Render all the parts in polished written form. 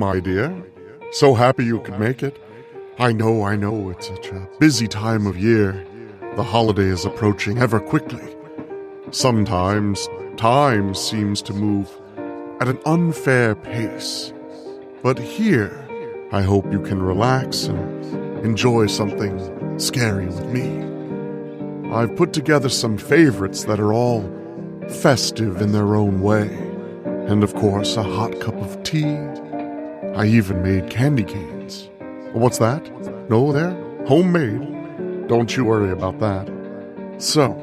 my dear. So happy you could make it. I know, it's such a busy time of year. The holiday is approaching ever quickly. Sometimes time seems to move at an unfair pace. But here, I hope you can relax and enjoy something scary with me. I've put together some favorites that are all festive in their own way. And of course, a hot cup of tea. I even made candy canes. What's that? No, they're homemade. Don't you worry about that. So,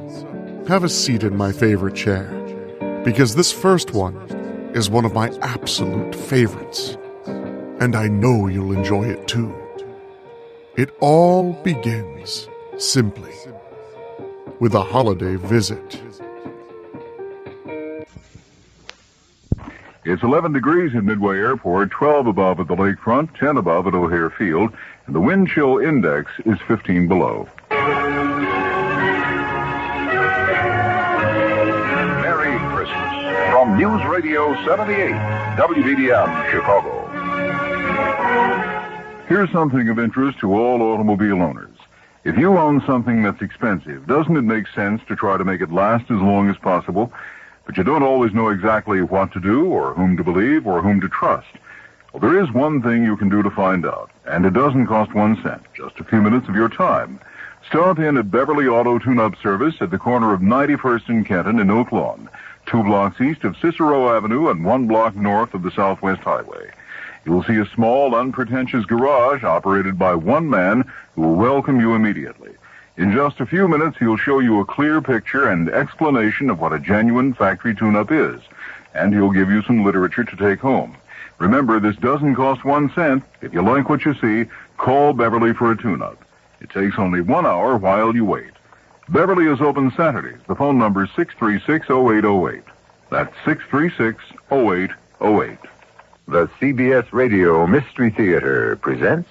have a seat in my favorite chair, because this first one is one of my absolute favorites. And I know you'll enjoy it too. It all begins simply with a holiday visit. It's 11 degrees at Midway Airport, 12 above at the lakefront, 10 above at O'Hare Field, and the wind chill index is 15 below. Merry Christmas from News Radio 78, WBDM, Chicago. Here's something of interest to all automobile owners. If you own something that's expensive, doesn't it make sense to try to make it last as long as possible? But you don't always know exactly what to do, or whom to believe, or whom to trust. Well, there is one thing you can do to find out, and it doesn't cost 1 cent, just a few minutes of your time. Stop in at Beverly Auto Tune-Up Service at the corner of 91st and Kenton in Oak Lawn, 2 blocks east of Cicero Avenue and 1 block north of the Southwest Highway. You'll see a small, unpretentious garage operated by one man who will welcome you immediately. In just a few minutes, he'll show you a clear picture and explanation of what a genuine factory tune-up is, and he'll give you some literature to take home. Remember, this doesn't cost 1 cent. If you like what you see, call Beverly for a tune-up. It takes only 1 hour while you wait. Beverly is open Saturdays. The phone number is 636-0808. That's 636-0808. The CBS Radio Mystery Theater presents...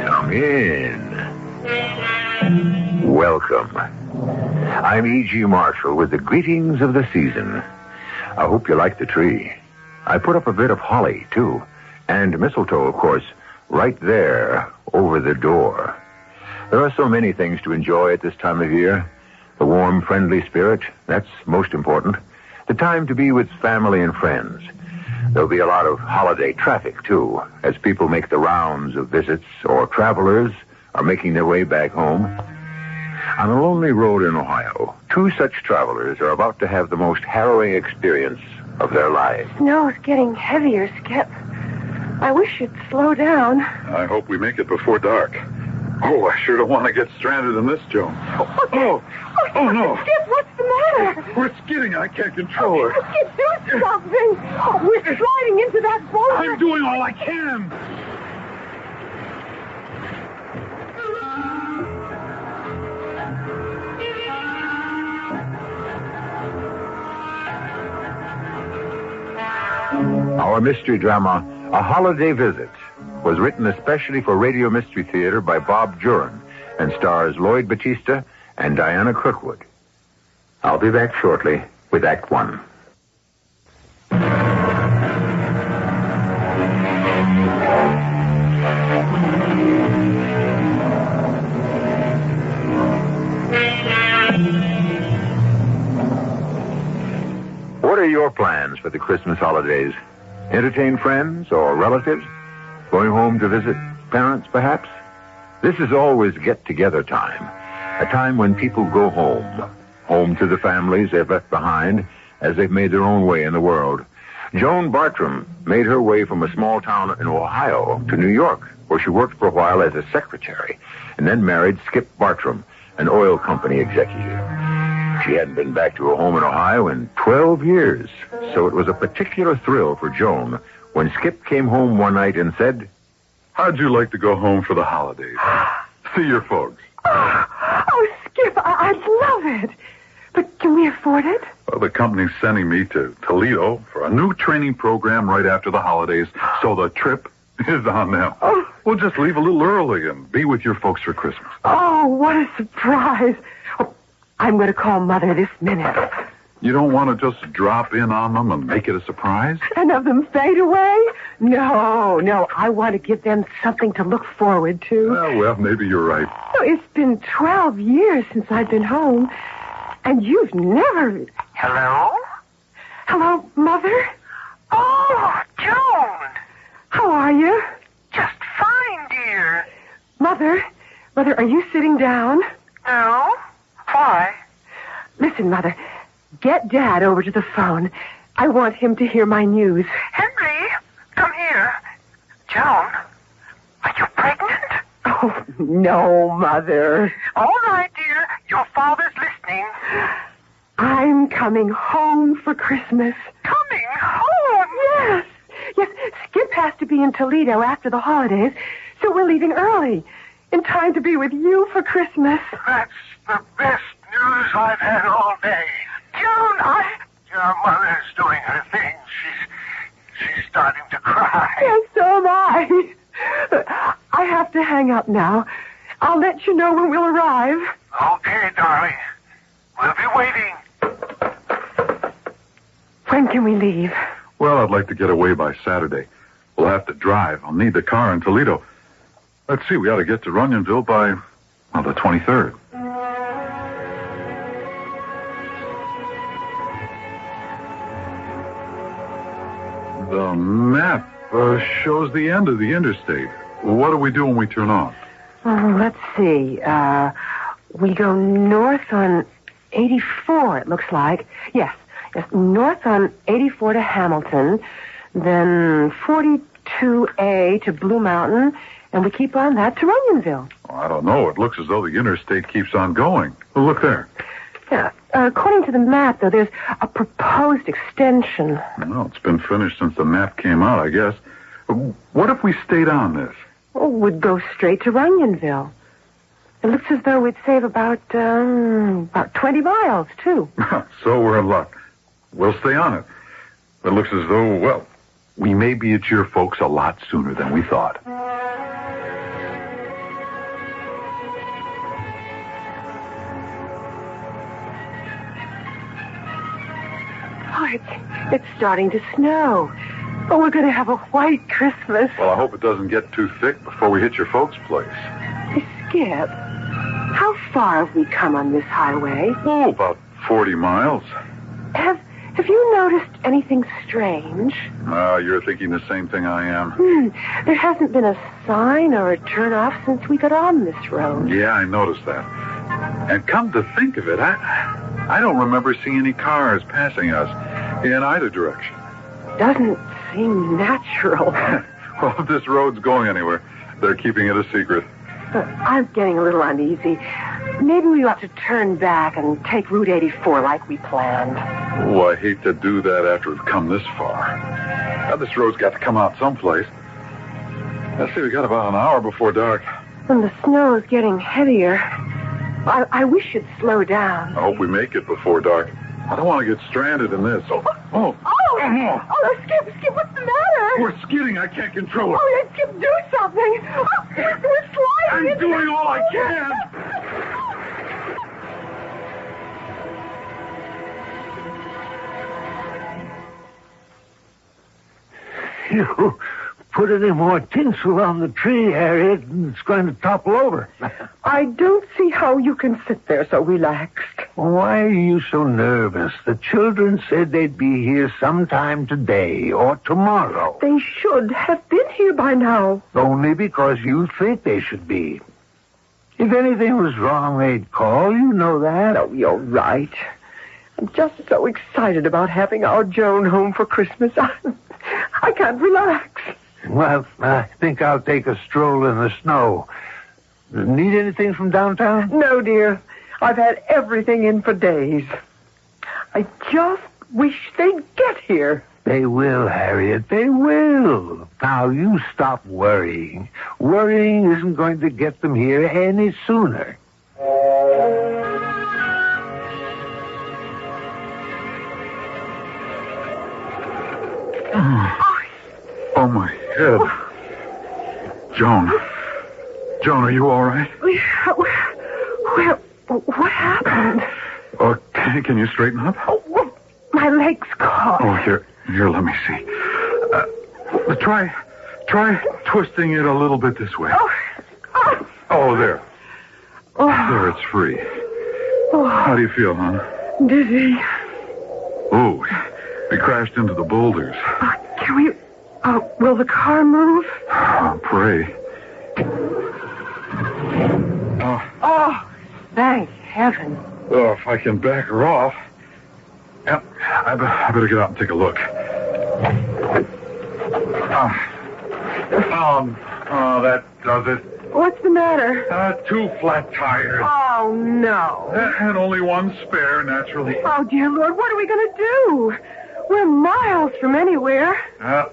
Come in. Welcome. I'm E.G. Marshall with the greetings of the season. I hope you like the tree. I put up a bit of holly, too. And mistletoe, of course, right there over the door. There are so many things to enjoy at this time of year. The warm, friendly spirit, that's most important. The time to be with family and friends. There'll be a lot of holiday traffic, too, as people make the rounds of visits or travelers are making their way back home. On a lonely road in Ohio, 2 such travelers are about to have the most harrowing experience of their lives. Snow's getting heavier, Skip. I wish you'd slow down. I hope we make it before dark. Oh, I sure don't want to get stranded in this, Joan. Oh, no. Skip, what's the matter? We're skidding. I can't control her. Skip, do something. We're sliding into that boat. I'm doing all I can. Our mystery drama, A Holiday Visit, was written especially for Radio Mystery Theater by Bob Jurin and stars Lloyd Battista and Diana Kirkwood. I'll be back shortly with Act 1. What are your plans for the Christmas holidays? Entertain friends or relatives? Going home to visit parents, perhaps? This is always get-together time, a time when people go home to the families they've left behind as they've made their own way in the world. Joan Bartram made her way from a small town in Ohio to New York, where she worked for a while as a secretary, and then married Skip Bartram, an oil company executive. She hadn't been back to her home in Ohio in 12 years, so it was a particular thrill for Joan when Skip came home one night and said, How'd you like to go home for the holidays? See your folks. Oh, Skip, I'd love it. But can we afford it? Well, the company's sending me to Toledo for a new training program right after the holidays, so the trip is on them. Oh. We'll just leave a little early and be with your folks for Christmas. Oh, what a surprise. Oh, I'm going to call Mother this minute. You don't want to just drop in on them and make it a surprise? And have them fade away? No. I want to give them something to look forward to. Well, maybe you're right. Oh, it's been 12 years since I've been home, and you've never... Hello? Hello, Mother? Oh, Joan! How are you? Just fine, dear. Mother, are you sitting down? No? Why? Listen, Mother, get Dad over to the phone. I want him to hear my news. Henry, come here. Joan, are you pregnant? Oh, no, Mother. All right, dear. Your father's listening. I'm coming home for Christmas. Coming home? Yes, Skip has to be in Toledo after the holidays, so we're leaving early, in time to be with you for Christmas. That's the best news I've had all day. Joan, your mother's doing her thing. She's starting to cry. Yes, so am I. I have to hang up now. I'll let you know when we'll arrive. Okay, darling. We'll be waiting. When can we leave? Well, I'd like to get away by Saturday. We'll have to drive. I'll need the car in Toledo. Let's see, we ought to get to Runyonville by, the 23rd. The map shows the end of the interstate. What do we do when we turn off? Oh, let's see. We go north on 84, it looks like. Yes, north on 84 to Hamilton, then 42A to Blue Mountain, and we keep on that to Runyonville. Oh, I don't know. It looks as though the interstate keeps on going. Well, look there. Yeah. According to the map, though, there's a proposed extension. Well, it's been finished since the map came out, I guess. What if we stayed on this? Oh, we'd go straight to Runyonville. It looks as though we'd save about 20 miles, too. So we're in luck. We'll stay on it. It looks as though, we may be at your folks a lot sooner than we thought. Oh, it's starting to snow. Oh, we're going to have a white Christmas. Well, I hope it doesn't get too thick before we hit your folks' place. Hey, Skip, how far have we come on this highway? Oh, about 40 miles. Have you noticed anything strange? You're thinking the same thing I am. There hasn't been a sign or a turnoff since we got on this road. Yeah, I noticed that. And come to think of it, I don't remember seeing any cars passing us in either direction. Doesn't seem natural. Well, if this road's going anywhere, they're keeping it a secret. I'm getting a little uneasy. Maybe we ought to turn back and take Route 84 like we planned. Oh, I hate to do that after we've come this far. Now, this road's got to come out someplace. Let's see, we got about an hour before dark. And the snow is getting heavier. I wish you'd slow down. I hope we make it before dark. I don't want to get stranded in this. Oh, Skip, what's the matter? we're skidding. I can't control it. Oh, yeah, Skip, do something. Oh, we're sliding. I'm doing all I can. You put any more tinsel on the tree, Harriet, and it's going to topple over. I don't see how you can sit there so relaxed. Why are you so nervous? The children said they'd be here sometime today or tomorrow. They should have been here by now. Only because you think they should be. If anything was wrong, they'd call. You know that. Oh, you're right. I'm just so excited about having our Joan home for Christmas. I can't relax. Well, I think I'll take a stroll in the snow. Need anything from downtown? No, dear. I've had everything in for days. I just wish they'd get here. They will, Harriet. They will. Now, you stop worrying. Worrying isn't going to get them here any sooner. Oh, my head. Joan, are you all right? Well, what happened? Oh, can you straighten up? Oh, my leg's caught. Oh, here, let me see. Try twisting it a little bit this way. Oh, there. There, it's free. How do you feel, hon? Dizzy. Oh, we crashed into the boulders. Can we... will the car move? Oh, pray. Oh, thank heaven. Oh, if I can back her off. Yep, I better get out and take a look. That does it. What's the matter? 2 flat tires. Oh, no. And only 1 spare, naturally. Oh, dear Lord, what are we going to do? We're miles from anywhere. At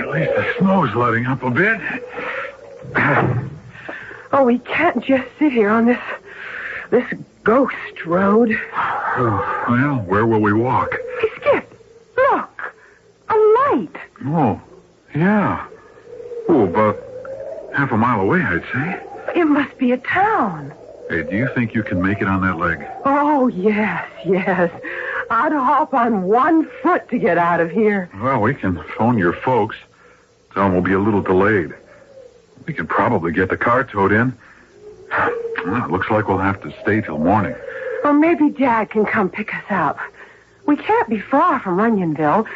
least the snow's letting up a bit. Oh, we can't just sit here on this ghost road. Well, where will we walk? Hey, Skip, look. A light. Oh, yeah. Oh, about half a mile away, I'd say. It must be a town. Hey, do you think you can make it on that leg? Oh, yes. I'd hop on 1 foot to get out of here. Well, we can phone your folks. Tell them we'll be a little delayed. We can probably get the car towed in. Well, it looks like we'll have to stay till morning. Or maybe Dad can come pick us up. We can't be far from Runyonville.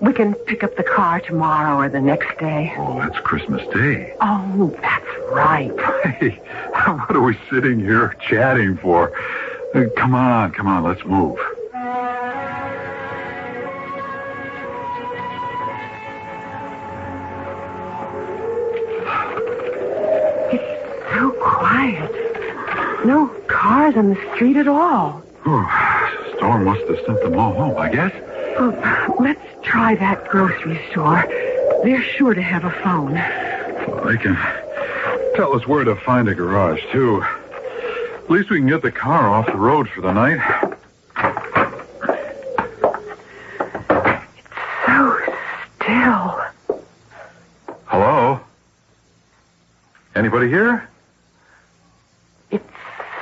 We can pick up the car tomorrow or the next day. Oh, that's Christmas Day. Oh, that's right. Hey, what are we sitting here chatting for? Come on, let's move. It's so quiet. No cars on the street at all. Oh, the storm must have sent them all home, I guess. Oh, let's try that grocery store. They're sure to have a phone. Well, they can tell us where to find a garage, too. At least we can get the car off the road for the night. It's so still. Hello? Anybody here? It's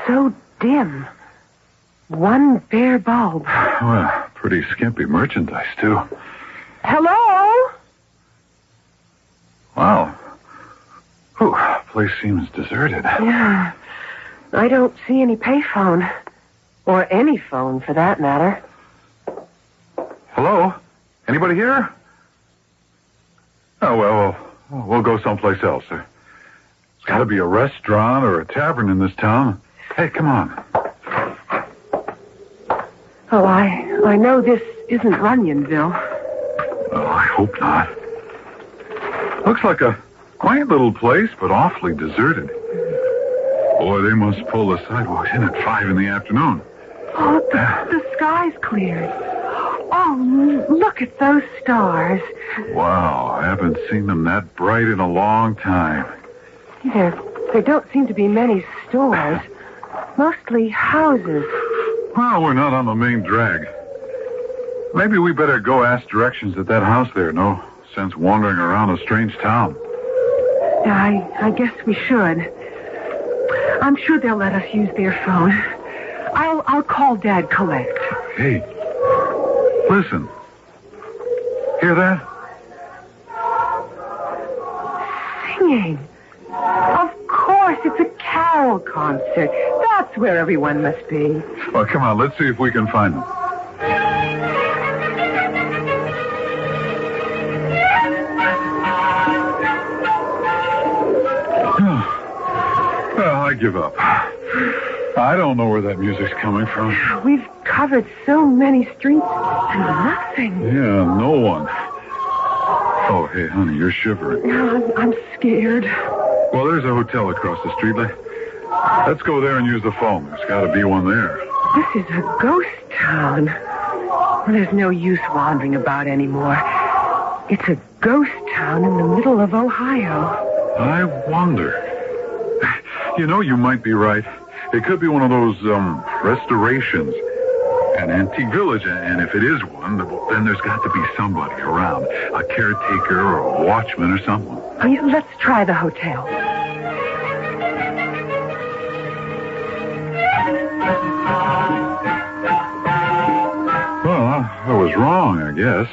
so dim. 1 bare bulb. Well, pretty skimpy merchandise, too. Hello? Wow. Whew, place seems deserted. Yeah. I don't see any payphone. Or any phone, for that matter. Hello? Anybody here? Oh, well, we'll go someplace else. There's got to be a restaurant or a tavern in this town. Hey, come on. Oh, I know this isn't Runyonville. Oh, I hope not. Looks like a quaint little place, but awfully deserted. Boy, they must pull the sidewalks in at 5 in the afternoon. Oh, the sky's cleared. Oh, look at those stars. Wow, I haven't seen them that bright in a long time. There don't seem to be many stores. Mostly houses. Well, we're not on the main drag. Maybe we better go ask directions at that house there. No sense wandering around a strange town. I guess we should. I'm sure they'll let us use their phone. I'll call Dad collect. Hey, listen. Hear that? Singing. Of course, it's a carol concert. That's where everyone must be. Well, come on, let's see if we can find them. Well, I give up. I don't know where that music's coming from. We've covered so many streets and nothing. Yeah, no one. Oh, hey, honey, you're shivering. I'm scared. Well, there's a hotel across the street. Let's go there and use the phone. There's got to be one there. This is a ghost town. Well, there's no use wandering about anymore. It's a ghost town in the middle of Ohio. I wonder. You know, you might be right. It could be one of those, restorations. an antique village, and if it is one, then there's got to be somebody around. A caretaker or a watchman or someone. Let's try the hotel. Well, I was wrong, I guess.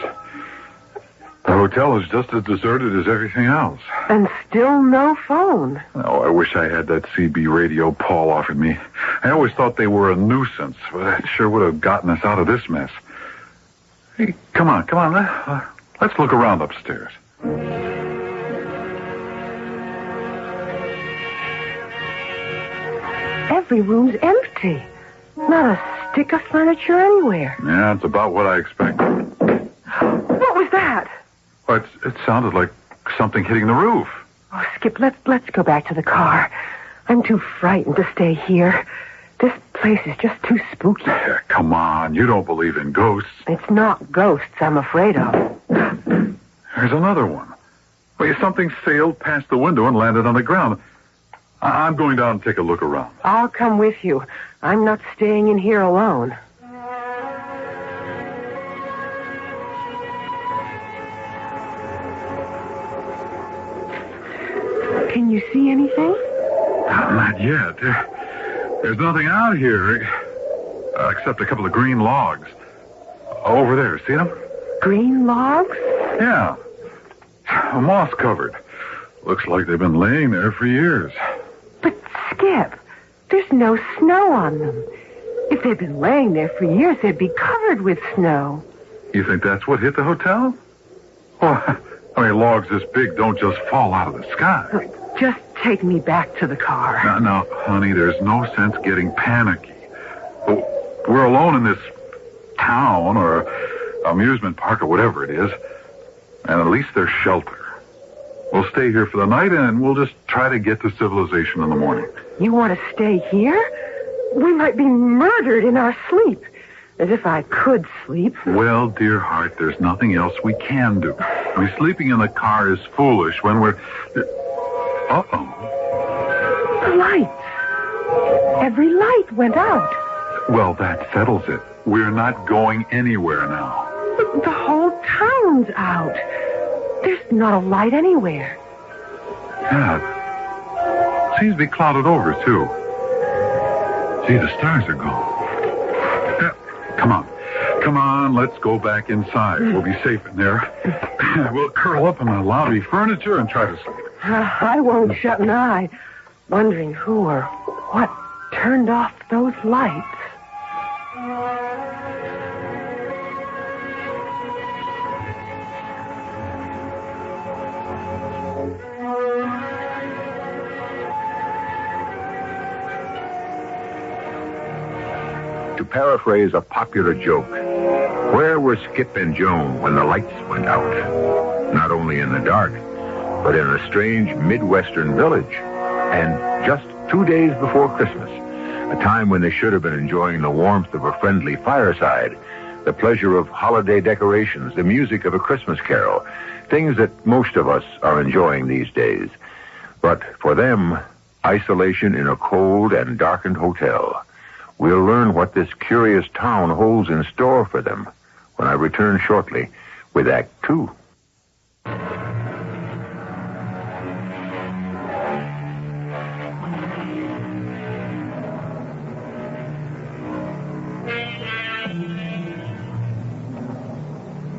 The hotel is just as deserted as everything else. And still no phone. Oh, I wish I had that CB radio Paul offered me. I always thought they were a nuisance, but that sure would have gotten us out of this mess. Hey, come on. Let's look around upstairs. Every room's empty. Not a stick of furniture anywhere. Yeah, it's about what I expected. What was that? Well, it sounded like something hitting the roof. Oh, Skip, let's go back to the car. I'm too frightened to stay here. This place is just too spooky. Yeah, come on, you don't believe in ghosts. It's not ghosts I'm afraid of. There's another one. Well, something sailed past the window and landed on the ground. I'm going down and take a look around. I'll come with you. I'm not staying in here alone. Can you see anything? Not yet. There's nothing out here except a couple of green logs. Over there, see them? Green logs? Yeah. Moss covered. Looks like they've been laying there for years. But, Skip, there's no snow on them. If they'd been laying there for years, they'd be covered with snow. You think that's what hit the hotel? Well, I mean, logs this big don't just fall out of the sky. Just take me back to the car. No, honey, there's no sense getting panicky. We're alone in this town or amusement park or whatever it is, and at least there's shelter. We'll stay here for the night, and we'll just try to get to civilization in the morning. You want to stay here? We might be murdered in our sleep. As if I could sleep. Well, dear heart, there's nothing else we can do. I mean, sleeping in the car is foolish when we're... Uh-oh. The lights. Every light went out. Well, that settles it. We're not going anywhere now. But the whole town's out. There's not a light anywhere. Yeah. Seems to be clouded over, too. See, the stars are gone. Come on, let's go back inside. We'll be safe in there. We'll curl up in the lobby furniture and try to sleep. I won't shut an eye, wondering who or what turned off those lights. To paraphrase a popular joke, where were Skip and Joan when the lights went out? Not only in the dark, but in a strange Midwestern village. And just 2 days before Christmas, a time when they should have been enjoying the warmth of a friendly fireside, the pleasure of holiday decorations, the music of a Christmas carol, things that most of us are enjoying these days. But for them, isolation in a cold and darkened hotel. We'll learn what this curious town holds in store for them when I return shortly with Act 2.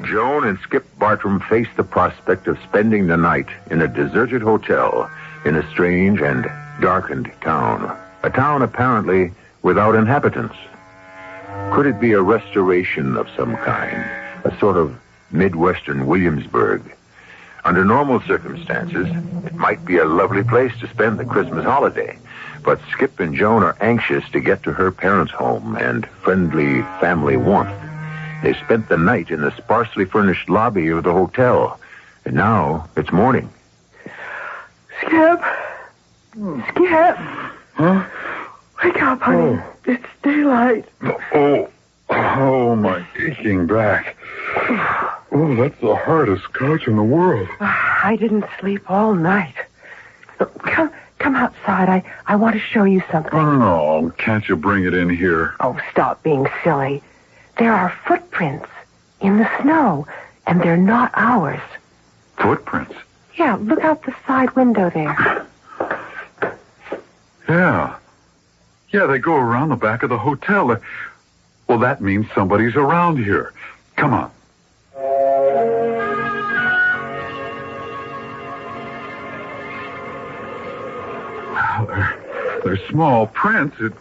Joan and Skip Bartram face the prospect of spending the night in a deserted hotel in a strange and darkened town. A town apparently without inhabitants. Could it be a restoration of some kind? A sort of Midwestern Williamsburg? Under normal circumstances, it might be a lovely place to spend the Christmas holiday. But Skip and Joan are anxious to get to her parents' home and friendly family warmth. They spent the night in the sparsely furnished lobby of the hotel. And now it's morning. Skip! Skip! Huh? Wake up, honey. Oh. It's daylight. Oh, my aching back. Oh, that's the hardest couch in the world. I didn't sleep all night. Come outside. I want to show you something. Oh, no. Can't you bring it in here? Oh, stop being silly. There are footprints in the snow, and they're not ours. Footprints? Yeah, look out the side window there. Yeah. Yeah, they go around the back of the hotel. Well, that means somebody's around here. Come on. They're small prints. It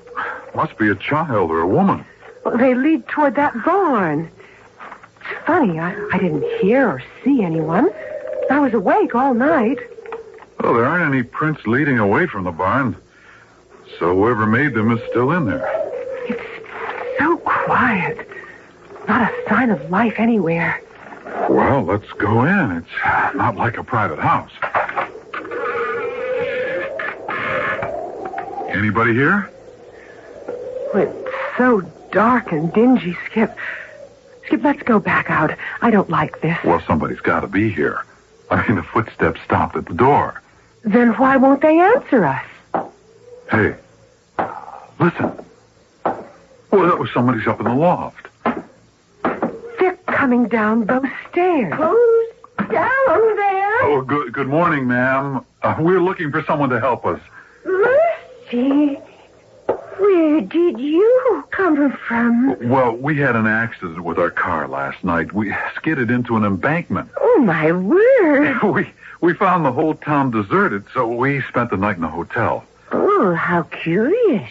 must be a child or a woman. Well, they lead toward that barn. It's funny, I didn't hear or see anyone. I was awake all night. Well, there aren't any prints leading away from the barn. So whoever made them is still in there. It's so quiet. Not a sign of life anywhere. Well, let's go in. It's not like a private house. Anybody here? It's so dark and dingy, Skip. Skip, let's go back out. I don't like this. Well, somebody's got to be here. I mean, the footsteps stopped at the door. Then why won't they answer us? Hey, listen. Well, that was somebody's up in the loft. They're coming down those stairs. Who's down there? Oh, good morning, ma'am. We're looking for someone to help us. Mercy. Where did you come from? Well, we had an accident with our car last night. We skidded into an embankment. Oh, my word. We found the whole town deserted, so we spent the night in a hotel. Oh, how curious.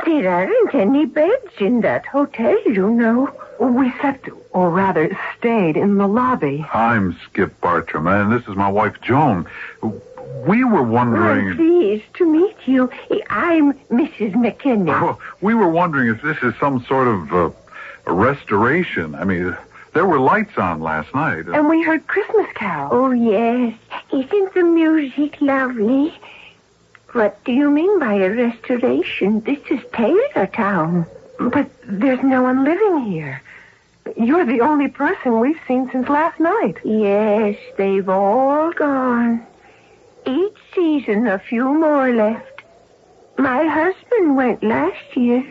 There aren't any beds in that hotel, you know. We slept, or rather stayed, in the lobby. I'm Skip Bartram, and this is my wife, Joan. We were wondering... I'm pleased to meet you. I'm Mrs. McGinnis. Oh, we were wondering if this is some sort of a restoration. I mean, there were lights on last night. And we heard Christmas carols. Oh, yes. Isn't the music lovely? What do you mean by a restoration? This is Taylor Town. But there's no one living here. You're the only person we've seen since last night. Yes, they've all gone. Each season, a few more left. My husband went last year.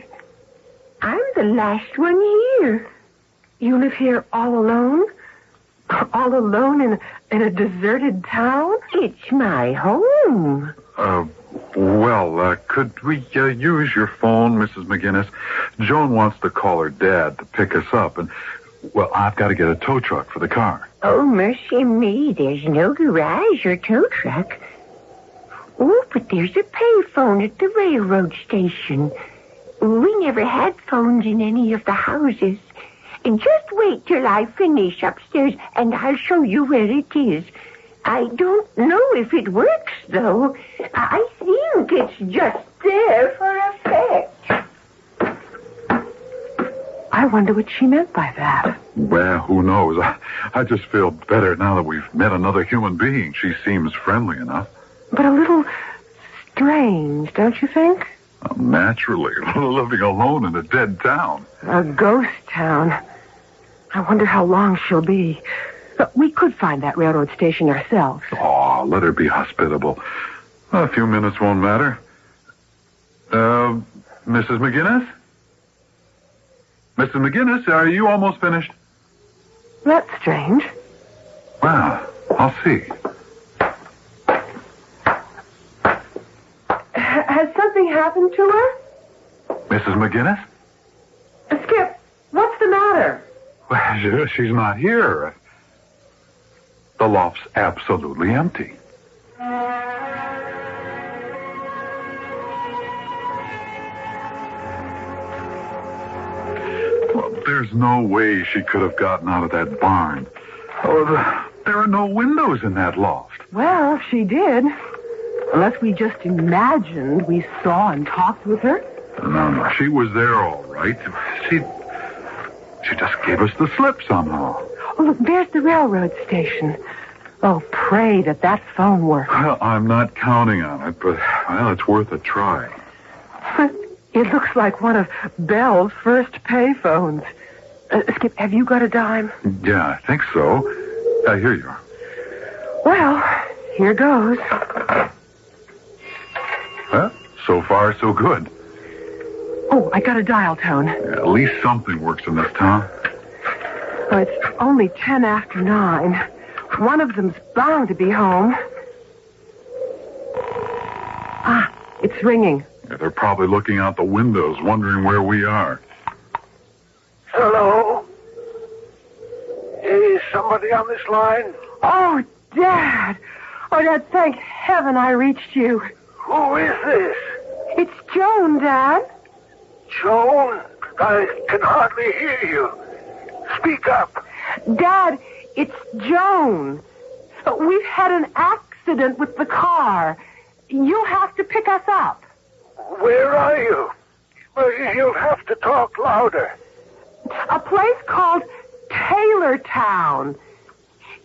I'm the last one here. You live here all alone? All alone in a deserted town? It's my home. Could we use your phone, Mrs. McGinnis? Joan wants to call her dad to pick us up, and, well, I've got to get a tow truck for the car. Oh, mercy me, there's no garage or tow truck. Oh, but there's a payphone at the railroad station. We never had phones in any of the houses. And just wait till I finish upstairs, and I'll show you where it is. I don't know if it works, though. I think it's just there for effect. I wonder what she meant by that. Well, who knows? I just feel better now that we've met another human being. She seems friendly enough. But a little strange, don't you think? Naturally, living alone in a dead town. A ghost town. I wonder how long she'll be. We could find that railroad station ourselves. Oh, let her be hospitable. A few minutes won't matter. Mrs. McGinnis? Mrs. McGinnis, are you almost finished? That's strange. Well, I'll see. Has something happened to her? Mrs. McGinnis? Skip, what's the matter? Well, she's not here. The loft's absolutely empty. Well, there's no way she could have gotten out of that barn. Oh, there are no windows in that loft. Well, if she did. Unless we just imagined we saw and talked with her. No, she was there all right. She just gave us the slip somehow. Oh, look, there's the railroad station. Oh, pray that phone works. Well, I'm not counting on it, but, well, it's worth a try. It looks like one of Belle's first payphones. Skip, have you got a dime? Yeah, I think so. Here you are. Well, here goes. Well, so far, so good. Oh, I got a dial tone. Yeah, at least something works in this town. Oh, it's only 10 after 9. One of them's bound to be home. Ah, it's ringing. Yeah, they're probably looking out the windows, wondering where we are. Hello? Is somebody on this line? Oh, Dad. Oh, Dad, thank heaven I reached you. Who is this? It's Joan, Dad. Joan? I can hardly hear you. Speak up. Dad, it's Joan. We've had an accident with the car. You'll have to pick us up. Where are you? You'll have to talk louder. A place called Taylortown.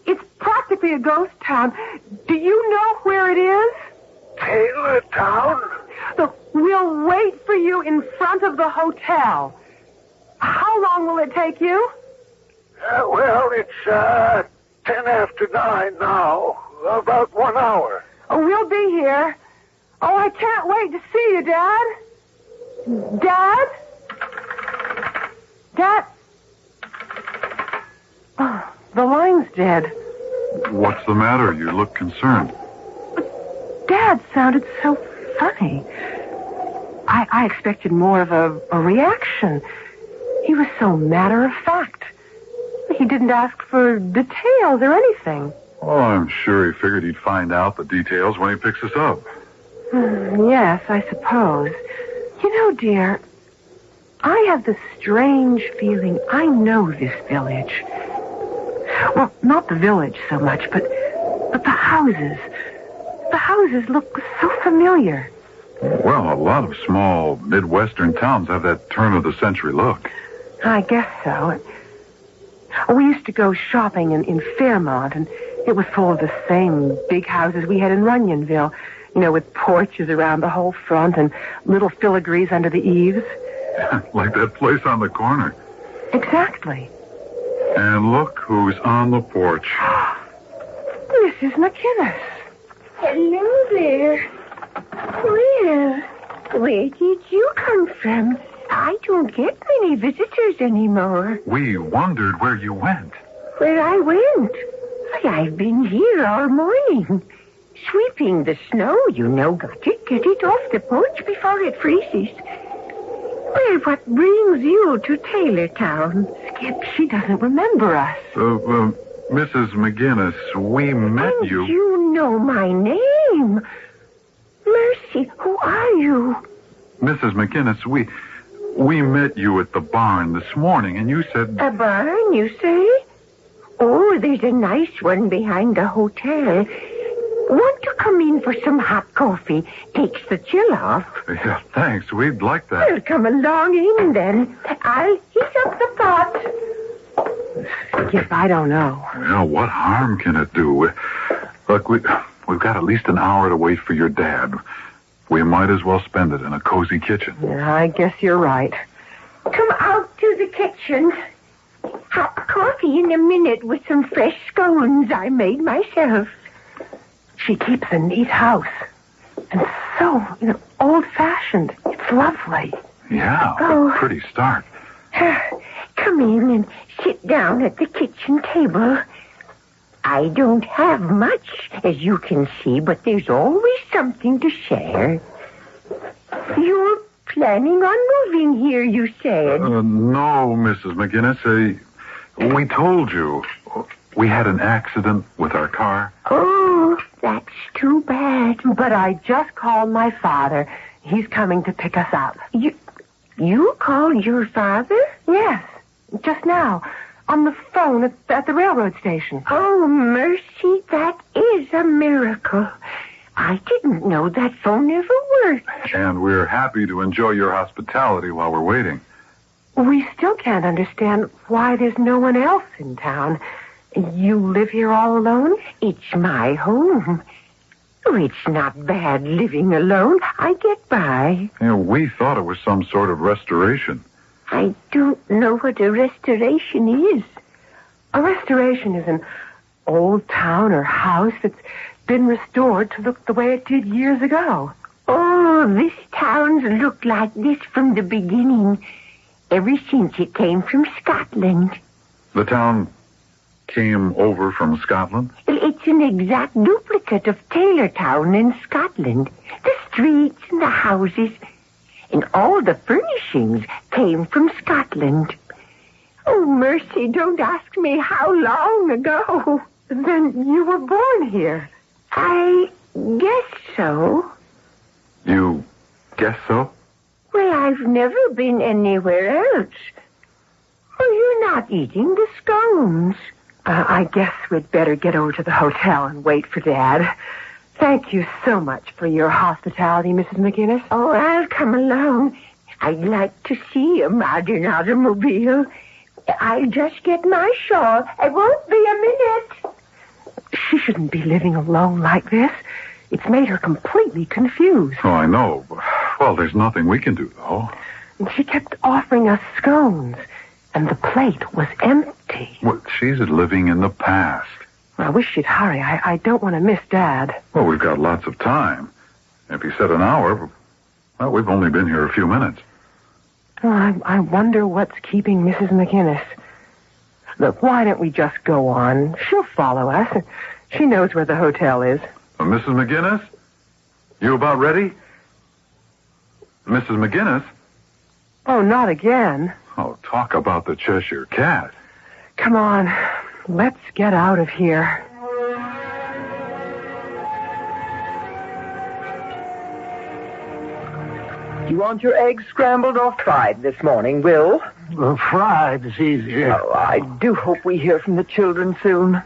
It's practically a ghost town. Do you know where it is? Taylortown? Look, we'll wait for you in front of the hotel. How long will it take you? Well, it's 10 after 9 now. About 1 hour. Oh, we'll be here. Oh, I can't wait to see you, Dad. Dad? Dad? Oh, the line's dead. What's the matter? You look concerned. Dad sounded so funny. I expected more of a reaction. He was so matter-of-fact. He didn't ask for details or anything. Oh, I'm sure he figured he'd find out the details when he picks us up. Yes, I suppose. You know, dear, I have this strange feeling I know this village. Well, not the village so much, but the houses. The houses look so familiar. Well, a lot of small Midwestern towns have that turn-of-the-century look. I guess so. We used to go shopping in Fairmont, and it was full of the same big houses we had in Runyonville, you know, with porches around the whole front and little filigrees under the eaves. Like that place on the corner. Exactly. And look who's on the porch. Mrs. McGinnis. Hello there. Well, where did you come from? I don't get many visitors anymore. We wondered where you went. Where I went? Why, I've been here all morning. Sweeping the snow, you know. Got to get it off the porch before it freezes. Well, what brings you to Taylortown? Skip, she doesn't remember us. Mrs. McGinnis, we met And you. you know my name. Mercy, who are you? Mrs. McGinnis, we met you at the barn this morning, and you said... A barn, you say? Oh, there's a nice one behind the hotel. Want to come in for some hot coffee? Takes the chill off. Yeah, thanks. We'd like that. Well, come along in, then. I'll heat up the pot. Skip, I don't know. Well, what harm can it do? Look, we've got at least an hour to wait for your dad. We might as well spend it in a cozy kitchen. Yeah, I guess you're right. Come out to the kitchen. Hot coffee in a minute with some fresh scones I made myself. She keeps a neat house. And so, old-fashioned. It's lovely. Yeah, Oh. a pretty start. Come in and sit down at the kitchen table. I don't have much, as you can see, but there's always something to share. You're planning on moving here, you said. No, Mrs. McGinnis. We told you. We had an accident with our car. Oh, that's too bad. But I just called my father. He's coming to pick us up. You called your father? Yes, just now. On the phone at the railroad station. Oh, mercy, that is a miracle. I didn't know that phone ever worked. And we're happy to enjoy your hospitality while we're waiting. We still can't understand why there's no one else in town. You live here all alone? It's my home. Oh, it's not bad living alone. I get by. We thought it was some sort of restoration. I don't know what a restoration is. A restoration is an old town or house that's been restored to look the way it did years ago. Oh, this town's looked like this from the beginning, ever since it came from Scotland. The town came over from Scotland? It's an exact duplicate of Taylortown in Scotland. The streets and the houses and all the furnishings came from Scotland. Oh, mercy, don't ask me how long ago. Then you were born here. I guess so. You guess so? Well, I've never been anywhere else. Oh, you're not eating the scones. I guess we'd better get over to the hotel and wait for Dad. Thank you so much for your hospitality, Mrs. McGinnis. Oh, I'll come along. I'd like to see a modern automobile. I'll just get my shawl. I won't be a minute. She shouldn't be living alone like this. It's made her completely confused. Oh, I know. Well, there's nothing we can do, though. And she kept offering us scones, and the plate was empty. Well, she's living in the past. I wish she'd hurry. I don't want to miss Dad. Well, we've got lots of time. If he said an hour, well, we've only been here a few minutes. Well, I wonder what's keeping Mrs. McGinnis. Look, why don't we just go on? She'll follow us. She knows where the hotel is. Mrs. McGinnis? You about ready? Mrs. McGinnis? Oh, not again. Oh, talk about the Cheshire Cat. Come on. Let's get out of here. Do you want your eggs scrambled or fried this morning, Will? Fried is easier. Oh, I do hope we hear from the children soon.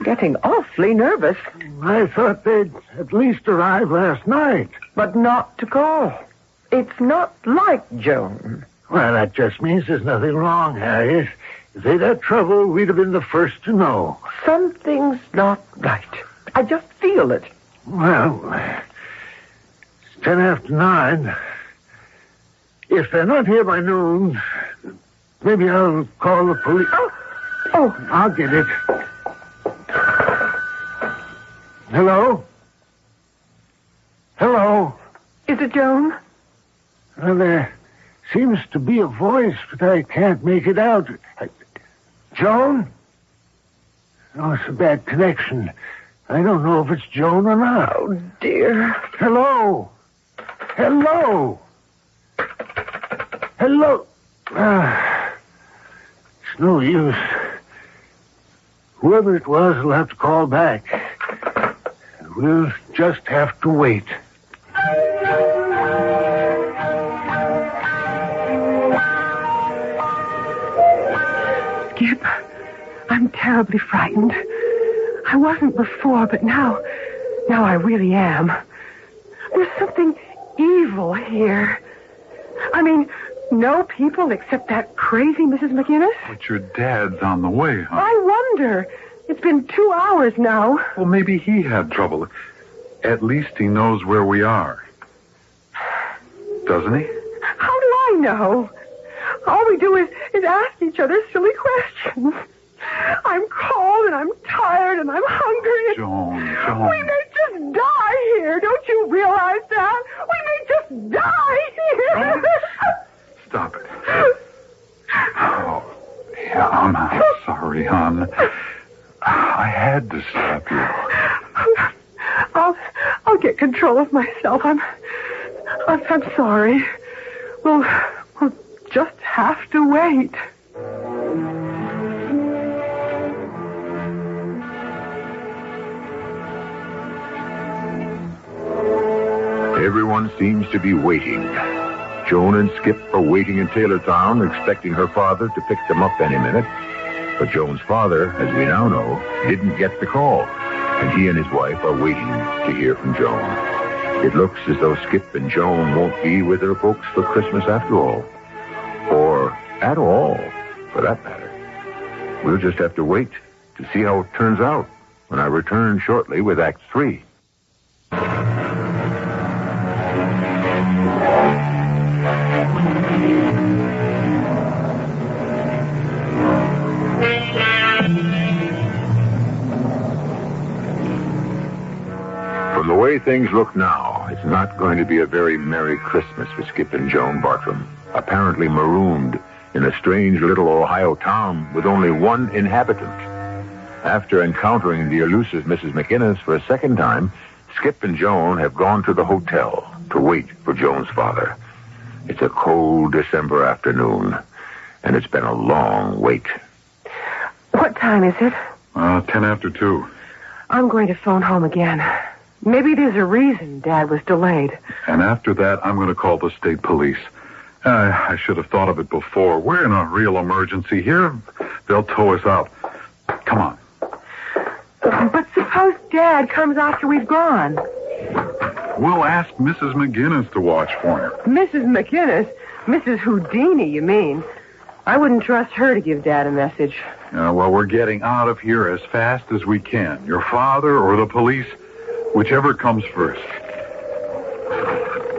Getting awfully nervous. I thought they'd at least arrive last night. But not to call. It's not like Joan. Well, that just means there's nothing wrong, Harriet. If they'd had trouble, we'd have been the first to know. Something's not right. I just feel it. Well, it's 10 after 9. If they're not here by noon, maybe I'll call the police. Oh, I'll get it. Hello? Hello? Is it Joan? Well, there seems to be a voice, but I can't make it out. Joan? Oh, it's a bad connection. I don't know if it's Joan or not. Oh, dear. Hello? Hello? Hello? It's no use. Whoever it was will have to call back. We'll just have to wait. Skip, I'm terribly frightened. I wasn't before, but now I really am. There's something evil here. I mean, no people except that crazy Mrs. McGinnis. But your dad's on the way, huh? I wonder. It's been 2 hours now. Well, maybe he had trouble. At least he knows where we are. Doesn't he? How do I know? All we do is ask each other silly questions. I'm cold and I'm tired and I'm hungry. Joan. We may just die here. Don't you realize that? We may just die here. Stop it. Oh, yeah, I'm sorry, hon. I had to stop you. I'll get control of myself. I'm sorry. We'll just have to wait. Everyone seems to be waiting. Joan and Skip are waiting in Taylortown, expecting her father to pick them up any minute. But Joan's father, as we now know, didn't get the call, and he and his wife are waiting to hear from Joan. It looks as though Skip and Joan won't be with their folks for Christmas after all. Or at all, for that matter. We'll just have to wait to see how it turns out when I return shortly with Act 3. From the way things look now, it's not going to be a very Merry Christmas for Skip and Joan Bartram, apparently marooned in a strange little Ohio town with only one inhabitant. After encountering the elusive Mrs. McGinnis for a second time, Skip and Joan have gone to the hotel to wait for Joan's father. It's a cold December afternoon, and it's been a long wait. What time is it? 10 after 2. I'm going to phone home again. Maybe there's a reason Dad was delayed. And after that, I'm going to call the state police. I should have thought of it before. We're in a real emergency here. They'll tow us out. Come on. But suppose Dad comes after we've gone. We'll ask Mrs. McGinnis to watch for him. Mrs. McGinnis? Mrs. Houdini, you mean? I wouldn't trust her to give Dad a message. Well, we're getting out of here as fast as we can. Your father or the police, whichever comes first.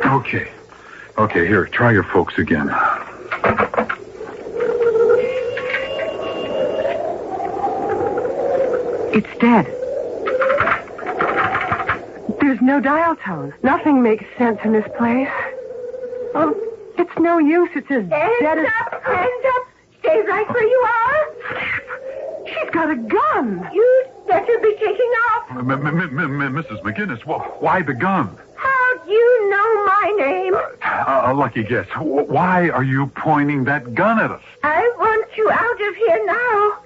Okay. Okay, here, try your folks again. It's dead. There's no dial tone. Nothing makes sense in this place. Oh, it's no use. It's as dead as... Hands up! Stay right where you are! She's got a gun! You'd better be taking off! Mrs. McGinnis, why the gun? How do you know my name? A lucky guess. Why are you pointing that gun at us? I want you out of here now.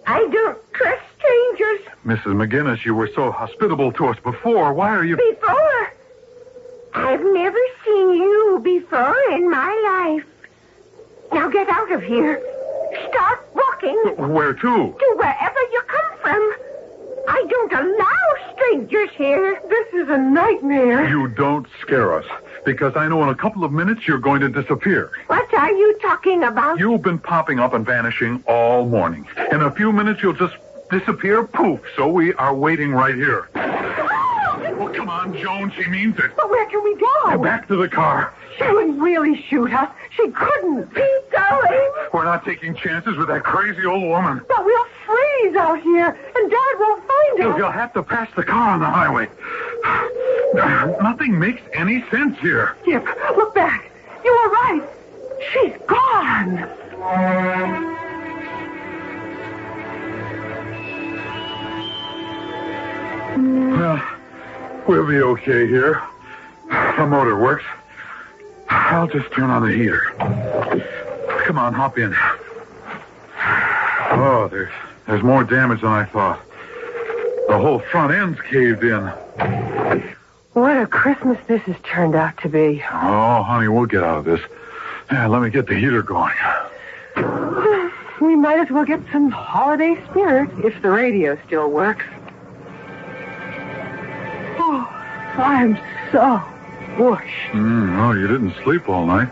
I don't trust strangers. Mrs. McGinnis, you were so hospitable to us before. Why are you... Before? I've never seen you before in my life. Now get out of here. Start walking. Where to? To wherever you come from. I don't allow strangers here. This is a nightmare. You don't scare us, because I know in a couple of minutes you're going to disappear. What are you talking about? You've been popping up and vanishing all morning. In a few minutes you'll just disappear, poof. So we are waiting right here. Well, come on, Joan, she means it. But where can we go? Back to the car. She would really shoot us. She couldn't. Keep going. We're not taking chances with that crazy old woman. But we'll freeze out here, and Dad won't find us. You'll have to pass the car on the highway. Nothing makes any sense here. Skip, look back. You were right. She's gone. Well, we'll be okay here. The motor works. I'll just turn on the heater. Come on, hop in. Oh, there's more damage than I thought. The whole front end's caved in. What a Christmas this has turned out to be. Oh, honey, we'll get out of this. Yeah, let me get the heater going. We might as well get some holiday spirit if the radio still works. Oh, I'm so bush. Oh, you didn't sleep all night.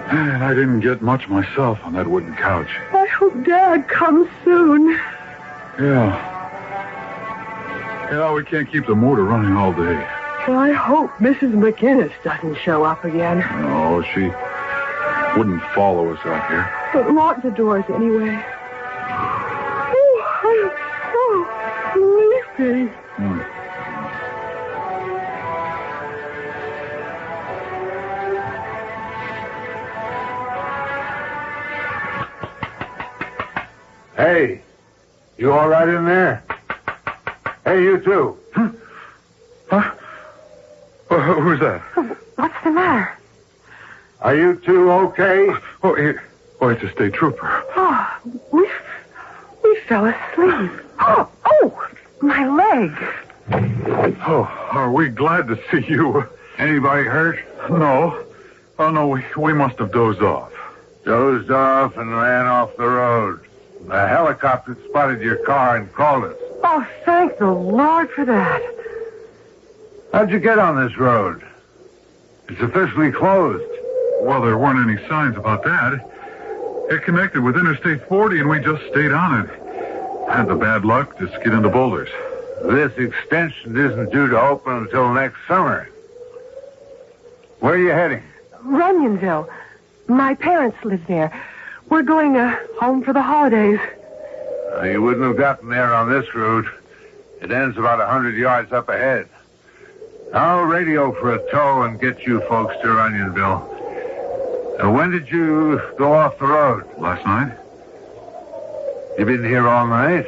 And I didn't get much myself on that wooden couch. I hope Dad comes soon. Yeah. Yeah, we can't keep the motor running all day. I hope Mrs. McGinnis doesn't show up again. No, she wouldn't follow us out here. But lock the doors anyway. Oh, I'm so sleepy. Hey, you all right in there? Hey, you two. Huh? Who's that? What's the matter? Are you two okay? Oh, it's a state trooper. Oh, we fell asleep. Oh, my leg. Oh, are we glad to see you? Anybody hurt? No. Oh, no, we must have dozed off. Dozed off and ran off the road. The helicopter spotted your car and called us. Oh, thank the Lord for that. How'd you get on this road? It's officially closed. Well, there weren't any signs about that. It connected with Interstate 40, and we just stayed on it. Had the bad luck to skid into boulders. This extension isn't due to open until next summer. Where are you heading? Runyonville. My parents live there. We're going home for the holidays. You wouldn't have gotten there on this route. It ends about 100 yards up ahead. I'll radio for a tow and get you folks to Onionville. When did you go off the road? Last night? You been here all night?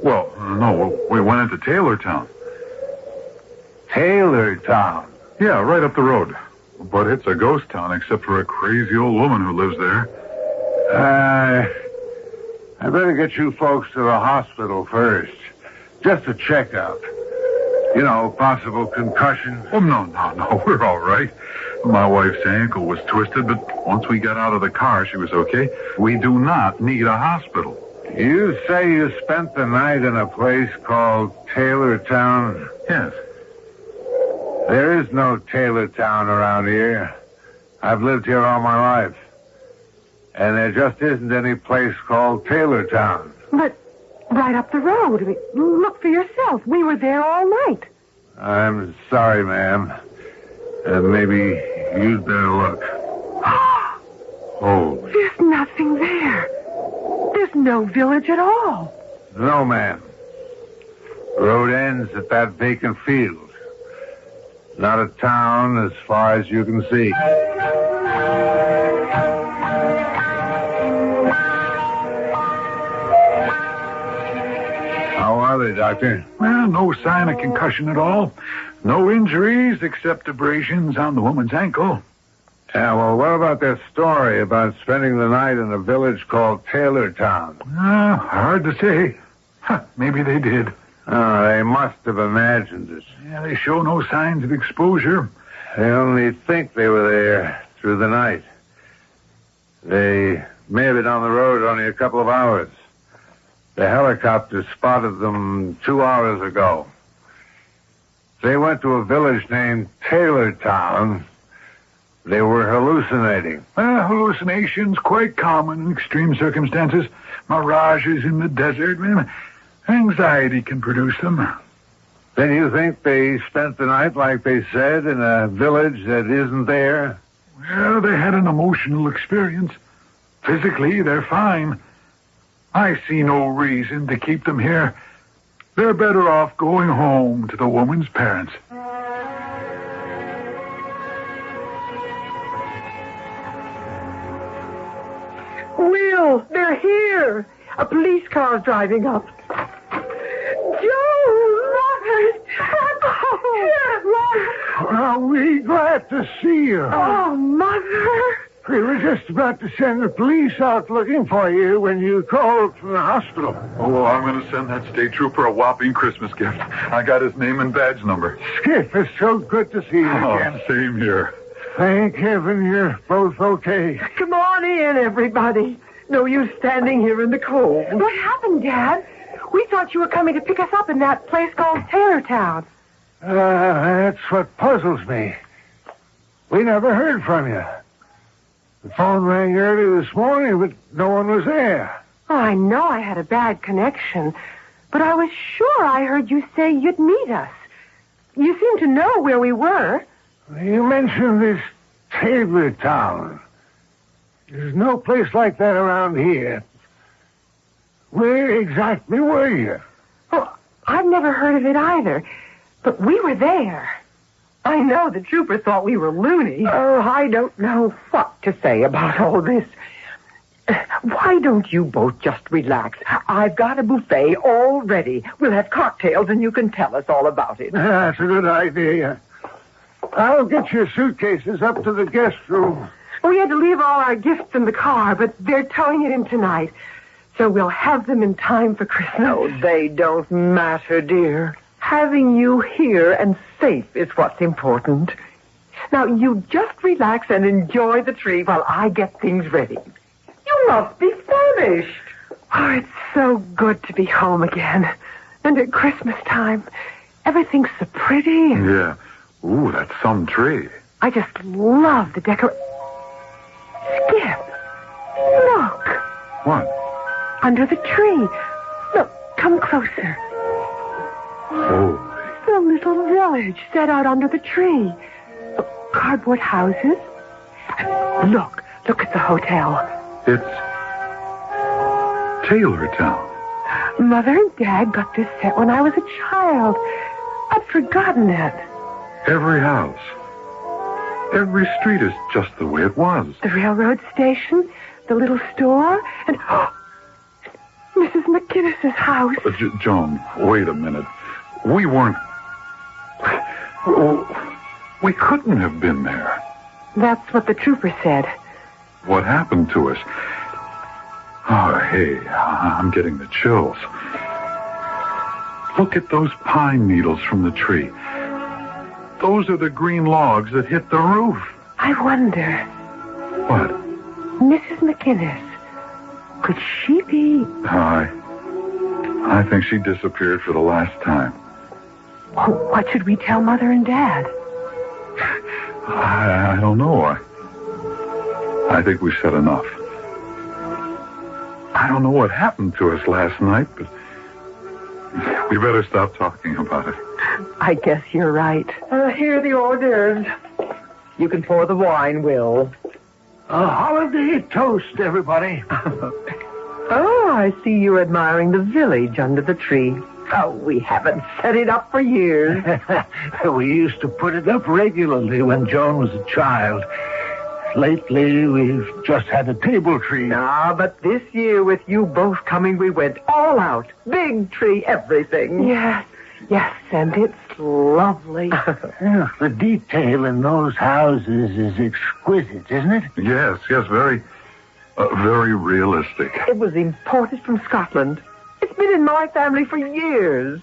Well, no, we went into Taylortown. Taylortown? Yeah, right up the road. But it's a ghost town except for a crazy old woman who lives there. I better get you folks to the hospital first. Just a checkup. You know, possible concussion. Oh, no, we're all right. My wife's ankle was twisted, but once we got out of the car, she was okay. We do not need a hospital. You say you spent the night in a place called Taylortown? Yes. There is no Taylortown around here. I've lived here all my life. And there just isn't any place called Taylortown. But right up the road. I mean, look for yourself. We were there all night. I'm sorry, ma'am. Maybe you'd better look. Oh. There's nothing there. There's no village at all. No, ma'am. The road ends at that vacant field. Not a town as far as you can see. How are they, Doctor? Well, no sign of concussion at all. No injuries except abrasions on the woman's ankle. Yeah, well, what about that story about spending the night in a village called Taylortown? Hard to say. Maybe they did. Oh, they must have imagined it. Yeah, they show no signs of exposure. They only think they were there through the night. They may have been on the road only a couple of hours. The helicopter spotted them 2 hours ago. They went to a village named Taylortown. They were hallucinating. Hallucinations quite common in extreme circumstances. Mirages in the desert. Anxiety can produce them. Then you think they spent the night, like they said, in a village that isn't there? Well, they had an emotional experience. Physically, they're fine. I see no reason to keep them here. They're better off going home to the woman's parents. Will, they're here. A police car's driving up. Joan! Mother! Are we glad to see you? Oh, Mother! We were just about to send the police out looking for you when you called from the hospital. Oh, I'm going to send that state trooper a whopping Christmas gift. I got his name and badge number. Skip, it's so good to see you again. Same here. Thank heaven you're both okay. Come on in, everybody. No use standing here in the cold. What happened, Dad? We thought you were coming to pick us up in that place called Taylortown. That's what puzzles me. We never heard from you. The phone rang early this morning, but no one was there. Oh, I know I had a bad connection, but I was sure I heard you say you'd meet us. You seemed to know where we were. You mentioned this Taylortown. There's no place like that around here. Where exactly were you? Well, I've never heard of it either, but we were there. I know the trooper thought we were loony. Oh, I don't know what to say about all this. Why don't you both just relax? I've got a buffet all ready. We'll have cocktails and you can tell us all about it. That's a good idea. I'll get your suitcases up to the guest room. We had to leave all our gifts in the car, but they're towing it in tonight. So we'll have them in time for Christmas. No, they don't matter, dear. Having you here and safe is what's important. Now, you just relax and enjoy the tree while I get things ready. You must be famished. Oh, it's so good to be home again. And at Christmas time, everything's so pretty. Yeah. Ooh, that's some tree. I just love the decoration. Skip, look. What? Under the tree. Look, come closer. Oh. The little village set out under the tree. Cardboard houses. Look at the hotel. It's Taylortown. Mother and Dad got this set when I was a child. I'd forgotten it. Every house. Every street is just the way it was. The railroad station, the little store, and Mrs. McGinnis's house. Joan, wait a minute. We weren't... We couldn't have been there. That's what the trooper said. What happened to us? Oh, hey, I'm getting the chills. Look at those pine needles from the tree. Those are the green logs that hit the roof. I wonder. What? Mrs. McGinnis. Could she be... I think she disappeared for the last time. Oh, what should we tell Mother and Dad? I don't know. I think we said enough. I don't know what happened to us last night, but we better stop talking about it. I guess you're right. Here are the hors d'oeuvres. You can pour the wine, Will. A holiday toast, everybody. Oh, I see you admiring the village under the tree. Oh, we haven't set it up for years. We used to put it up regularly when Joan was a child. Lately, we've just had a table tree. But this year, with you both coming, we went all out. Big tree, everything. Yes, and it's lovely. The detail in those houses is exquisite, isn't it? Yes, very realistic. It was imported from Scotland. It's been in my family for years.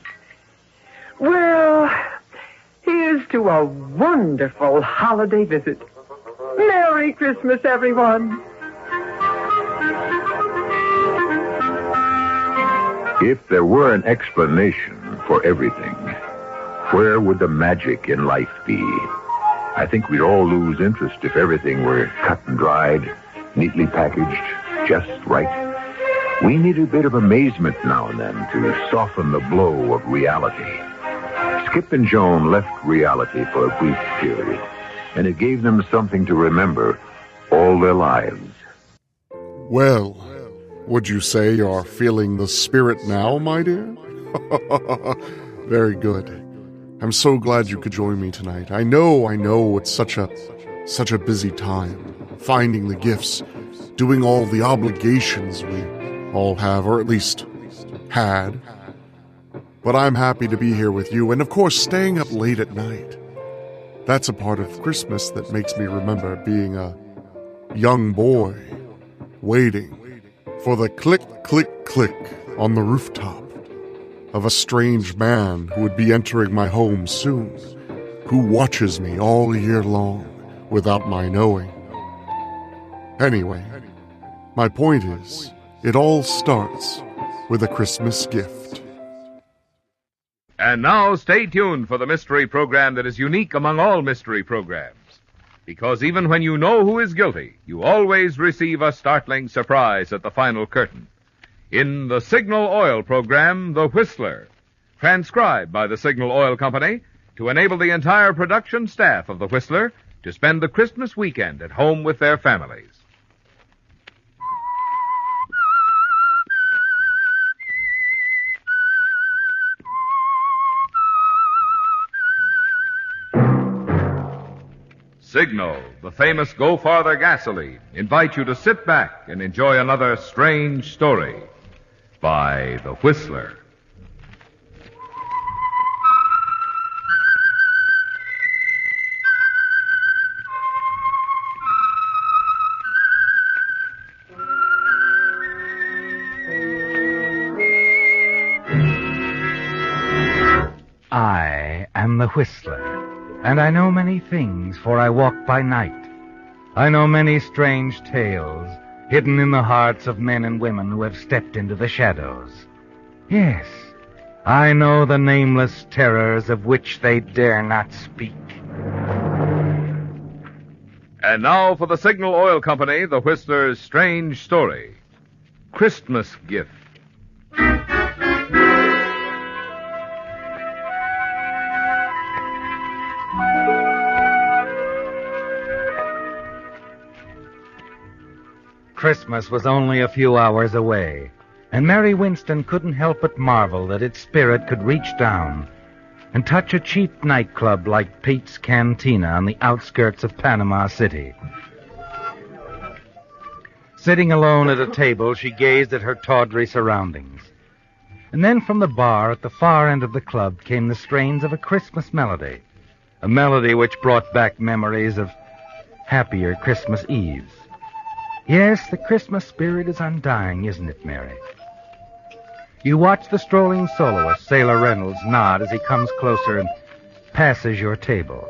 Well, here's to a wonderful holiday visit. Merry Christmas, everyone. If there were an explanation for everything, where would the magic in life be? I think we'd all lose interest if everything were cut and dried, neatly packaged, just right. We need a bit of amazement now and then to soften the blow of reality. Skip and Joan left reality for a brief period, and it gave them something to remember all their lives. Well, would you say you're feeling the spirit now, my dear? Very good. I'm so glad you could join me tonight. I know it's such a busy time, finding the gifts, doing all the obligations we all have, or at least had. But I'm happy to be here with you, and of course staying up late at night. That's a part of Christmas that makes me remember being a young boy, waiting for the click, click, click on the rooftop of a strange man who would be entering my home soon, who watches me all year long without my knowing. Anyway, my point is, it all starts with a Christmas gift. And now stay tuned for the mystery program that is unique among all mystery programs. Because even when you know who is guilty, you always receive a startling surprise at the final curtain. In the Signal Oil program, The Whistler, transcribed by the Signal Oil Company to enable the entire production staff of The Whistler to spend the Christmas weekend at home with their families. Signal, the famous Go Farther gasoline, invite you to sit back and enjoy another strange story by The Whistler. I am the Whistler. And I know many things, for I walk by night. I know many strange tales, hidden in the hearts of men and women who have stepped into the shadows. Yes, I know the nameless terrors of which they dare not speak. And now for the Signal Oil Company, The Whistler's strange story, Christmas Gift. Christmas was only a few hours away, and Mary Winston couldn't help but marvel that its spirit could reach down, and touch a cheap nightclub like Pete's Cantina on the outskirts of Panama City. Sitting alone at a table, she gazed at her tawdry surroundings. And then from the bar at the far end of the club came the strains of a Christmas melody, a melody which brought back memories of happier Christmas Eves. Yes, the Christmas spirit is undying, isn't it, Mary? You watch the strolling soloist, Sailor Reynolds, nod as he comes closer and passes your table.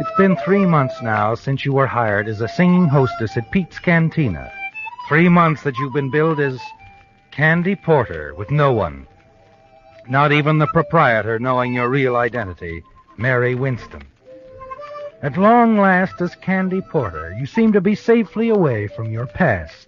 It's been 3 months now since you were hired as a singing hostess at Pete's Cantina. 3 months that you've been billed as Candy Porter with no one, not even the proprietor, knowing your real identity, Mary Winston. At long last, as Candy Porter, you seem to be safely away from your past.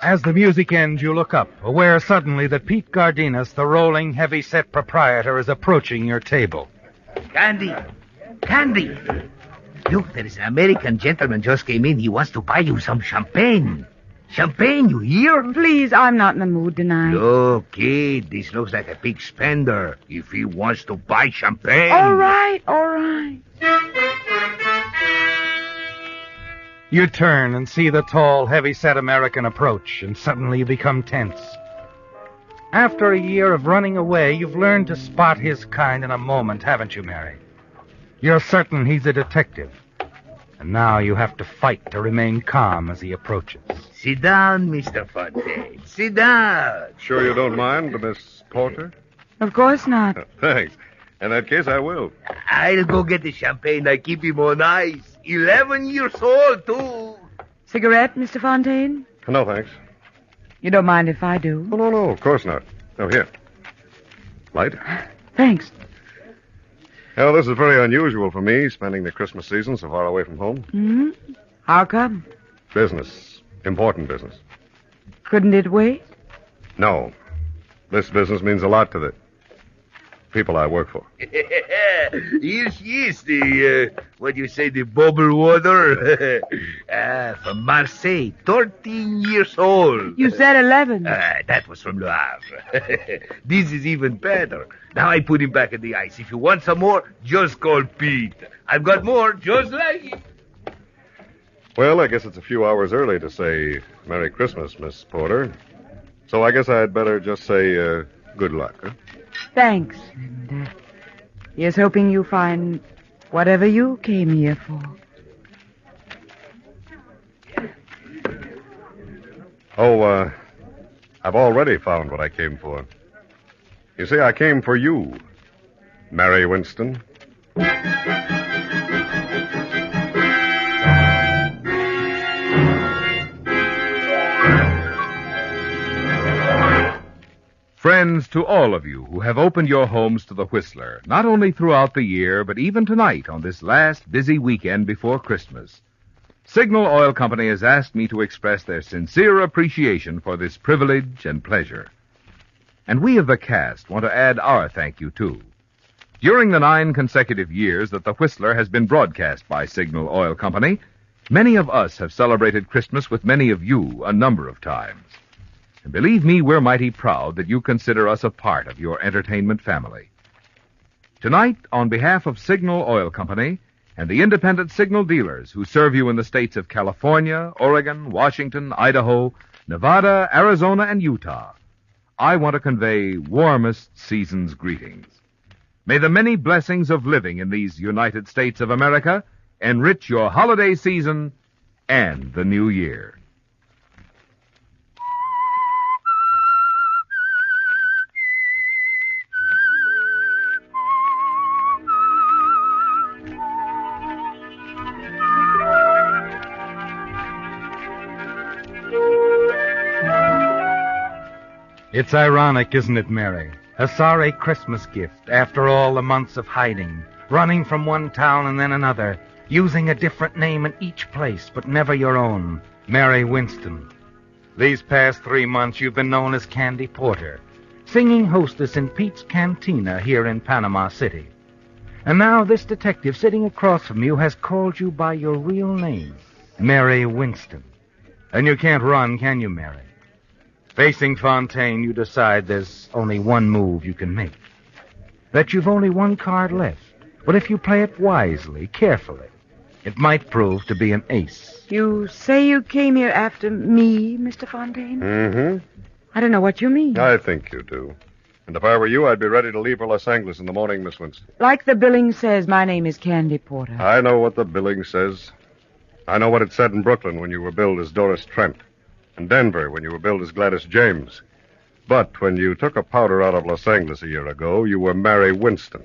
As the music ends, you look up, aware suddenly that Pete Gardinas, the rolling, heavy-set proprietor, is approaching your table. Candy! Candy! Look, there is an American gentleman just came in. He wants to buy you some champagne. Champagne, you hear? Please, I'm not in the mood tonight. Look, kid, this looks like a big spender. If he wants to buy champagne... All right, all right. You turn and see the tall, heavy-set American approach, and suddenly you become tense. After a year of running away, you've learned to spot his kind in a moment, haven't you, Mary? You're certain he's a detective. And now you have to fight to remain calm as he approaches. Sit down, Mr. Fontaine. Sit down. Sure you don't mind, Miss Porter? Of course not. Thanks. In that case, I will. I'll go get the champagne. I keep him on ice. 11 years old, too. Cigarette, Mr. Fontaine? No, thanks. You don't mind if I do? Oh, no, of course not. Oh, here. Light? Thanks. Well, this is very unusual for me, spending the Christmas season so far away from home. Hmm? How come? Business. Important business. Couldn't it wait? No. This business means a lot to the people I work for. Here she is, the bubble water. From Marseille, 13 years old. You said 11. That was from Le Havre. This is even better. Now I put him back in the ice. If you want some more, just call Pete. I've got more just like it. Well, I guess it's a few hours early to say Merry Christmas, Miss Porter. So I guess I'd better just say good luck, huh? Thanks. And here's hoping you find whatever you came here for. Oh, I've already found what I came for. You see, I came for you, Mary Winston. Friends, to all of you who have opened your homes to the Whistler, not only throughout the year, but even tonight on this last busy weekend before Christmas, Signal Oil Company has asked me to express their sincere appreciation for this privilege and pleasure. And we of the cast want to add our thank you, too. During the 9 consecutive years that the Whistler has been broadcast by Signal Oil Company, many of us have celebrated Christmas with many of you a number of times. And believe me, we're mighty proud that you consider us a part of your entertainment family. Tonight, on behalf of Signal Oil Company and the independent signal dealers who serve you in the states of California, Oregon, Washington, Idaho, Nevada, Arizona, and Utah, I want to convey warmest season's greetings. May the many blessings of living in these United States of America enrich your holiday season and the new year. It's ironic, isn't it, Mary? A sorry Christmas gift after all the months of hiding, running from one town and then another, using a different name in each place, but never your own, Mary Winston. These past 3 months you've been known as Candy Porter, singing hostess in Pete's Cantina here in Panama City. And now this detective sitting across from you has called you by your real name, Mary Winston. And you can't run, can you, Mary? Facing Fontaine, you decide there's only one move you can make. That you've only one card left. But if you play it wisely, carefully, it might prove to be an ace. You say you came here after me, Mr. Fontaine? Mm-hmm. I don't know what you mean. I think you do. And if I were you, I'd be ready to leave for Los Angeles in the morning, Miss Winston. Like the billing says, my name is Candy Porter. I know what the billing says. I know what it said in Brooklyn when you were billed as Doris Trent. In Denver when you were billed as Gladys James. But when you took a powder out of Los Angeles a year ago, you were Mary Winston.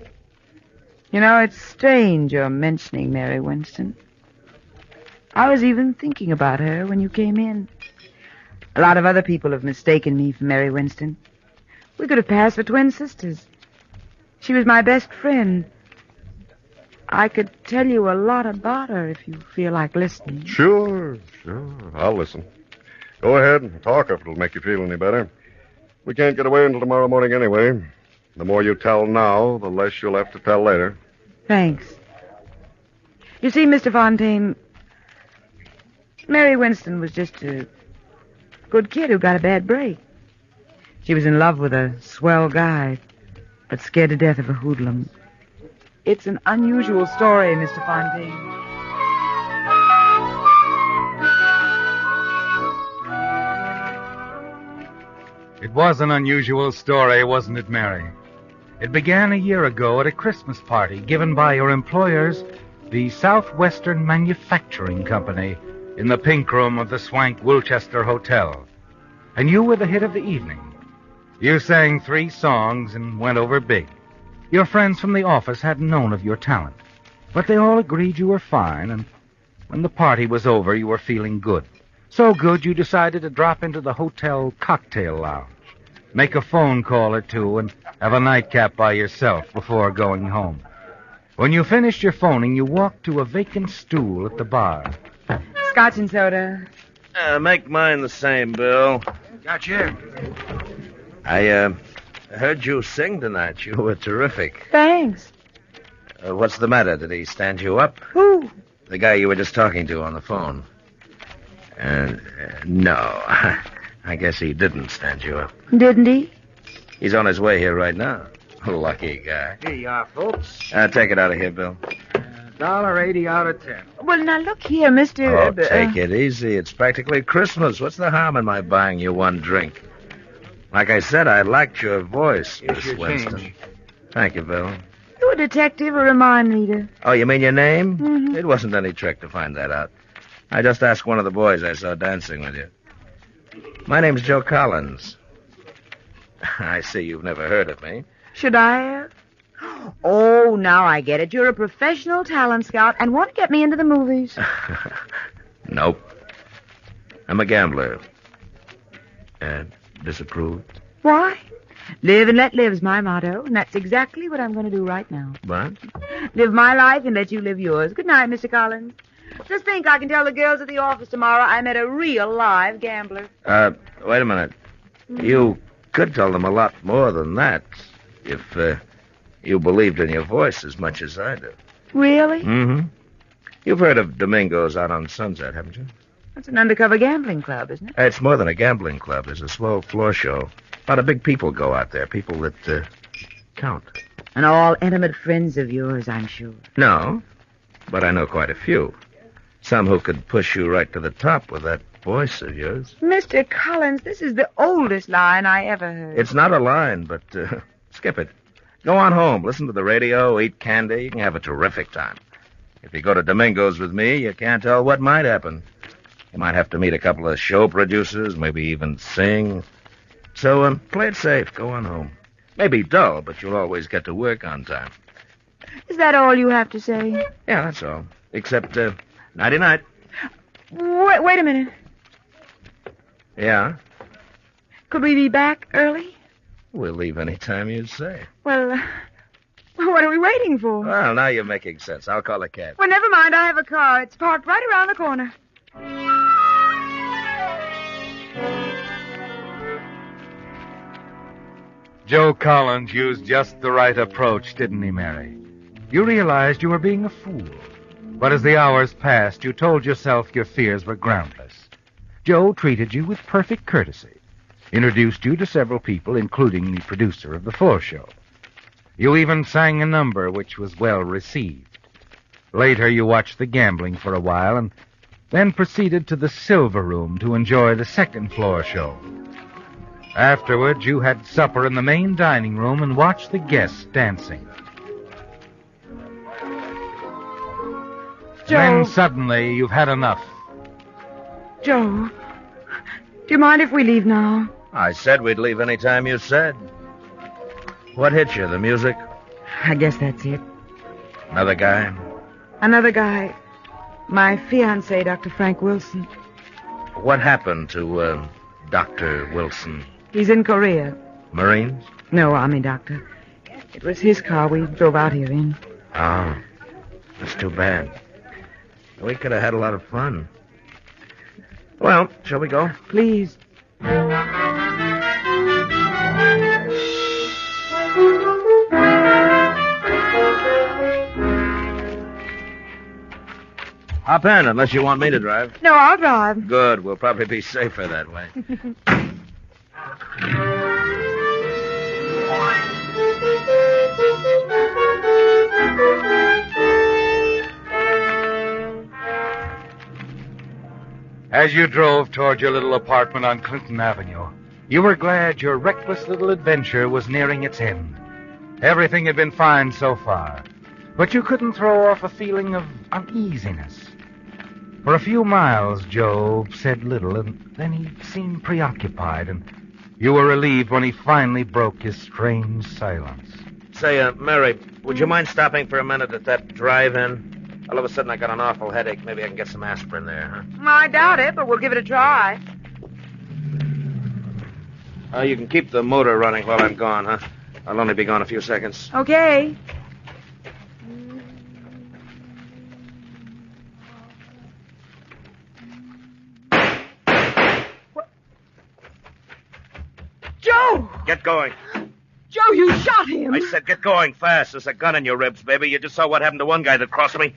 You know, it's strange you're mentioning Mary Winston. I was even thinking about her when you came in. A lot of other people have mistaken me for Mary Winston. We could have passed for twin sisters. She was my best friend. I could tell you a lot about her if you feel like listening. Sure. I'll listen. Go ahead and talk if it'll make you feel any better. We can't get away until tomorrow morning anyway. The more you tell now, the less you'll have to tell later. Thanks. You see, Mr. Fontaine, Mary Winston was just a good kid who got a bad break. She was in love with a swell guy, but scared to death of a hoodlum. It's an unusual story, Mr. Fontaine. It was an unusual story, wasn't it, Mary? It began a year ago at a Christmas party given by your employers, the Southwestern Manufacturing Company, in the pink room of the swank Wilchester Hotel. And you were the hit of the evening. You sang 3 songs and went over big. Your friends from the office hadn't known of your talent, but they all agreed you were fine, and when the party was over, you were feeling good. So good you decided to drop into the hotel cocktail lounge, make a phone call or two, and have a nightcap by yourself before going home. When you finished your phoning, you walked to a vacant stool at the bar. Scotch and soda. Make mine the same, Bill. Gotcha. I heard you sing tonight. You were terrific. Thanks. What's the matter? Did he stand you up? Who? The guy you were just talking to on the phone. No. I guess he didn't stand you up. Didn't he? He's on his way here right now. Lucky guy. Here you are, folks. Take it out of here, Bill. $1.80 out of 10. Well, now look here, Mr. Oh, take it easy. It's practically Christmas. What's the harm in my buying you one drink? Like I said, I liked your voice, Here's Miss your Winston. change. Thank you, Bill. You a detective or a mind reader? Oh, you mean your name? Mm-hmm. It wasn't any trick to find that out. I just asked one of the boys I saw dancing with you. My name's Joe Collins. I see you've never heard of me. Should I? Oh, now I get it. You're a professional talent scout and want to get me into the movies. Nope. I'm a gambler. Disapproved? Why? Live and let live's my motto, and that's exactly what I'm going to do right now. What? Live my life and let you live yours. Good night, Mr. Collins. Just think I can tell the girls at the office tomorrow I met a real live gambler. Wait a minute. You could tell them a lot more than that if you believed in your voice as much as I do. Really? Mm-hmm. You've heard of Domingo's out on Sunset, haven't you? That's an undercover gambling club, isn't it? It's more than a gambling club. There's a swell floor show. A lot of big people go out there, people that count. And all intimate friends of yours, I'm sure. No, but I know quite a few. Some who could push you right to the top with that voice of yours. Mr. Collins, this is the oldest line I ever heard. It's not a line, but skip it. Go on home, listen to the radio, eat candy. You can have a terrific time. If you go to Domingo's with me, you can't tell what might happen. You might have to meet a couple of show producers, maybe even sing. So play it safe. Go on home. Maybe dull, but you'll always get to work on time. Is that all you have to say? Yeah, that's all. Except, nighty-night. Wait a minute. Yeah? Could we be back early? We'll leave any time you say. Well, what are we waiting for? Well, now you're making sense. I'll call a cab. Well, never mind. I have a car. It's parked right around the corner. Joe Collins used just the right approach, didn't he, Mary? You realized you were being a fool. But as the hours passed, you told yourself your fears were groundless. Joe treated you with perfect courtesy, introduced you to several people, including the producer of the floor show. You even sang a number which was well received. Later, you watched the gambling for a while and then proceeded to the Silver Room to enjoy the second floor show. Afterwards, you had supper in the main dining room and watched the guests dancing. Joe. Then suddenly, you've had enough. Joe, do you mind if we leave now? I said we'd leave any time you said. What hit you, the music? I guess that's it. Another guy? Another guy. My fiancé, Dr. Frank Wilson. What happened to, Dr. Wilson? He's in Korea. Marines? No, Army doctor. It was his car we drove out here in. Oh, that's too bad. We could have had a lot of fun. Well, shall we go? Please. Hop in, unless you want me to drive. No, I'll drive. Good. We'll probably be safer that way. As you drove toward your little apartment on Clinton Avenue, you were glad your reckless little adventure was nearing its end. Everything had been fine so far, but you couldn't throw off a feeling of uneasiness. For a few miles, Joe said little, and then he seemed preoccupied, and you were relieved when he finally broke his strange silence. Say, Mary, would you mind stopping for a minute at that drive-in? All of a sudden, I got an awful headache. Maybe I can get some aspirin there, huh? I doubt it, but we'll give it a try. You can keep the motor running while I'm gone, huh? I'll only be gone a few seconds. Okay. What? Joe! Get going. Joe, you shot him. I said get going fast. There's a gun in your ribs, baby. You just saw what happened to one guy that crossed me.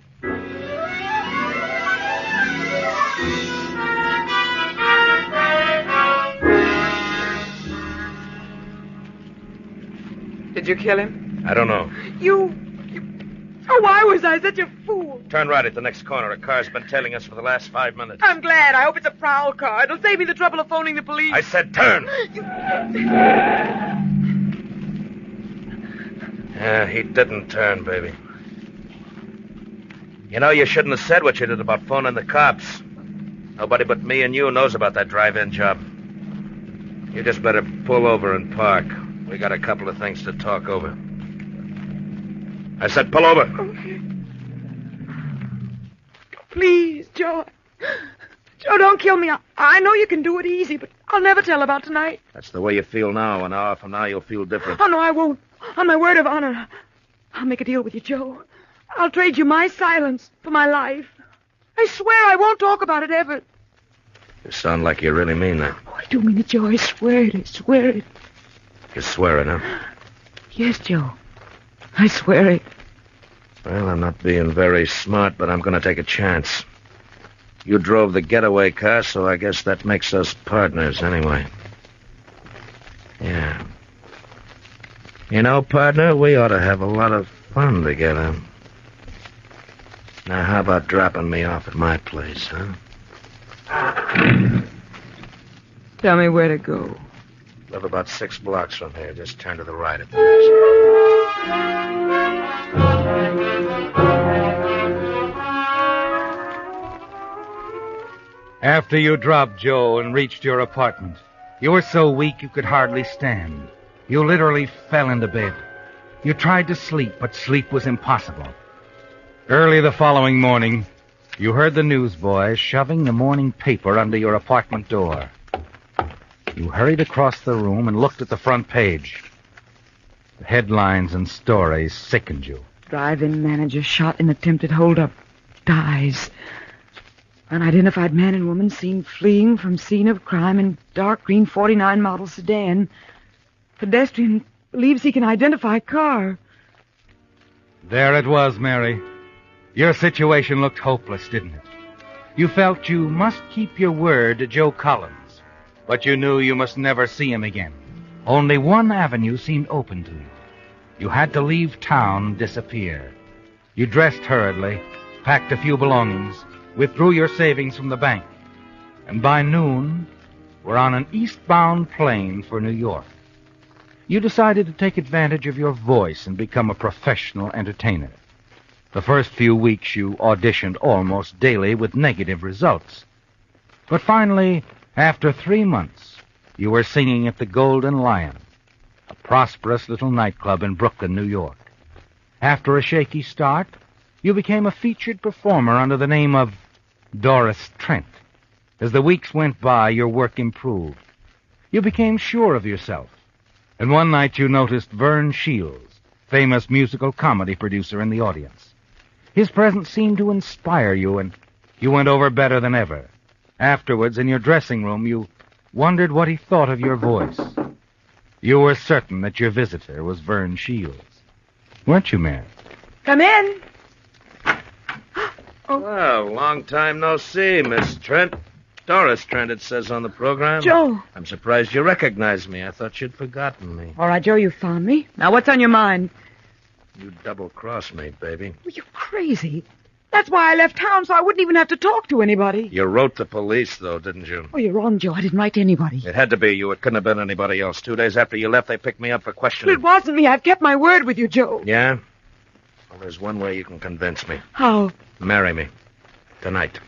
Did you kill him? I don't know. You... Oh, why was I such a fool? Turn right at the next corner. A car's been tailing us for the last 5 minutes. I'm glad. I hope it's a prowl car. It'll save me the trouble of phoning the police. I said turn. Yeah, he didn't turn, baby. You know, you shouldn't have said what you did about phoning the cops. Nobody but me and you knows about that drive-in job. You just better pull over and park. We got a couple of things to talk over. I said pull over. Okay. Please, Joe. Joe, don't kill me. I know you can do it easy, but I'll never tell about tonight. That's the way you feel now. An hour from now, you'll feel different. Oh, no, I won't. On my word of honor, I'll make a deal with you, Joe. I'll trade you my silence for my life. I swear I won't talk about it ever. You sound like you really mean that. Oh, I do mean it, Joe. I swear it. I swear it. You swear it, huh? Yes, Joe. I swear it. Well, I'm not being very smart, but I'm going to take a chance. You drove the getaway car, so I guess that makes us partners anyway. Yeah. You know, partner, we ought to have a lot of fun together. Now, how about dropping me off at my place, huh? Tell me where to go. Live about 6 blocks from here. Just turn to the right at the next. After you dropped Joe and reached your apartment, you were so weak you could hardly stand. You literally fell into bed. You tried to sleep, but sleep was impossible. Early the following morning, you heard the newsboys shoving the morning paper under your apartment door. You hurried across the room and looked at the front page. The headlines and stories sickened you. Drive-in manager shot in attempted holdup. Dies. Unidentified man and woman seen fleeing from scene of crime in dark green 49 model sedan. Pedestrian believes he can identify car. There it was, Mary. Your situation looked hopeless, didn't it? You felt you must keep your word to Joe Collins, but you knew you must never see him again. Only one avenue seemed open to you. You had to leave town and disappear. You dressed hurriedly, packed a few belongings, withdrew your savings from the bank, and by noon were on an eastbound plane for New York. You decided to take advantage of your voice and become a professional entertainer. The first few weeks you auditioned almost daily with negative results. But finally, after 3 months, you were singing at the Golden Lion, a prosperous little nightclub in Brooklyn, New York. After a shaky start, you became a featured performer under the name of Doris Trent. As the weeks went by, your work improved. You became sure of yourself. And one night you noticed Vern Shields, famous musical comedy producer, in the audience. His presence seemed to inspire you, and you went over better than ever. Afterwards, in your dressing room, you wondered what he thought of your voice. You were certain that your visitor was Vern Shields. Weren't you, Mary? Come in. Well, long time no see, Miss Trent. Doris Trent, it says on the program. Joe. I'm surprised you recognized me. I thought you'd forgotten me. All right, Joe, you found me. Now, what's on your mind? You double-crossed me, baby. Well, you're crazy. That's why I left town, so I wouldn't even have to talk to anybody. You wrote the police, though, didn't you? Oh, you're wrong, Joe. I didn't write to anybody. It had to be you. It couldn't have been anybody else. 2 days after you left, they picked me up for questioning. It wasn't me. I've kept my word with you, Joe. Yeah? Well, there's one way you can convince me. How? Marry me. Tonight.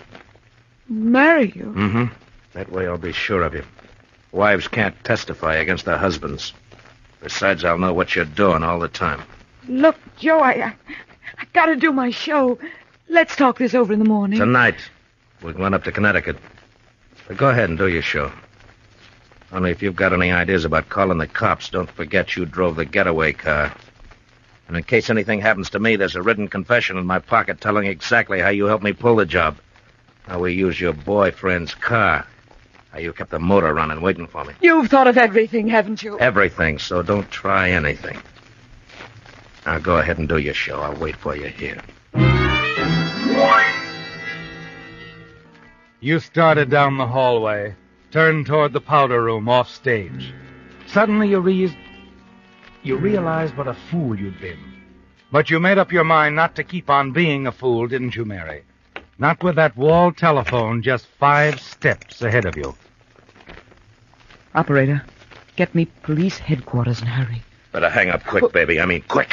Marry you? Mm-hmm. That way I'll be sure of you. Wives can't testify against their husbands. Besides, I'll know what you're doing all the time. Look, Joe, I gotta do my show. Let's talk this over in the morning. Tonight. We can run up to Connecticut. But go ahead and do your show. Only if you've got any ideas about calling the cops, don't forget you drove the getaway car. And in case anything happens to me, there's a written confession in my pocket telling exactly how you helped me pull the job. How we used your boyfriend's car. How you kept the motor running, waiting for me. You've thought of everything, haven't you? Everything, so don't try anything. Now go ahead and do your show. I'll wait for you here. You started down the hallway, turned toward the powder room off stage. Suddenly you realized what a fool you'd been. But you made up your mind not to keep on being a fool, didn't you, Mary? Not with that wall telephone just 5 steps ahead of you. Operator, get me police headquarters in a hurry. Better hang up quick, baby. I mean, quick.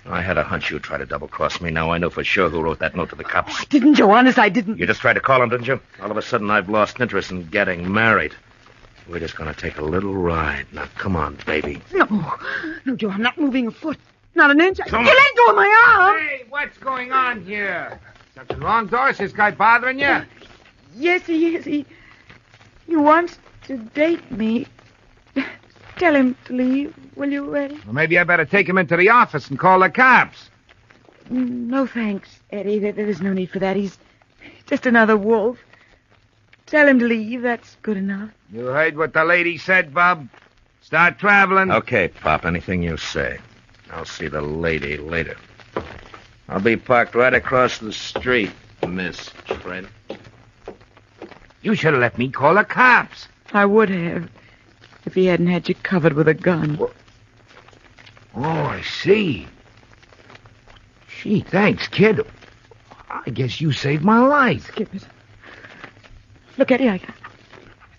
I had a hunch you'd try to double-cross me. Now I know for sure who wrote that note to the cops. I didn't, Joe. Honest, I didn't. You just tried to call him, didn't you? All of a sudden, I've lost interest in getting married. We're just going to take a little ride. Now, come on, baby. No, Joe, I'm not moving a foot. Not an inch. Come You on. let go of my arm. Hey, what's going on here? Something wrong, Doris? This guy bothering you? Yes, he is. He wants to date me. Tell him to leave, will you, Eddie? Well, maybe I better take him into the office and call the cops. No, thanks, Eddie. There is no need for that. He's just another wolf. Tell him to leave. That's good enough. You heard what the lady said, Bob? Start traveling. Okay, Pop, anything you say. I'll see the lady later. I'll be parked right across the street, Miss Trent. You should have let me call the cops. I would have, if he hadn't had you covered with a gun. Oh, I see. Gee, thanks, kid. I guess you saved my life. Skip it. Look, Eddie, I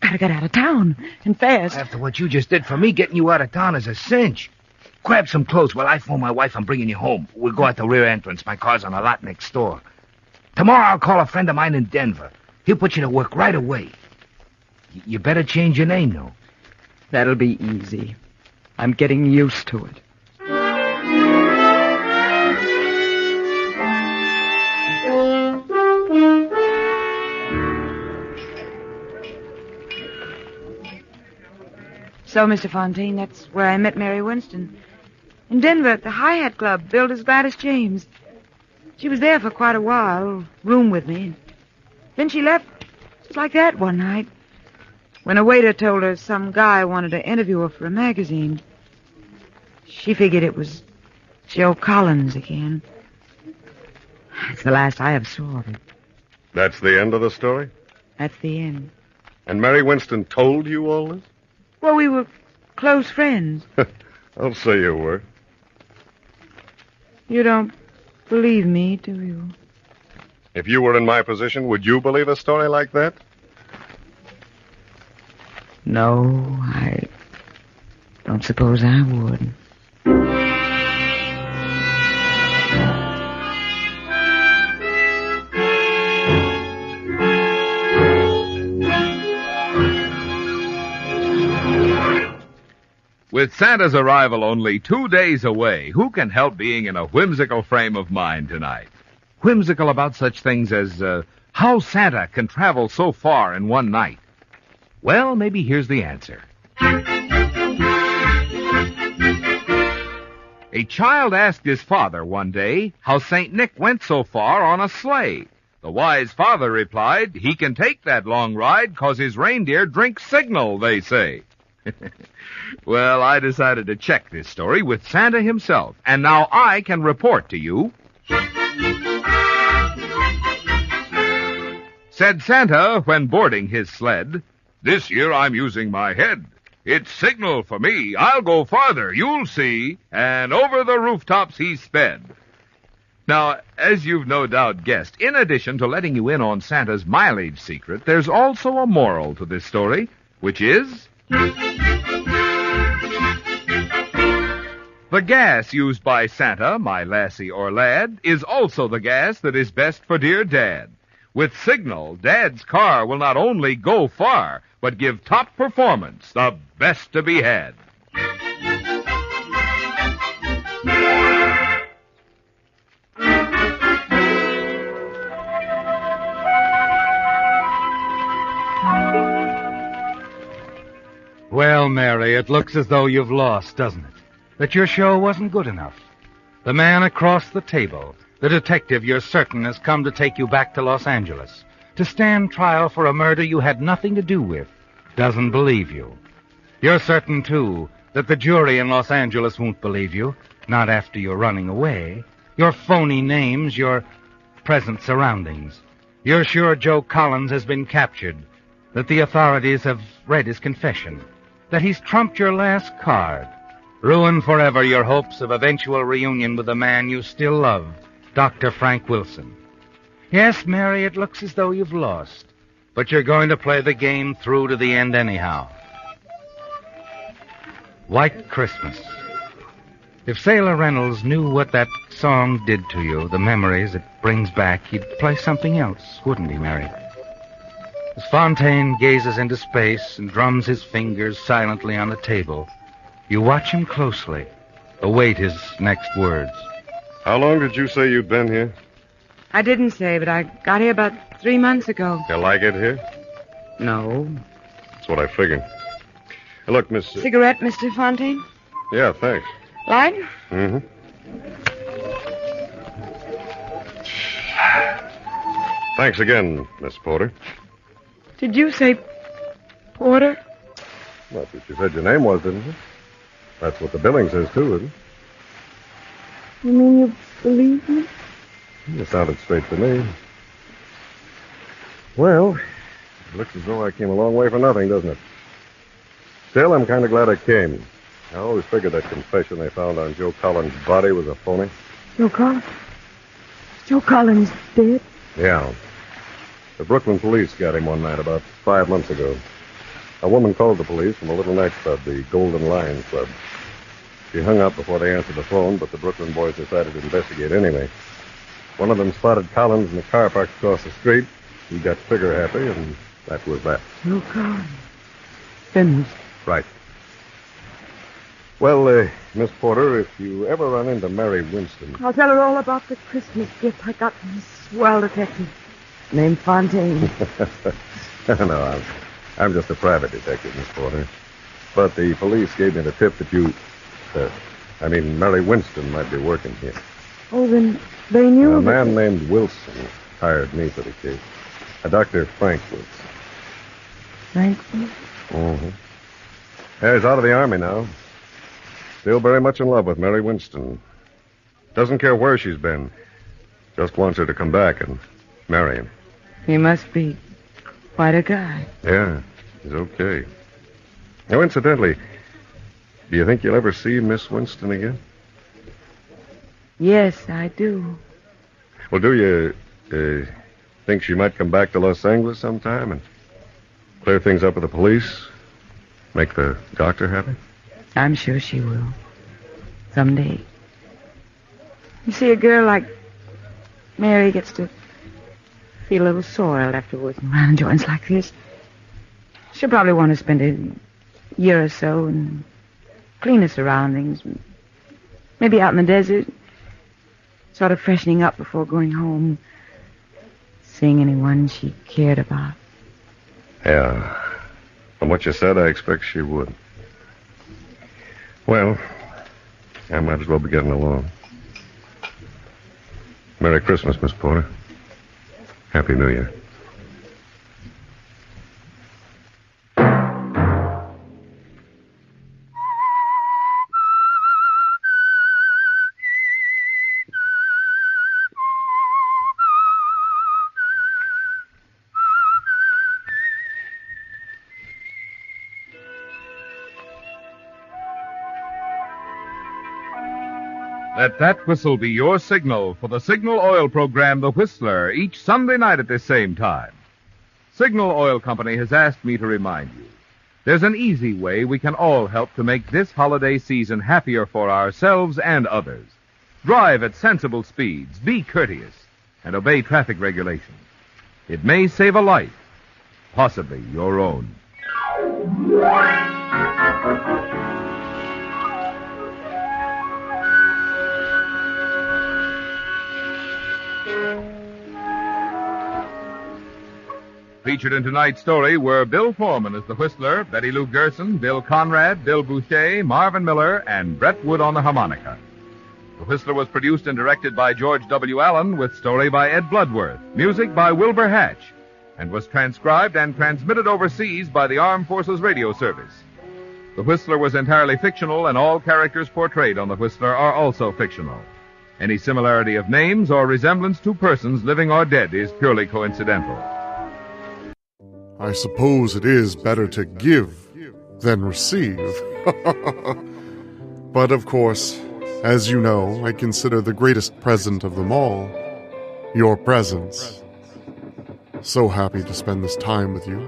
gotta get out of town, and fast. After what you just did for me, getting you out of town is a cinch. Grab some clothes while I phone my wife. I'm bringing you home. We'll go out the rear entrance. My car's on a lot next door. Tomorrow I'll call a friend of mine in Denver. He'll put you to work right away. You better change your name, though. That'll be easy. I'm getting used to it. So, Mr. Fontaine, that's where I met Mary Winston. In Denver at the Hi-Hat Club, billed as Gladys James. She was there for quite a while, room with me. Then she left just like that one night, when a waiter told her some guy wanted to interview her for a magazine. She figured it was Joe Collins again. It's the last I ever saw of it. That's the end of the story? That's the end. And Mary Winston told you all this? Well, we were close friends. I'll say you were. You don't believe me, do you? If you were in my position, would you believe a story like that? No, I don't suppose I would. With Santa's arrival only 2 days away, who can help being in a whimsical frame of mind tonight? Whimsical about such things as how Santa can travel so far in one night. Well, maybe here's the answer. A child asked his father one day how St. Nick went so far on a sleigh. The wise father replied, he can take that long ride 'cause his reindeer drink signal, they say. Well, I decided to check this story with Santa himself, and now I can report to you. Said Santa when boarding his sled, "This year I'm using my head. It's signal for me. I'll go farther, you'll see." And over the rooftops he sped. Now, as you've no doubt guessed, in addition to letting you in on Santa's mileage secret, there's also a moral to this story, which is... the gas used by Santa, my lassie or lad, is also the gas that is best for dear Dad. With signal, Dad's car will not only go far, but give top performance, the best to be had. Well, Mary, it looks as though you've lost, doesn't it? That your show wasn't good enough. The man across the table, the detective you're certain has come to take you back to Los Angeles, to stand trial for a murder you had nothing to do with, doesn't believe you. You're certain, too, that the jury in Los Angeles won't believe you, not after you're running away. Your phony names, your present surroundings. You're sure Joe Collins has been captured, that the authorities have read his confession, that he's trumped your last card, ruined forever your hopes of eventual reunion with the man you still love, Dr. Frank Wilson. Yes, Mary, it looks as though you've lost, but you're going to play the game through to the end anyhow. White Christmas. If Sailor Reynolds knew what that song did to you, the memories it brings back, he'd play something else, wouldn't he, Mary? As Fontaine gazes into space and drums his fingers silently on the table, you watch him closely, await his next words. How long did you say you'd been here? I didn't say, but I got here about 3 months ago. You like it here? No. That's what I figured. Look, Miss... Cigarette, Mr. Fontaine? Yeah, thanks. Light? Mm-hmm. Thanks again, Miss Porter. Did you say Porter? That's what you said your name was, didn't you? That's what the billing says, too, isn't it? You mean you believe me? You sounded straight to me. Well, it looks as though I came a long way for nothing, doesn't it? Still, I'm kind of glad I came. I always figured that confession they found on Joe Collins' body was a phony. Joe Collins? Joe Collins dead? Yeah. The Brooklyn police got him one night about 5 months ago. A woman called the police from a little nightclub, the Golden Lion Club. She hung up before they answered the phone, but the Brooklyn boys decided to investigate anyway. One of them spotted Collins in the car parked across the street. He got trigger happy, and that was that. Joe Collins. Finished. Right. Well, Miss Porter, if you ever run into Mary Winston... I'll tell her all about the Christmas gift I got from a swell detective named Fontaine. No, I'm just a private detective, Miss Porter. But the police gave me the tip that you... Mary Winston might be working here. Oh, then they knew... A man named Wilson hired me for the case. A Dr. Frank Wilson. Frank Wilson? Mm-hmm. Yeah, he's out of the Army now. Still very much in love with Mary Winston. Doesn't care where she's been. Just wants her to come back and marry him. He must be quite a guy. Yeah, he's okay. Now, incidentally, do you think you'll ever see Miss Winston again? Yes, I do. Well, do you think she might come back to Los Angeles sometime and clear things up with the police? Make the doctor happy? I'm sure she will. Someday. You see, a girl like Mary gets to feel a little soiled afterwards around joints like this. She'll probably want to spend a year or so in cleaner surroundings. Maybe out in the desert. Sort of freshening up before going home. Seeing anyone she cared about. Yeah. From what you said, I expect she would. Well, I might as well be getting along. Merry Christmas, Miss Porter. Happy New Year. Let that whistle be your signal for the Signal Oil program, The Whistler, each Sunday night at this same time. Signal Oil Company has asked me to remind you, there's an easy way we can all help to make this holiday season happier for ourselves and others. Drive at sensible speeds, be courteous, and obey traffic regulations. It may save a life, possibly your own. Featured in tonight's story were Bill Foreman as the Whistler, Betty Lou Gerson, Bill Conrad, Bill Boucher, Marvin Miller, and Brett Wood on the harmonica. The Whistler was produced and directed by George W. Allen, with story by Ed Bloodworth, music by Wilbur Hatch, and was transcribed and transmitted overseas by the Armed Forces Radio Service. The Whistler was entirely fictional, and all characters portrayed on The Whistler are also fictional. Any similarity of names or resemblance to persons living or dead is purely coincidental. I suppose it is better to give than receive. But of course, as you know, I consider the greatest present of them all your presence. So happy to spend this time with you.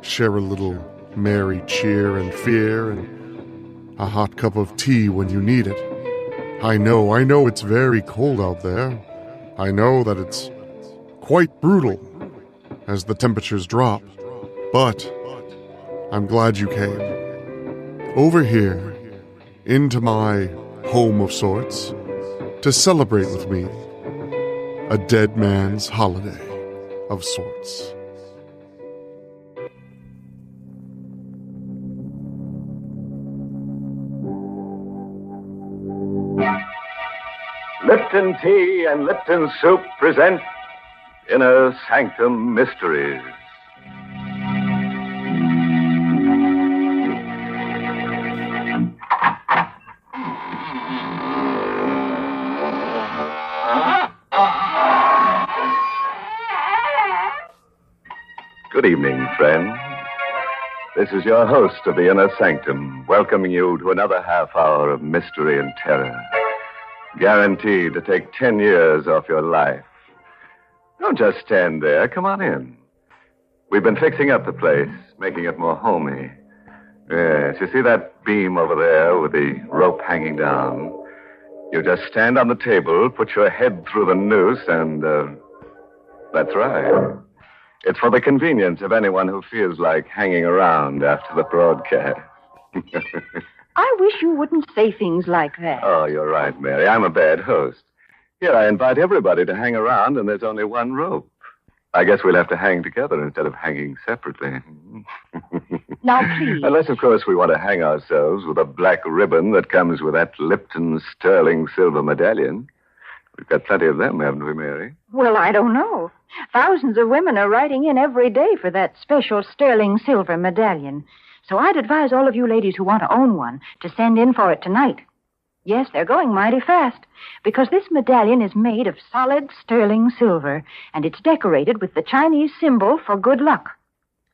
Share a little merry cheer and fear and a hot cup of tea when you need it. I know it's very cold out there. I know that it's quite brutal as the temperatures drop, but I'm glad you came. Over here, into my home of sorts, to celebrate with me a dead man's holiday of sorts. Lipton Tea and Lipton Soup present Inner Sanctum Mysteries. Good evening, friends. This is your host of the Inner Sanctum, welcoming you to another half hour of mystery and terror, guaranteed to take 10 years off your life. Don't just stand there. Come on in. We've been fixing up the place, making it more homey. Yes, you see that beam over there with the rope hanging down? You just stand on the table, put your head through the noose, and, that's right. It's for the convenience of anyone who feels like hanging around after the broadcast. I wish you wouldn't say things like that. Oh, you're right, Mary. I'm a bad host. Here, I invite everybody to hang around, and there's only one rope. I guess we'll have to hang together instead of hanging separately. Now, please. Unless, of course, we want to hang ourselves with a black ribbon that comes with that Lipton sterling silver medallion. We've got plenty of them, haven't we, Mary? Well, I don't know. Thousands of women are writing in every day for that special sterling silver medallion. So I'd advise all of you ladies who want to own one to send in for it tonight. Yes, they're going mighty fast, because this medallion is made of solid sterling silver, and it's decorated with the Chinese symbol for good luck.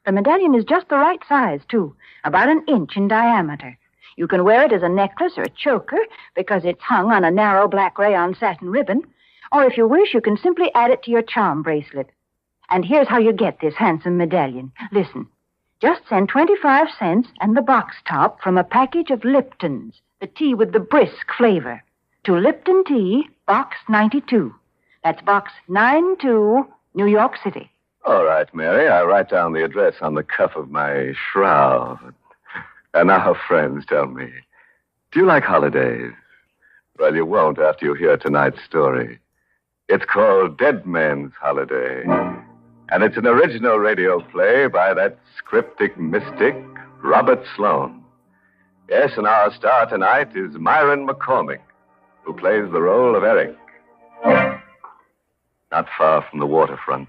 The medallion is just the right size, too, about 1 inch in diameter. You can wear it as a necklace or a choker, because it's hung on a narrow black rayon satin ribbon, or if you wish, you can simply add it to your charm bracelet. And here's how you get this handsome medallion. Listen, just send 25 cents and the box top from a package of Lipton's, the tea with the brisk flavor, to Lipton Tea, Box 92. That's Box 92, New York City. All right, Mary. I write down the address on the cuff of my shroud. And now, friends, tell me, do you like holidays? Well, you won't after you hear tonight's story. It's called Dead Man's Holiday. And it's an original radio play by that scriptic mystic, Robert Sloane. Yes, and our star tonight is Myron McCormick, who plays the role of Eric. Not far from the waterfront,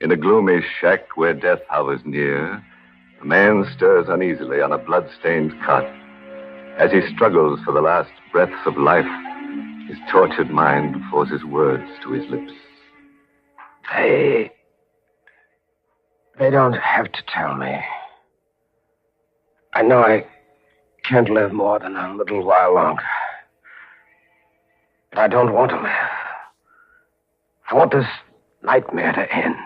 in a gloomy shack where death hovers near, a man stirs uneasily on a blood-stained cot. As he struggles for the last breaths of life, his tortured mind forces words to his lips. They don't have to tell me. I know I can't live more than a little while longer. But I don't want to live. I want this nightmare to end.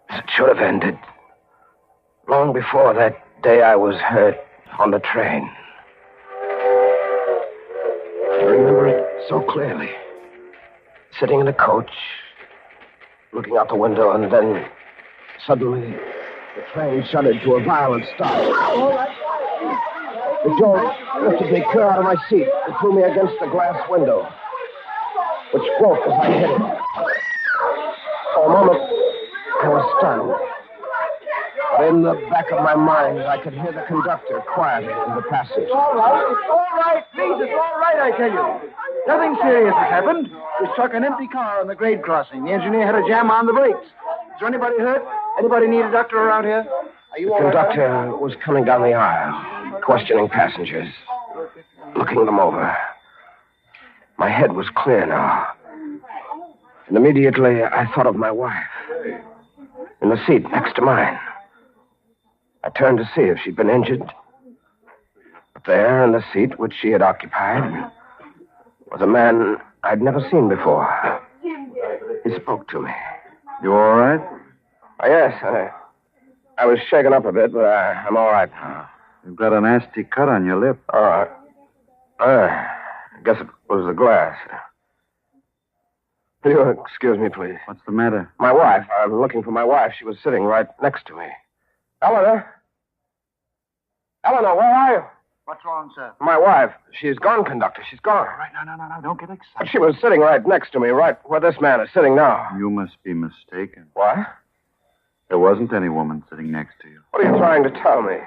As it should have ended long before that day I was hurt on the train. I remember it so clearly. Sitting in a coach, looking out the window, and then suddenly the train shuddered to a violent stop. The jolt lifted me clear out of my seat and threw me against the glass window, which broke as I hit it. For a moment, I was stunned. But in the back of my mind, I could hear the conductor quietly in the passage. It's all right, please, it's all right, I tell you. Nothing serious has happened. We struck an empty car on the grade crossing. The engineer had a jam on the brakes. Is there anybody hurt? Anybody need a doctor around here? Are you The all right? conductor was coming down the aisle, questioning passengers, looking them over. My head was clear now. And immediately I thought of my wife, in the seat next to mine. I turned to see if she'd been injured. But there, in the seat which she had occupied, was a man I'd never seen before. He spoke to me. You all right? Yes, I was shaken up a bit, but I'm all right now. You've got a nasty cut on your lip. I guess it was the glass. Will you excuse me, please? What's the matter? My wife. I'm looking for my wife. She was sitting right next to me. Eleanor? Eleanor, where are you? What's wrong, sir? My wife. She's gone, conductor. She's gone. All right, no, don't get excited. But she was sitting right next to me, right where this man is sitting now. You must be mistaken. What? There wasn't any woman sitting next to you. What are you trying to tell me?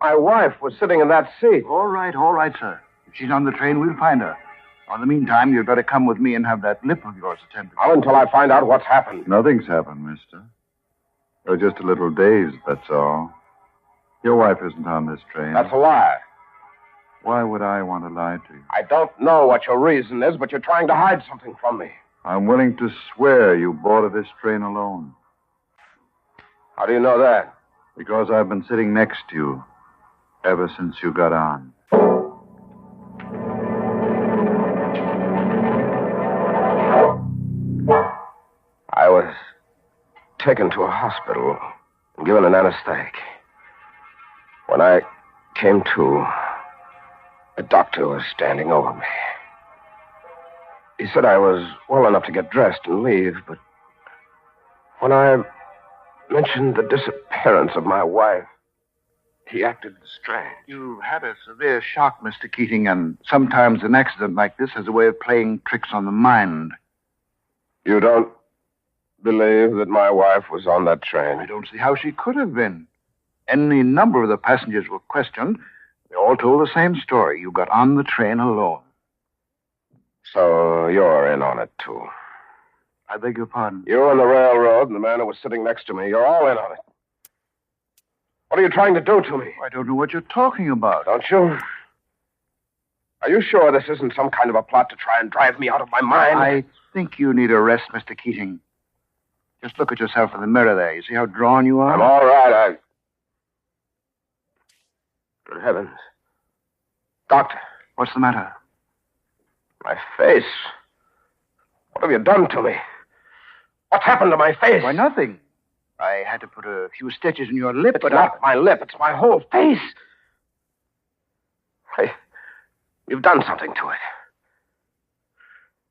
My wife was sitting in that seat. All right, sir. If she's on the train, we'll find her. In the meantime, you'd better come with me and have that lip of yours attended. Not until I find out what's happened. Nothing's happened, mister. You're just a little dazed, that's all. Your wife isn't on this train. That's a lie. Why would I want to lie to you? I don't know what your reason is, but you're trying to hide something from me. I'm willing to swear you boarded this train alone. How do you know that? Because I've been sitting next to you ever since you got on. I was taken to a hospital and given an anesthetic. When I came to, a doctor was standing over me. He said I was well enough to get dressed and leave, but when I mentioned the disappearance of my wife, he acted strange. You've had a severe shock, Mr. Keating, and sometimes an accident like this has a way of playing tricks on the mind. You don't believe that my wife was on that train? I don't see how she could have been. Any number of the passengers were questioned. They all told the same story. You got on the train alone. So you're in on it, too. I beg your pardon? You and the railroad and the man who was sitting next to me, you're all in on it. What are you trying to do to me? I don't know what you're talking about. Don't you? Are you sure this isn't some kind of a plot to try and drive me out of my mind? I think you need a rest, Mr. Keating. Just look at yourself in the mirror there. You see how drawn you are? I'm all right. Good heavens. Doctor. What's the matter? My face. What have you done to me? What's happened to my face? Why, nothing. I had to put a few stitches in your lip, It's not my lip. It's my whole face. Hey, you've done something to it.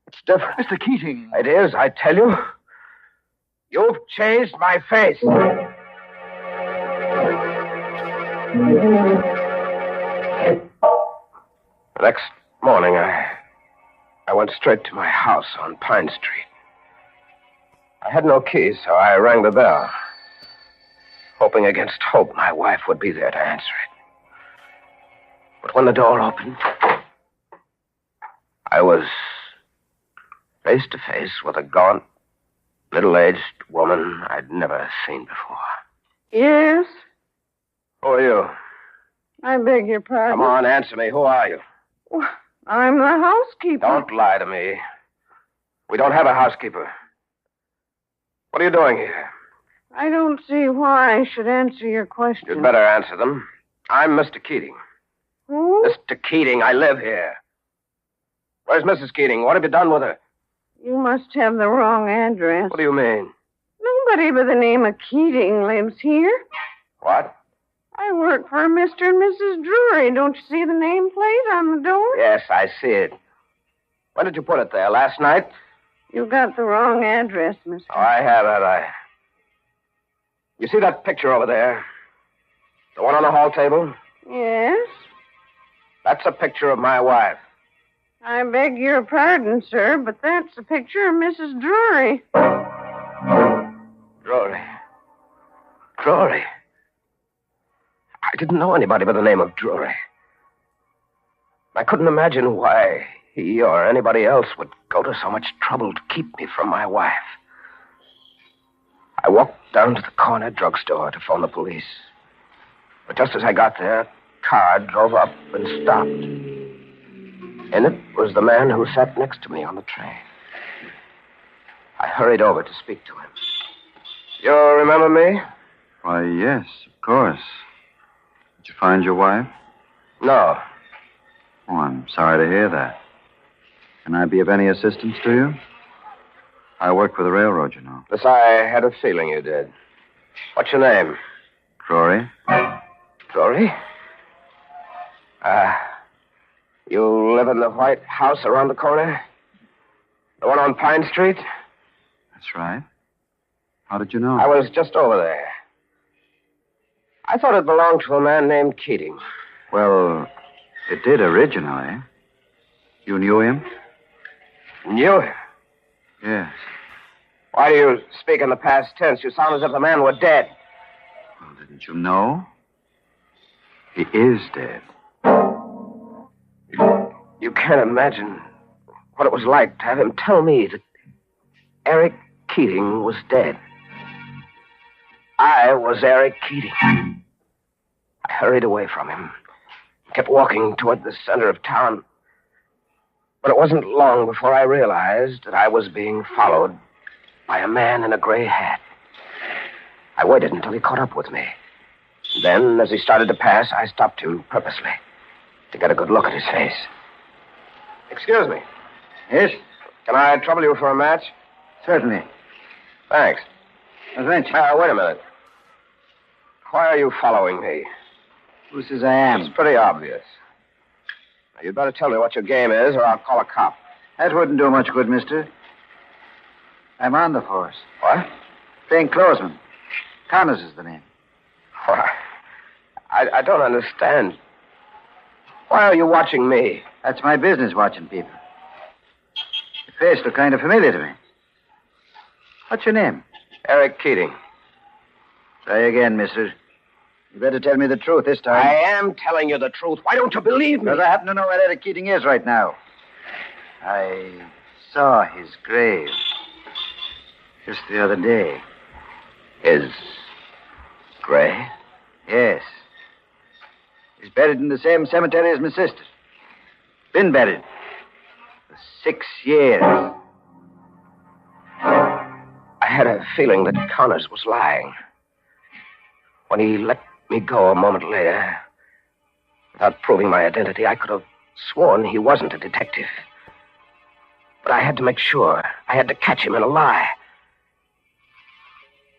It's different. Mr. Keating. It is, I tell you. You've changed my face. The next morning, I went straight to my house on Pine Street. I had no key, so I rang the bell, hoping against hope my wife would be there to answer it. But when the door opened, I was face to face with a gaunt, middle-aged woman I'd never seen before. Yes? Who are you? I beg your pardon. Come on, answer me. Who are you? Well, I'm the housekeeper. Don't lie to me. We don't have a housekeeper. What are you doing here? I don't see why I should answer your question. You'd better answer them. I'm Mr. Keating. Who? Mr. Keating, I live here. Where's Mrs. Keating? What have you done with her? You must have the wrong address. What do you mean? Nobody by the name of Keating lives here. What? I work for Mr. and Mrs. Drury. Don't you see the nameplate on the door? Yes, I see it. When did you put it there? Last night? You got the wrong address, Mr. Oh, I have, have I? You see that picture over there? The one on the hall table? Yes? That's a picture of my wife. I beg your pardon, sir, but that's a picture of Mrs. Drury. Drury. Drury. I didn't know anybody by the name of Drury. I couldn't imagine why he or anybody else would go to so much trouble to keep me from my wife. I walked down to the corner drugstore to phone the police. But just as I got there, a car drove up and stopped. In it was the man who sat next to me on the train. I hurried over to speak to him. You remember me? Why, yes, of course. Did you find your wife? No. Oh, I'm sorry to hear that. Can I be of any assistance to you? I work for the railroad, you know. Yes, I had a feeling you did. What's your name? Rory. Rory? You live in the white house around the corner? The one on Pine Street? That's right. How did you know? I was just over there. I thought it belonged to a man named Keating. Well, it did originally. You knew him? Knew him? Yes. Why do you speak in the past tense? You sound as if the man were dead. Well, didn't you know? He is dead. You can't imagine what it was like to have him tell me that Eric Keating was dead. I was Eric Keating. I hurried away from him, kept walking toward the center of town. But it wasn't long before I realized that I was being followed by a man in a gray hat. I waited until he caught up with me. Then, as he started to pass, I stopped him purposely to get a good look at his face. Excuse me. Yes? Can I trouble you for a match? Certainly. Thanks. Thanks. Wait a minute. Why are you following me? Who says I am? It's pretty obvious. Now, you'd better tell me what your game is, or I'll call a cop. That wouldn't do much good, mister. I'm on the force. What? Plainclothesman. Connors is the name. Why, I don't understand. Why are you watching me? That's my business, watching people. Your face looked kind of familiar to me. What's your name? Eric Keating. Try again, mister. You better tell me the truth this time. I am telling you the truth. Why don't you believe me? Because I happen to know where Eric Keating is right now. I saw his grave just the other day. His grave? Yes. He's buried in the same cemetery as my sister. Been bedded. For 6 years. I had a feeling that Connors was lying. When he let me go a moment later, without proving my identity, I could have sworn he wasn't a detective. But I had to make sure. I had to catch him in a lie.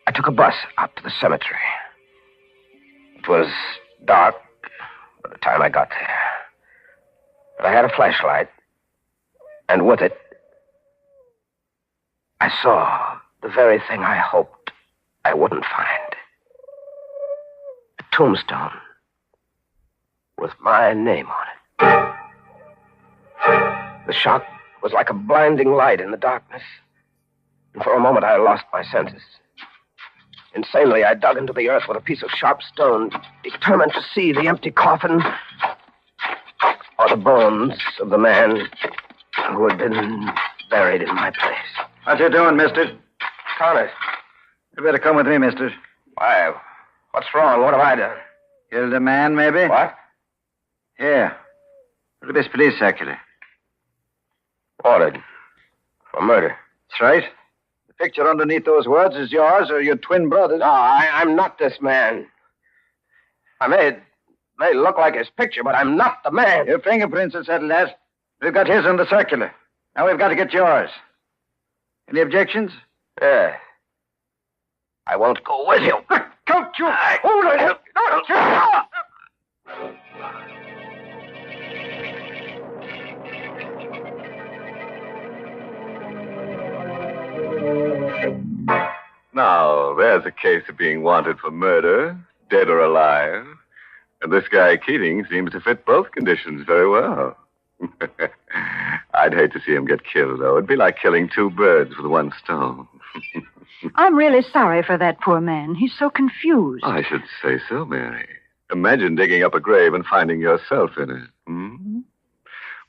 I took a bus out to the cemetery. It was dark by the time I got there. But I had a flashlight, and with it, I saw the very thing I hoped I wouldn't find. A tombstone with my name on it. The shock was like a blinding light in the darkness, and for a moment I lost my senses. Insanely, I dug into the earth with a piece of sharp stone, determined to see the empty coffin or the bones of the man who had been buried in my place. What you doing, mister? Connors. You better come with me, mister. Why? What's wrong? What have I done? Killed a man, maybe? What? Here. Look at this police circular. Wanted. For murder. That's right. The picture underneath those words is yours or your twin brother's. No, I'm not this man. I may look like his picture, but I'm not the man. Your fingerprints will settle that. We've got his on the circular. Now we've got to get yours. Any objections? Yeah. I won't go with you. Don't you hold it! Now, there's a case of being wanted for murder, dead or alive. And this guy Keating seems to fit both conditions very well. I'd hate to see him get killed, though. It'd be like killing two birds with one stone. I'm really sorry for that poor man. He's so confused. I should say so, Mary. Imagine digging up a grave and finding yourself in it. Hmm?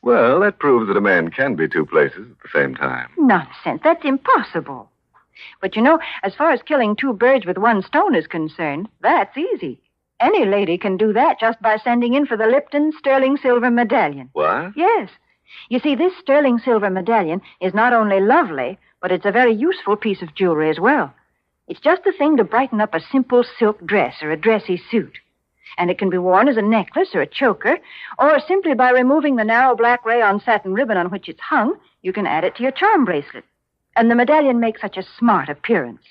Well, that proves that a man can be two places at the same time. Nonsense. That's impossible. But you know, as far as killing two birds with one stone is concerned, that's easy. Any lady can do that just by sending in for the Lipton sterling silver medallion. What? Yes. You see, this sterling silver medallion is not only lovely, but it's a very useful piece of jewelry as well. It's just the thing to brighten up a simple silk dress or a dressy suit. And it can be worn as a necklace or a choker, or simply by removing the narrow black rayon satin ribbon on which it's hung, you can add it to your charm bracelet. And the medallion makes such a smart appearance.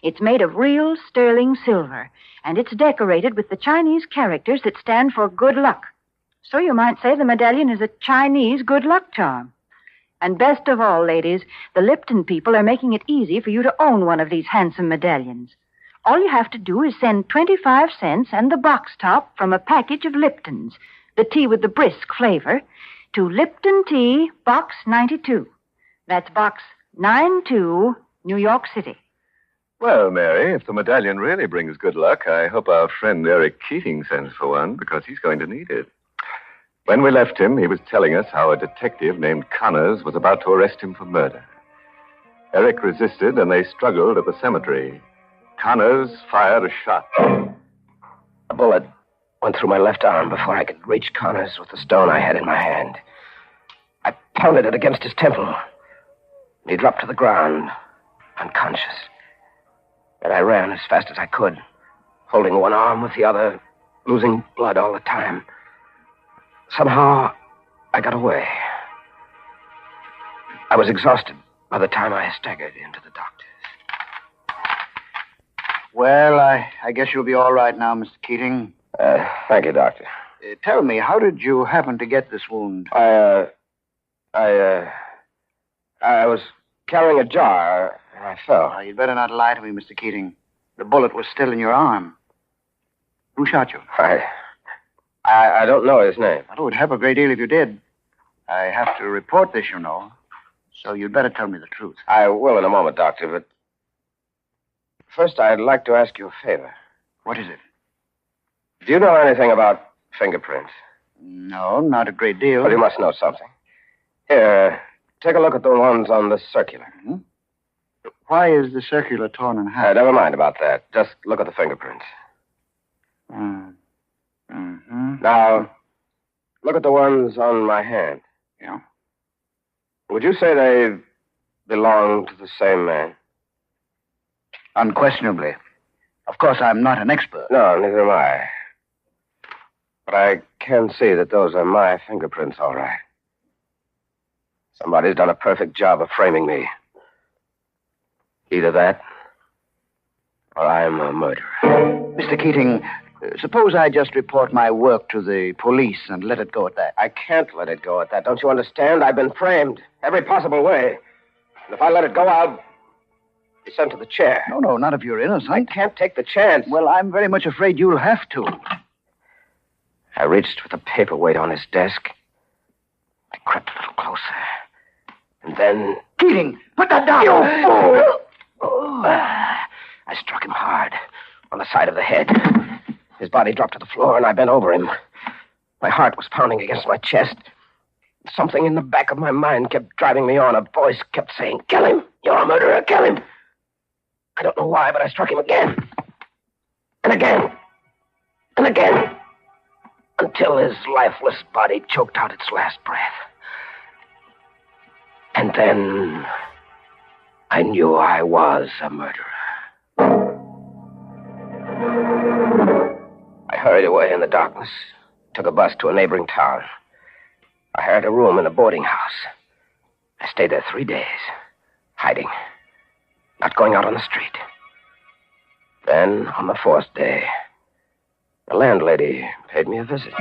It's made of real sterling silver, and it's decorated with the Chinese characters that stand for good luck. So you might say the medallion is a Chinese good luck charm. And best of all, ladies, the Lipton people are making it easy for you to own one of these handsome medallions. All you have to do is send 25 cents and the box top from a package of Liptons, the tea with the brisk flavor, to Lipton Tea, Box 92. That's Box 92, New York City. Well, Mary, if the medallion really brings good luck, I hope our friend Eric Keating sends for one, because he's going to need it. When we left him, he was telling us how a detective named Connors was about to arrest him for murder. Eric resisted, and they struggled at the cemetery. Connors fired a shot. A bullet went through my left arm before I could reach Connors with the stone I had in my hand. I pounded it against his temple, and he dropped to the ground, unconscious. And I ran as fast as I could, holding one arm with the other, losing blood all the time. Somehow, I got away. I was exhausted by the time I staggered into the doctor's. Well, I guess you'll be all right now, Mr. Keating. Thank you, Doctor. Tell me, how did you happen to get this wound? I was carrying a jar, and I fell. You'd better not lie to me, Mr. Keating. The bullet was still in your arm. Who shot you? I don't know his name. Well, it would help a great deal if you did. I have to report this, you know. So you'd better tell me the truth. I will in a moment, Doctor, but first I'd like to ask you a favor. What is it? Do you know anything about fingerprints? No, not a great deal. Well, you must know something. Here, take a look at the ones on the circular. Hmm? Why is the circular torn in half? Never mind about that. Just look at the fingerprints. Mm-hmm. Now, look at the ones on my hand. Yeah. Would you say they belong to the same man? Unquestionably. Of course, I'm not an expert. No, neither am I. But I can see that those are my fingerprints, all right. Somebody's done a perfect job of framing me. Either that, or I'm a murderer. Mr. Keating, suppose I just report my work to the police and let it go at that. I can't let it go at that. Don't you understand? I've been framed every possible way. And if I let it go, I'll be sent to the chair. No, not if you're innocent. I can't take the chance. Well, I'm very much afraid you'll have to. I reached for the paperweight on his desk. I crept a little closer. And then... Keating, put that down! You fool! I struck him hard on the side of the head. His body dropped to the floor, and I bent over him. My heart was pounding against my chest. Something in the back of my mind kept driving me on. A voice kept saying, "Kill him! You're a murderer! Kill him!" I don't know why, but I struck him again. And again. And again. Until his lifeless body choked out its last breath. And then I knew I was a murderer. I hurried away in the darkness, took a bus to a neighboring town. I hired a room in a boarding house. I stayed there 3 days, hiding, not going out on the street. Then, on the 4th day, the landlady paid me a visit.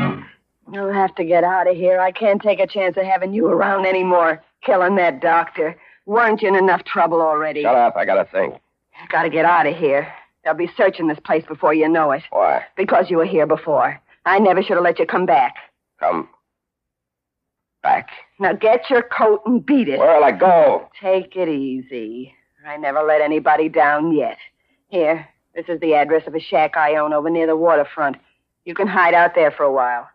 You'll have to get out of here. I can't take a chance of having you around anymore. Killing that doctor. Weren't you in enough trouble already? Shut up, I gotta think. Gotta get out of here. They'll be searching this place before you know it. Why? Because you were here before. I never should have let you come back. Come back? Now get your coat and beat it. Where'll I go? Take it easy. I never let anybody down yet. Here, this is the address of a shack I own over near the waterfront. You can hide out there for a while.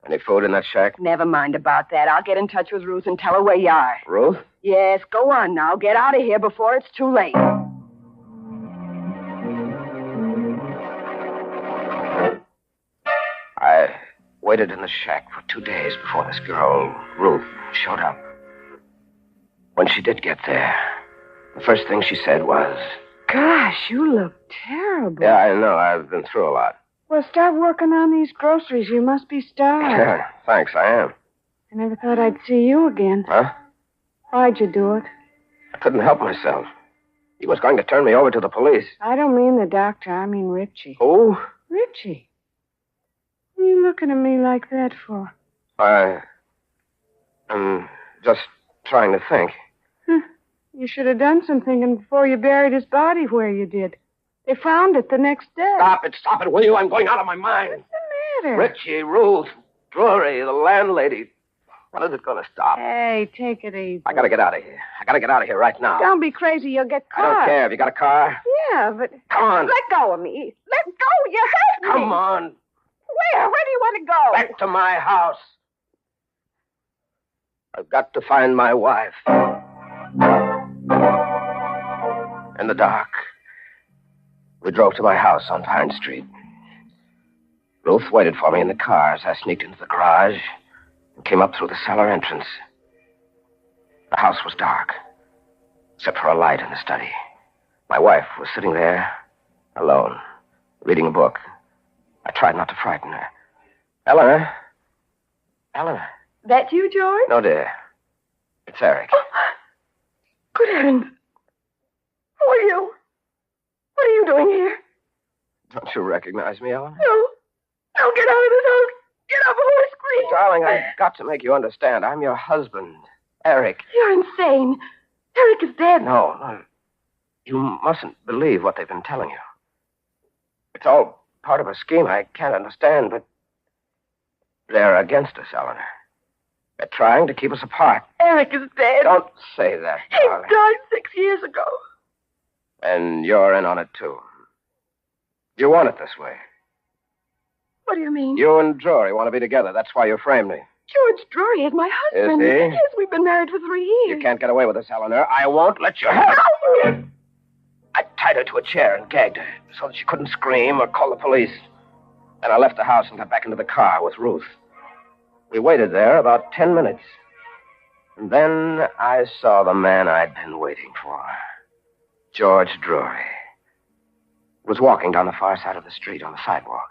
Any food in that shack? Never mind about that. I'll get in touch with Ruth and tell her where you are. Ruth? Yes, go on now. Get out of here before it's too late. I waited in the shack for 2 days before this girl, Ruth, showed up. When she did get there, the first thing she said was... Gosh, you look terrible. Yeah, I know. I've been through a lot. Well, start working on these groceries. You must be starved. Yeah, thanks, I am. I never thought I'd see you again. Huh? Why'd you do it? I couldn't help myself. He was going to turn me over to the police. I don't mean the doctor. I mean Richie. Who? Richie. What are you looking at me like that for? I'm just trying to think. You should have done some thinking before you buried his body where you did. They found it the next day. Stop it, will you? I'm going out of my mind. What's the matter? Richie, Ruth, Drury, the landlady. When is it going to stop? Hey, take it easy. I gotta get out of here. I gotta get out of here right now. Don't be crazy. You'll get caught. I don't care. Have you got a car? Yeah, but... Come on. Let go of me. Let go. You hurt me. Come on. Where? Where do you want to go? Back to my house. I've got to find my wife. In the dark, we drove to my house on Pine Street. Ruth waited for me in the car as I sneaked into the garage and came up through the cellar entrance. The house was dark, except for a light in the study. My wife was sitting there, alone, reading a book. I tried not to frighten her. Eleanor? Eleanor? That you, George? No, dear. It's Eric. Oh, good heavens. Who are you? What are you doing here? Don't you recognize me, Eleanor? No. No, get out of this house. Get up before I scream. Darling, I've got to make you understand. I'm your husband, Eric. You're insane. Eric is dead. No. You mustn't believe what they've been telling you. It's all part of a scheme I can't understand, but they're against us, Eleanor. They're trying to keep us apart. Eric is dead. Don't say that, He darling. died 6 years ago. And you're in on it, too. You want it this way. What do you mean? You and Drury want to be together. That's why you framed me. George Drury is my husband. Is he? Yes, we've been married for 3 years. You can't get away with this, Eleanor. I won't let you have it. I tied her to a chair and gagged her so that she couldn't scream or call the police. Then I left the house and got back into the car with Ruth. We waited there about 10 minutes. And then I saw the man I'd been waiting for. George Drury. Was walking down the far side of the street on the sidewalk.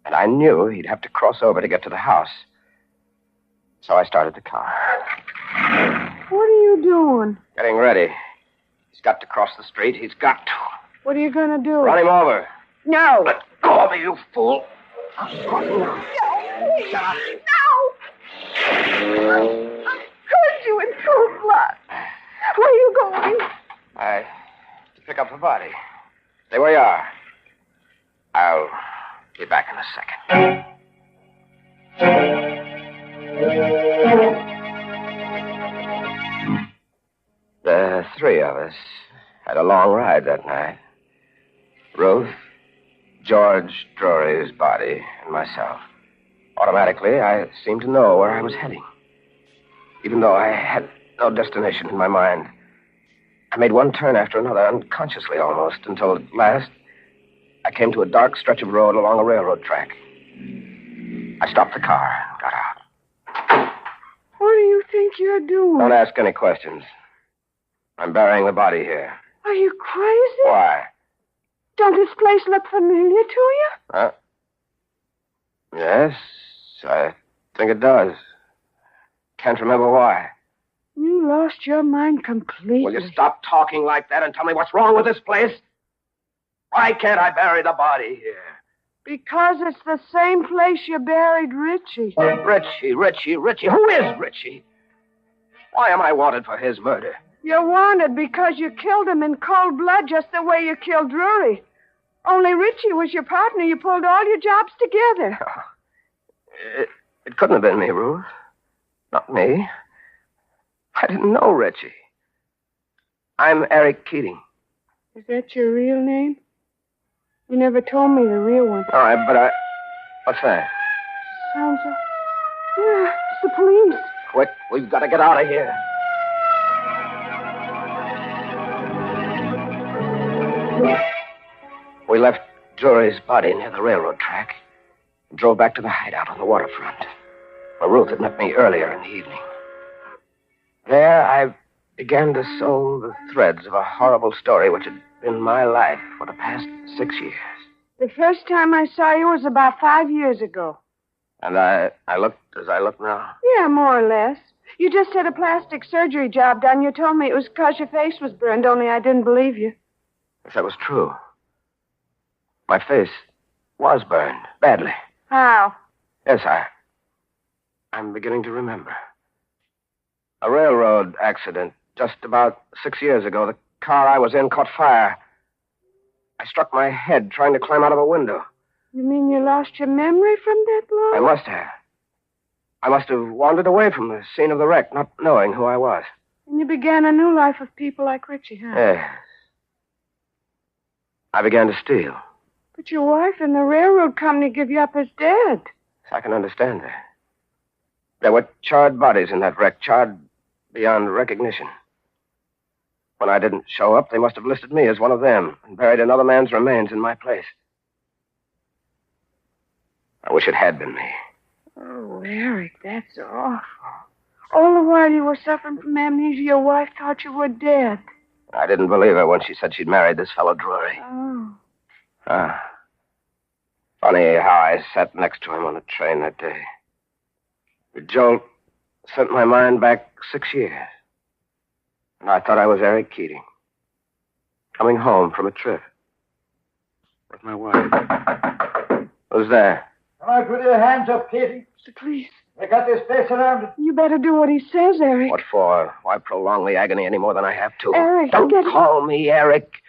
And I knew he'd have to cross over to get to the house. So I started the car. What are you doing? Getting ready. He's got to cross the street. He's got to. What are you going to do? Run him over. No. Let go of me, you fool. No, please. Shut up. No. I heard you in cold blood. Where are you going? To pick up the body. Stay where you are. I'll be back in a second. The three of us had a long ride that night. Ruth, George Drury's body, and myself. Automatically, I seemed to know where I was heading. Even though I had no destination in my mind. I made one turn after another, unconsciously almost, until at last I came to a dark stretch of road along a railroad track. I stopped the car and got out. What do you think you're doing? Don't ask any questions. I'm burying the body here. Are you crazy? Why? Don't this place look familiar to you? Huh? Yes, I think it does. Can't remember why. You lost your mind completely. Will you stop talking like that and tell me what's wrong with this place? Why can't I bury the body here? Because it's the same place you buried Richie. Richie. Who is Richie? Why am I wanted for his murder? You're wanted because you killed him in cold blood just the way you killed Drury. Only Richie was your partner. You pulled all your jobs together. It couldn't have been me, Ruth. Not me. I didn't know Richie. I'm Eric Keating. Is that your real name? You never told me the real one. All right, but what's that? Sounds like... Yeah, it's the police. Quick, we've got to get out of here. We left Drury's body near the railroad track and drove back to the hideout on the waterfront, where Ruth had met me earlier in the evening. There, I began to sew the threads of a horrible story which had been my life for the past 6 years. The first time I saw you was about 5 years ago. And I looked as I look now. Yeah, more or less. You just had a plastic surgery job done. You told me it was because your face was burned, only I didn't believe you. If that was true, my face was burned badly. How? Yes, I'm beginning to remember. A railroad accident just about 6 years ago. The car I was in caught fire. I struck my head trying to climb out of a window. You mean you lost your memory from that blow? I must have. I must have wandered away from the scene of the wreck, not knowing who I was. And you began a new life of people like Richie, huh? Yes. I began to steal. But your wife and the railroad company give you up as dead. I can understand that. There were charred bodies in that wreck, charred beyond recognition. When I didn't show up, they must have listed me as one of them and buried another man's remains in my place. I wish it had been me. Oh, Eric, that's awful. All the while you were suffering from amnesia, your wife thought you were dead. I didn't believe her when she said she'd married this fellow Drury. Oh. Funny how I sat next to him on the train that day. The jolt sent my mind back 6 years. And I thought I was Eric Keating, coming home from a trip with my wife. Who's there? Come out with your hands up, Katie. It's the police. They got this place surrounded. You better do what he says, Eric. What for? Why prolong the agony any more than I have to? Eric, don't call me Eric.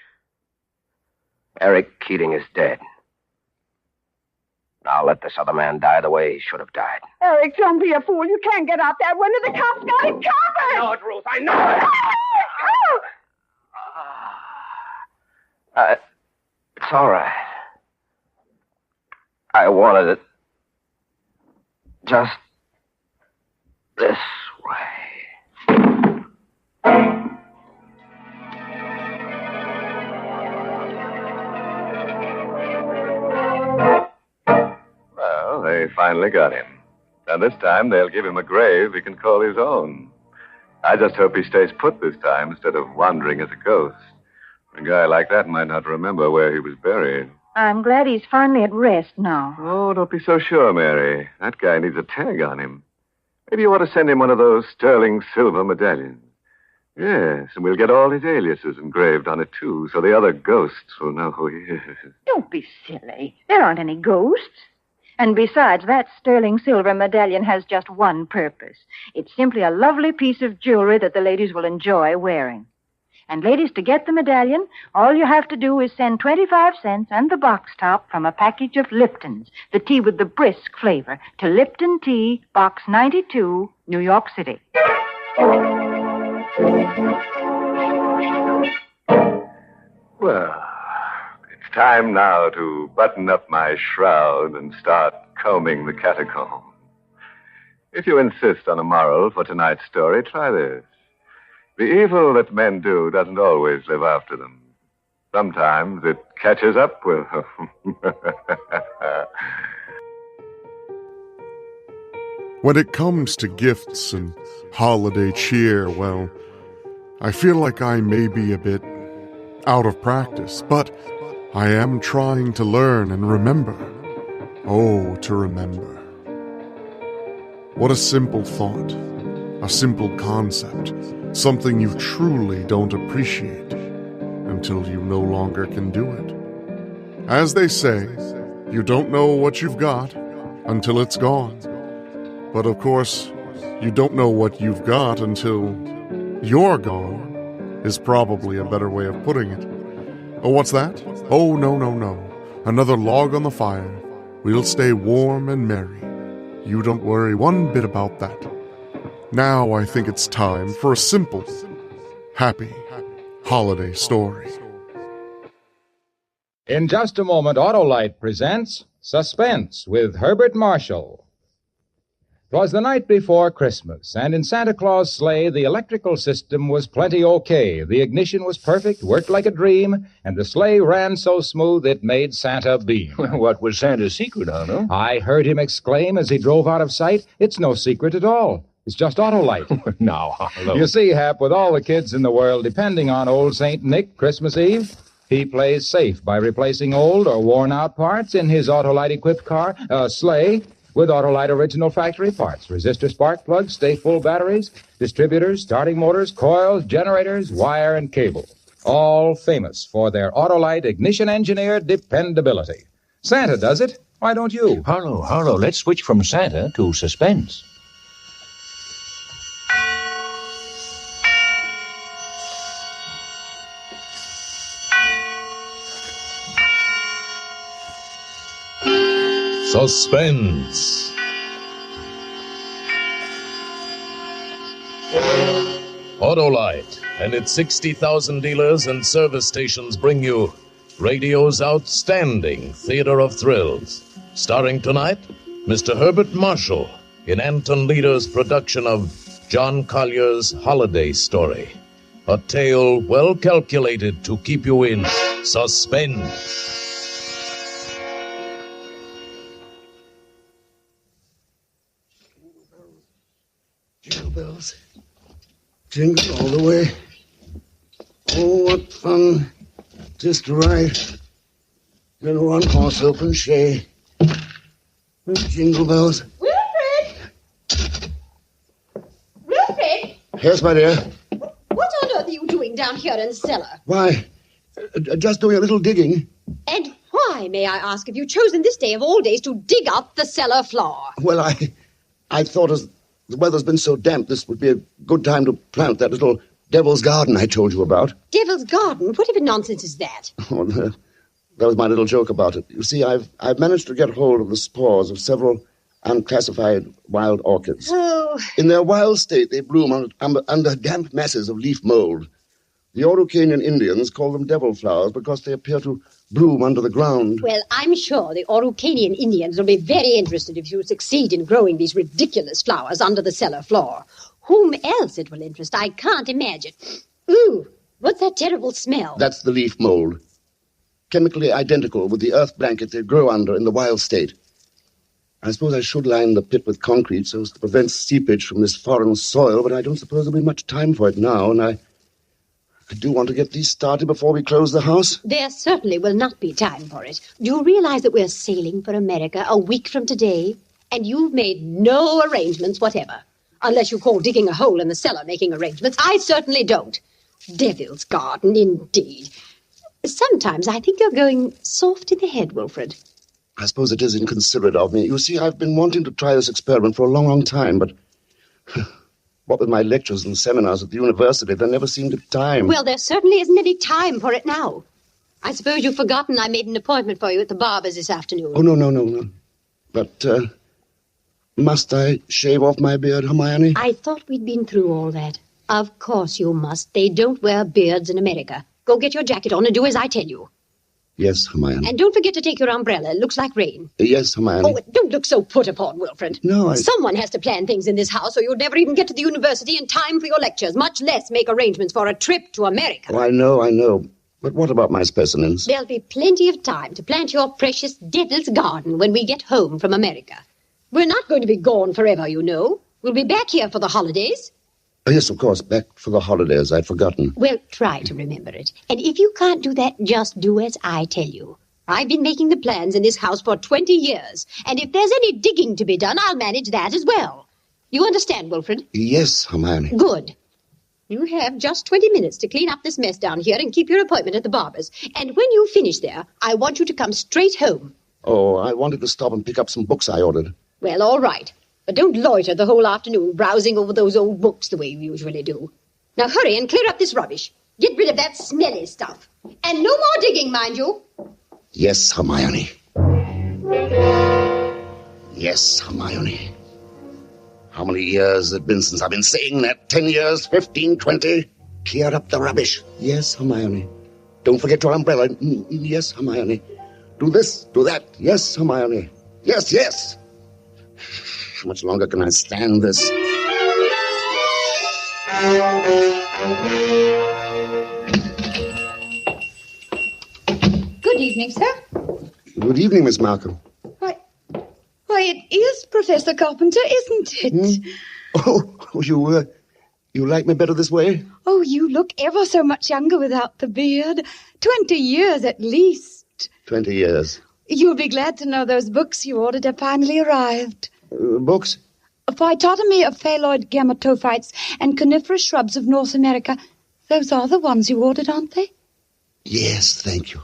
Eric Keating is dead. Now let this other man die the way he should have died. Eric, don't be a fool. You can't get out that window. The cops got him covered. I know it, Ruth. I know it. It's all right. I wanted it just this way. Well, they finally got him. And this time they'll give him a grave he can call his own. I just hope he stays put this time instead of wandering as a ghost. A guy like that might not remember where he was buried. I'm glad he's finally at rest now. Oh, don't be so sure, Mary. That guy needs a tag on him. Maybe you ought to send him one of those sterling silver medallions. Yes, and we'll get all his aliases engraved on it, too, so the other ghosts will know who he is. Don't be silly. There aren't any ghosts. And besides, that sterling silver medallion has just one purpose. It's simply a lovely piece of jewelry that the ladies will enjoy wearing. And ladies, to get the medallion, all you have to do is send 25 cents and the box top from a package of Lipton's, the tea with the brisk flavor, to Lipton Tea, Box 92, New York City. Well, it's time now to button up my shroud and start combing the catacomb. If you insist on a moral for tonight's story, try this. The evil that men do doesn't always live after them. Sometimes it catches up with them. When it comes to gifts and holiday cheer, well, I feel like I may be a bit out of practice, but I am trying to learn and remember. Oh, to remember. What a simple thought, a simple concept, something you truly don't appreciate until you no longer can do it. As they say, you don't know what you've got until it's gone. But of course, you don't know what you've got until you're gone, is probably a better way of putting it. Oh, what's that? Oh, no. Another log on the fire. We'll stay warm and merry. You don't worry one bit about that. Now I think it's time for a simple, happy holiday story. In just a moment, Autolite presents Suspense with Herbert Marshall. 'Twas the night before Christmas, and in Santa Claus' sleigh, the electrical system was plenty okay. The ignition was perfect, worked like a dream, and the sleigh ran so smooth it made Santa beam. What was Santa's secret, Otto? I heard him exclaim as he drove out of sight, "It's no secret at all. It's just Autolite." Now, Harlow. You see, Hap, with all the kids in the world depending on old St. Nick Christmas Eve, he plays safe by replacing old or worn-out parts in his Autolite-equipped sleigh, with Autolite original factory parts. Resistor spark plugs, stay full batteries, distributors, starting motors, coils, generators, wire, and cable. All famous for their Autolite ignition-engineered dependability. Santa does it. Why don't you? Harlow, let's switch from Santa to Suspense. Suspense. Autolite and its 60,000 dealers and service stations bring you radio's outstanding theater of thrills. Starring tonight, Mr. Herbert Marshall in Anton Leader's production of John Collier's Holiday Story. A tale well calculated to keep you in suspense. Jingle bells, jingle all the way. Oh, what fun, just right. In a one-horse open sleigh. Jingle bells. Wilfred! Wilfred! Yes, my dear. What on earth are you doing down here in the cellar? Why, just doing a little digging. And why, may I ask, have you chosen this day of all days to dig up the cellar floor? Well, I thought as the weather's been so damp, this would be a good time to plant that little devil's garden I told you about. Devil's garden? Whatever nonsense is that? Oh, that was my little joke about it. You see, I've managed to get hold of the spores of several unclassified wild orchids. Oh. In their wild state, they bloom under damp masses of leaf mold. The Araucanian Indians call them devil flowers because they appear to bloom under the ground. Well, I'm sure the Araucanian Indians will be very interested if you succeed in growing these ridiculous flowers under the cellar floor. Whom else it will interest, I can't imagine. Ooh, what's that terrible smell? That's the leaf mold. Chemically identical with the earth blanket they grow under in the wild state. I suppose I should line the pit with concrete so as to prevent seepage from this foreign soil, but I don't suppose there'll be much time for it now, and I do want to get these started before we close the house. There certainly will not be time for it. Do you realize that we're sailing for America a week from today? And you've made no arrangements whatever. Unless you call digging a hole in the cellar making arrangements. I certainly don't. Devil's garden, indeed. Sometimes I think you're going soft in the head, Wilfred. I suppose it is inconsiderate of me. You see, I've been wanting to try this experiment for a long, long time, but what with my lectures and seminars at the university, there never seemed a time. Well, there certainly isn't any time for it now. I suppose you've forgotten I made an appointment for you at the barber's this afternoon. Oh, no. But, must I shave off my beard, Hermione? I thought we'd been through all that. Of course you must. They don't wear beards in America. Go get your jacket on and do as I tell you. Yes, Hermione. And don't forget to take your umbrella. It looks like rain. Yes, Hermione. Oh, don't look so put upon, Wilfred. No, Someone has to plan things in this house, or you'll never even get to the university in time for your lectures, much less make arrangements for a trip to America. Oh, I know. But what about my specimens? There'll be plenty of time to plant your precious devil's garden when we get home from America. We're not going to be gone forever, you know. We'll be back here for the holidays. Oh, yes, of course, back for the holidays. I'd forgotten. Well, try to remember it. And if you can't do that, just do as I tell you. I've been making the plans in this house for 20 years. And if there's any digging to be done, I'll manage that as well. You understand, Wilfred? Yes, Hermione. Good. You have just 20 minutes to clean up this mess down here and keep your appointment at the barber's. And when you finish there, I want you to come straight home. Oh, I wanted to stop and pick up some books I ordered. Well, all right. But don't loiter the whole afternoon browsing over those old books the way you usually do. Now hurry and clear up this rubbish. Get rid of that smelly stuff. And no more digging, mind you. Yes, Hermione. Yes, Hermione. How many years has it been since I've been saying that? 10 years? 15? 20? Clear up the rubbish. Yes, Hermione. Don't forget your umbrella. Yes, Hermione. Do this, do that. Yes, Hermione. Yes. How much longer can I stand this? Good evening, sir. Good evening, Miss Markham. Why, it is Professor Carpenter, isn't it? Oh, you like me better this way? Oh, you look ever so much younger without the beard. 20 years at least. 20 years. You'll be glad to know those books you ordered have finally arrived. Books? Phytotomy of phalloid gametophytes and coniferous shrubs of North America. Those are the ones you ordered, aren't they? Yes, thank you.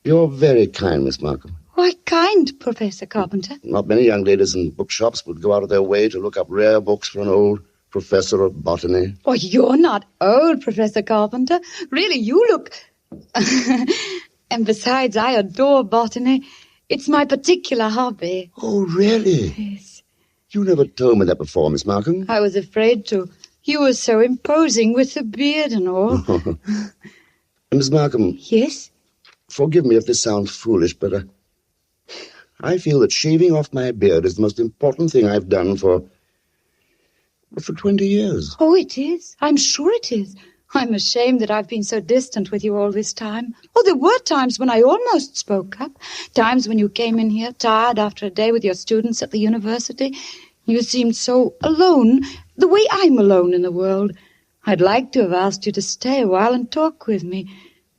You're very kind, Miss Markham. Why kind, Professor Carpenter? Not many young ladies in bookshops would go out of their way to look up rare books for an old professor of botany. Oh, you're not old, Professor Carpenter. Really, you look... And besides, I adore botany. It's my particular hobby. Oh, really? Yes. You never told me that before, Miss Markham. I was afraid to. You were so imposing with the beard and all. Miss Markham. Yes? Forgive me if this sounds foolish, but I feel that shaving off my beard is the most important thing I've done for 20 years. Oh, it is. I'm sure it is. I'm ashamed that I've been so distant with you all this time. Oh, there were times when I almost spoke up. Times when you came in here tired after a day with your students at the university. You seemed so alone, the way I'm alone in the world. I'd like to have asked you to stay a while and talk with me.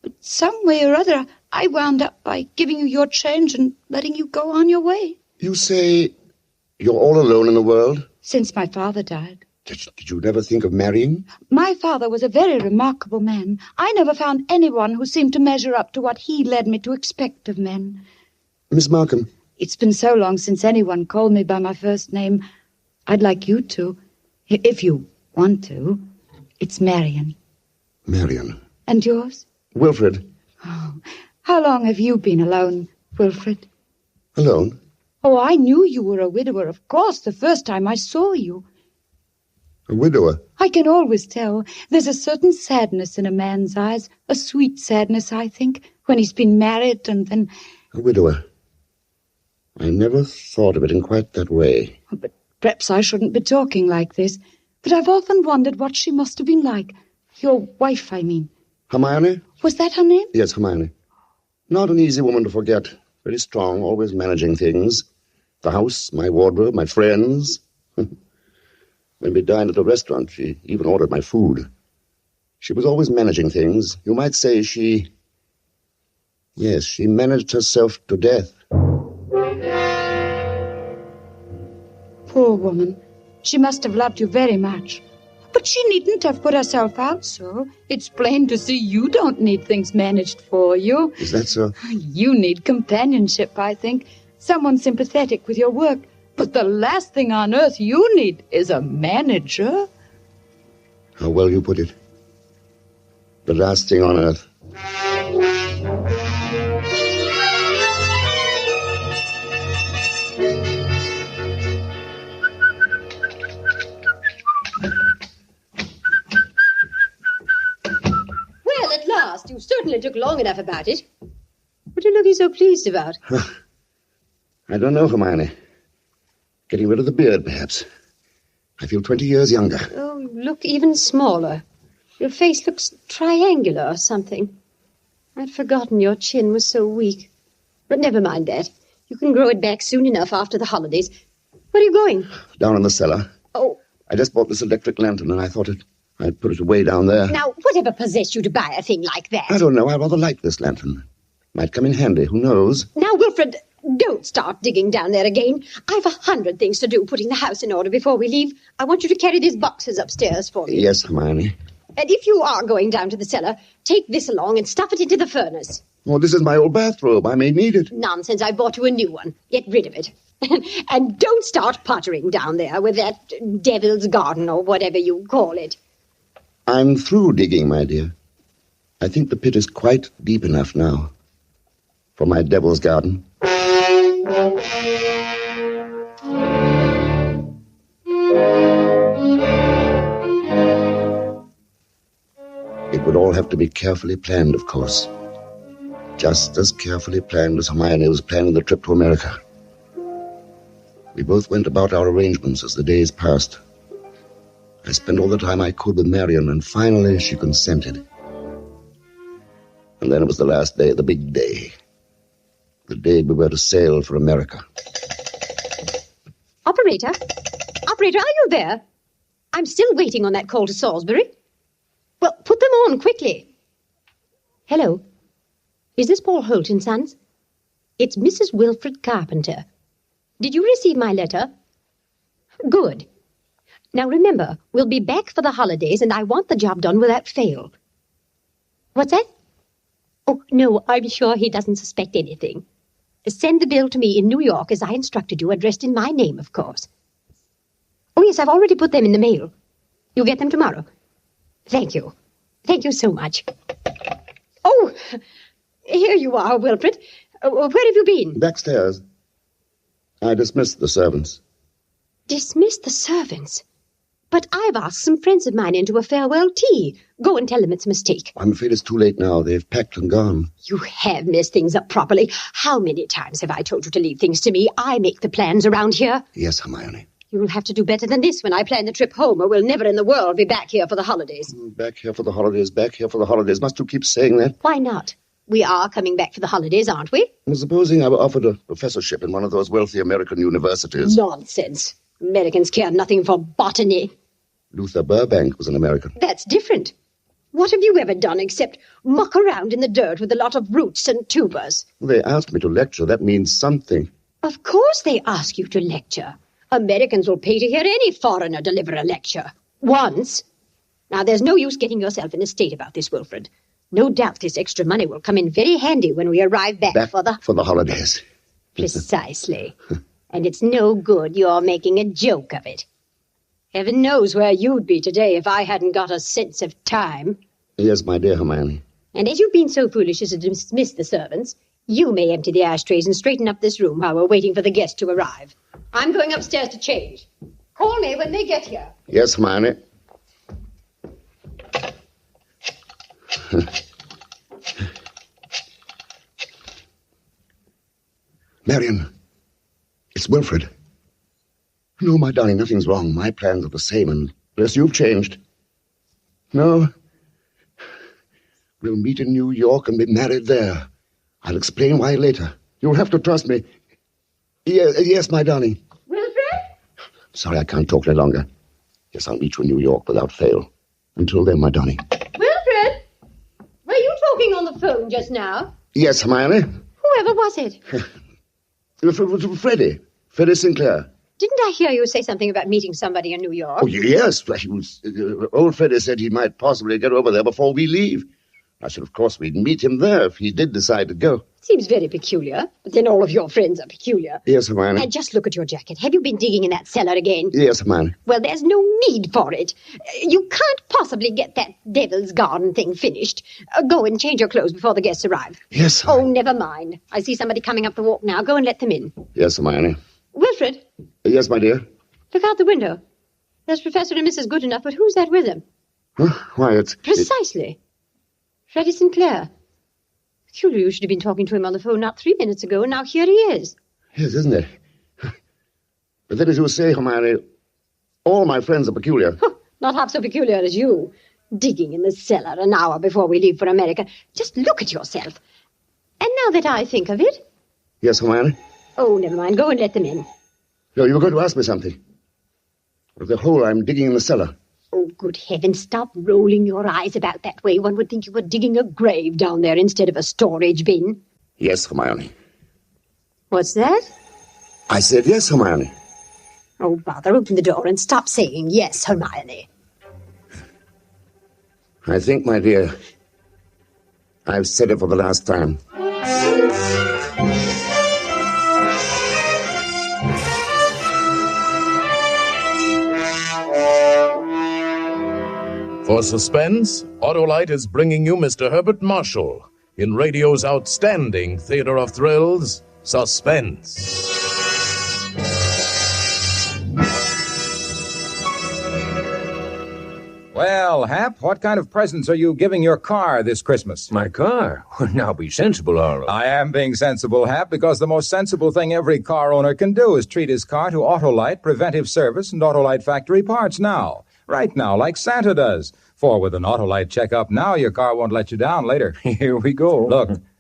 But some way or other, I wound up by giving you your change and letting you go on your way. You say you're all alone in the world? Since my father died. Did you never think of marrying? My father was a very remarkable man. I never found anyone who seemed to measure up to what he led me to expect of men. Miss Markham. It's been so long since anyone called me by my first name. I'd like you to, if you want to. It's Marion. Marion. And yours? Wilfred. Oh, how long have you been alone, Wilfred? Alone? Oh, I knew you were a widower, of course, the first time I saw you. A widower? I can always tell. There's a certain sadness in a man's eyes, a sweet sadness, I think, when he's been married and then... A widower. I never thought of it in quite that way. But perhaps I shouldn't be talking like this. But I've often wondered what she must have been like. Your wife, I mean. Hermione? Was that her name? Yes, Hermione. Not an easy woman to forget. Very strong, always managing things. The house, my wardrobe, my friends. When we dined at a restaurant, she even ordered my food. She was always managing things. You might say she managed herself to death. Poor woman. She must have loved you very much. But she needn't have put herself out so. It's plain to see you don't need things managed for you. Is that so? You need companionship, I think. Someone sympathetic with your work. But the last thing on earth you need is a manager. How well you put it. The last thing on earth. Well, at last. You certainly took long enough about it. What are you looking so pleased about? I don't know, Hermione. Getting rid of the beard, perhaps. I feel 20 years younger. Oh, you look even smaller. Your face looks triangular or something. I'd forgotten your chin was so weak. But never mind that. You can grow it back soon enough after the holidays. Where are you going? Down in the cellar. Oh. I just bought this electric lantern, and I thought I'd put it away down there. Now, whatever possessed you to buy a thing like that? I don't know. I rather like this lantern. Might come in handy. Who knows? Now, Wilfred, don't start digging down there again. I've 100 things to do putting the house in order before we leave. I want you to carry these boxes upstairs for me. Yes, Hermione. And if you are going down to the cellar, take this along and stuff it into the furnace. Oh, this is my old bathrobe. I may need it. Nonsense. I bought you a new one. Get rid of it. And don't start pottering down there with that devil's garden or whatever you call it. I'm through digging, my dear. I think the pit is quite deep enough now for my devil's garden. It would all have to be carefully planned, of course. Just as carefully planned as Hermione was planning the trip to America. We both went about our arrangements as the days passed. I spent all the time I could with Marion, and finally she consented. And then it was the last day, the big day. The day we were to sail for America. Operator? Operator, are you there? I'm still waiting on that call to Salisbury. Well, put them on quickly. Hello. Is this Paul Holt and Sons? It's Mrs. Wilfred Carpenter. Did you receive my letter? Good. Now remember, we'll be back for the holidays, and I want the job done without fail. What's that? Oh, no, I'm sure he doesn't suspect anything. Send the bill to me in New York as I instructed you, addressed in my name, of course. Oh, yes, I've already put them in the mail. You'll get them tomorrow. Thank you. Thank you so much. Oh, here you are, Wilfred. Where have you been? Backstairs. I dismissed the servants. Dismissed the servants? But I've asked some friends of mine into a farewell tea. Go and tell them it's a mistake. I'm afraid it's too late now. They've packed and gone. You have messed things up properly. How many times have I told you to leave things to me? I make the plans around here. Yes, Hermione. You'll have to do better than this when I plan the trip home, or we'll never in the world be back here for the holidays. Back here for the holidays, back here for the holidays. Must you keep saying that? Why not? We are coming back for the holidays, aren't we? Supposing I were offered a professorship in one of those wealthy American universities. Nonsense. Americans care nothing for botany. Luther Burbank was an American. That's different. What have you ever done except muck around in the dirt with a lot of roots and tubers? They asked me to lecture. That means something. Of course they ask you to lecture. Americans will pay to hear any foreigner deliver a lecture. Once. Now, there's no use getting yourself in a state about this, Wilfred. No doubt this extra money will come in very handy when we arrive back for the holidays. Precisely. And it's no good you're making a joke of it. Heaven knows where you'd be today if I hadn't got a sense of time. Yes, my dear Hermione. And as you've been so foolish as to dismiss the servants, you may empty the ashtrays and straighten up this room while we're waiting for the guests to arrive. I'm going upstairs to change. Call me when they get here. Yes, Hermione. Marion, it's Wilfred. No, my darling, nothing's wrong. My plans are the same, unless you've changed. No. We'll meet in New York and be married there. I'll explain why later. You'll have to trust me. Yes, my darling. Wilfred? Sorry, I can't talk any longer. Yes, I'll meet you in New York without fail. Until then, my darling. Wilfred? Were you talking on the phone just now? Yes, Hermione. Whoever was it? It was Freddie. Freddie Sinclair. Didn't I hear you say something about meeting somebody in New York? Oh, yes. Old Freddie said he might possibly get over there before we leave. I said, of course, we'd meet him there if he did decide to go. Seems very peculiar, but then all of your friends are peculiar. Yes, Hermione. And just look at your jacket. Have you been digging in that cellar again? Yes, Hermione. Well, there's no need for it. You can't possibly get that devil's garden thing finished. Go and change your clothes before the guests arrive. Yes, Oh, never mind. I see somebody coming up the walk now. Go and let them in. Yes, Hermione. Wilfred, Yes, my dear. look out the window. There's Professor and Mrs. Goodenough, but who's that with them? Huh? Why, it's... Precisely. Freddie Sinclair. Peculiar you should have been talking to him on the phone not 3 minutes ago, and now here he is. Yes, isn't it? But then, as you say, Hermione, all my friends are peculiar. Not half so peculiar as you. Digging in the cellar an hour before we leave for America. Just look at yourself. And now that I think of it... Yes, Hermione? Oh, never mind. Go and let them in. No, you were going to ask me something. Of the hole I'm digging in the cellar. Oh, good heavens, stop rolling your eyes about that way. One would think you were digging a grave down there instead of a storage bin. Yes, Hermione. What's that? I said yes, Hermione. Oh, bother, open the door and stop saying yes, Hermione. I think, my dear, I've said it for the last time. For Suspense, Autolite is bringing you Mr. Herbert Marshall in radio's outstanding theater of thrills, Suspense. Well, Hap, what kind of presents are you giving your car this Christmas? My car? Now be sensible, Arlo. I am being sensible, Hap, because the most sensible thing every car owner can do is treat his car to Autolite preventive service and Autolite factory parts now. Right now, like Santa does. For with an Autolite checkup now, your car won't let you down later. Here we go.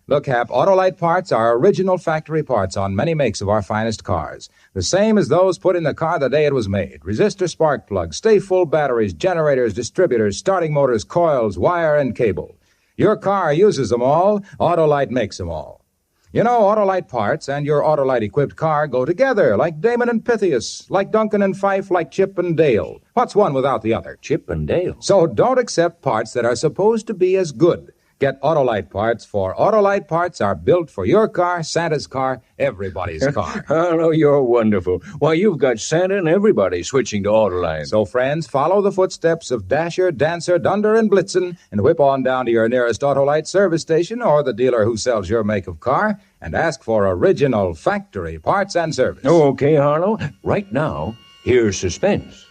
Look, Hap, Autolite parts are original factory parts on many makes of our finest cars. The same as those put in the car the day it was made. Resistor spark plugs, stay full batteries, generators, distributors, starting motors, coils, wire, and cable. Your car uses them all. Autolite makes them all. You know, Autolite parts and your Autolite-equipped car go together, like Damon and Pythias, like Duncan and Fife, like Chip and Dale. What's one without the other? Chip and Dale. So don't accept parts that are supposed to be as good. Get Autolite parts, for Autolite parts are built for your car, Santa's car, everybody's car. Arlo, you're wonderful. Why, you've got Santa and everybody switching to Autolite. So, friends, follow the footsteps of Dasher, Dancer, Dunder, and Blitzen, and whip on down to your nearest Autolite service station or the dealer who sells your make of car, and ask for original factory parts and service. Okay, Harlow. Right now, here's Suspense.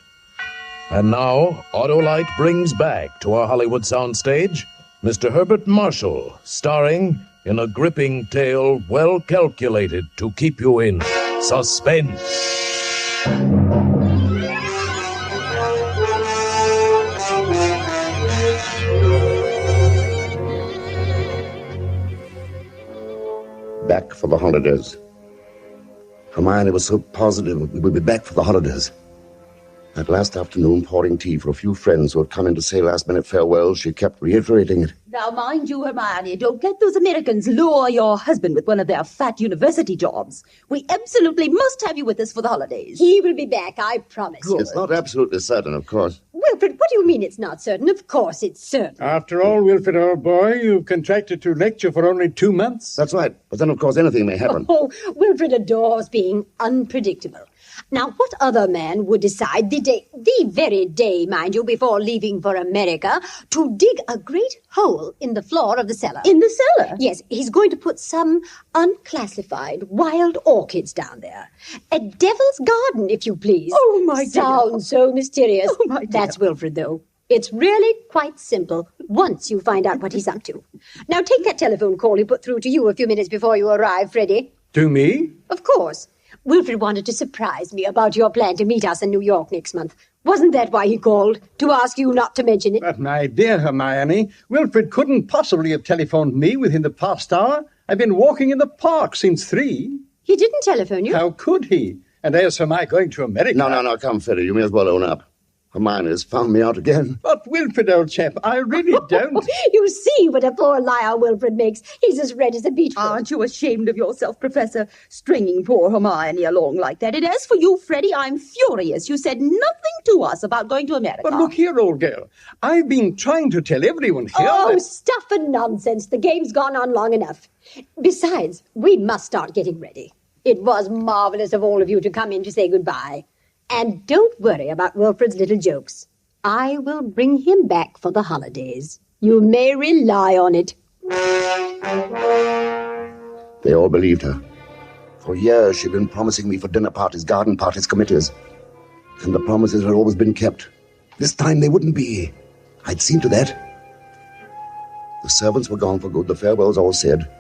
And now, Autolite brings back to our Hollywood soundstage Mr. Herbert Marshall, starring in a gripping tale well calculated to keep you in suspense. Back for the holidays. Hermione was so positive we would be back for the holidays. That last afternoon, pouring tea for a few friends who had come in to say last-minute farewells, she kept reiterating it. Now, mind you, Hermione, don't let those Americans lure your husband with one of their fat university jobs. We absolutely must have you with us for the holidays. He will be back, I promise you. It's not absolutely certain, of course. Wilfred, what do you mean it's not certain? Of course it's certain. After all, Wilfred, old boy, you've contracted to lecture for only 2 months. That's right. But then, of course, anything may happen. Oh, Wilfred adores being unpredictable. Now, what other man would decide the very day, mind you, before leaving for America, to dig a great hole in the floor of the cellar? In the cellar? Yes, he's going to put some unclassified wild orchids down there. A devil's garden, if you please. Oh, my dear. Sounds so mysterious. Oh, my dear. That's Wilfred, though. It's really quite simple once you find out what he's up to. Now, take that telephone call he put through to you a few minutes before you arrived, Freddie. To me? Of course. Wilfred wanted to surprise me about your plan to meet us in New York next month. Wasn't that why he called? To ask you not to mention it? But, my dear Hermione, Wilfred couldn't possibly have telephoned me within the past hour. I've been walking in the park since 3. He didn't telephone you? How could he? And as for my going to America... No, come, Freddy. You may as well own up. Hermione's found me out again. But, Wilfred, old chap, I really don't. You see what a poor liar Wilfred makes. He's as red as a beetroot. Aren't you ashamed of yourself, Professor, stringing poor Hermione along like that? And as for you, Freddie, I'm furious. You said nothing to us about going to America. But look here, old girl. I've been trying to tell everyone here Oh, that... stuff and nonsense. The game's gone on long enough. Besides, we must start getting ready. It was marvelous of all of you to come in to say goodbye. And don't worry about Wilfred's little jokes. I will bring him back for the holidays. You may rely on it. They all believed her. For years she'd been promising me for dinner parties, garden parties, committees. And the promises had always been kept. This time they wouldn't be. I'd seen to that. The servants were gone for good, the farewells all said.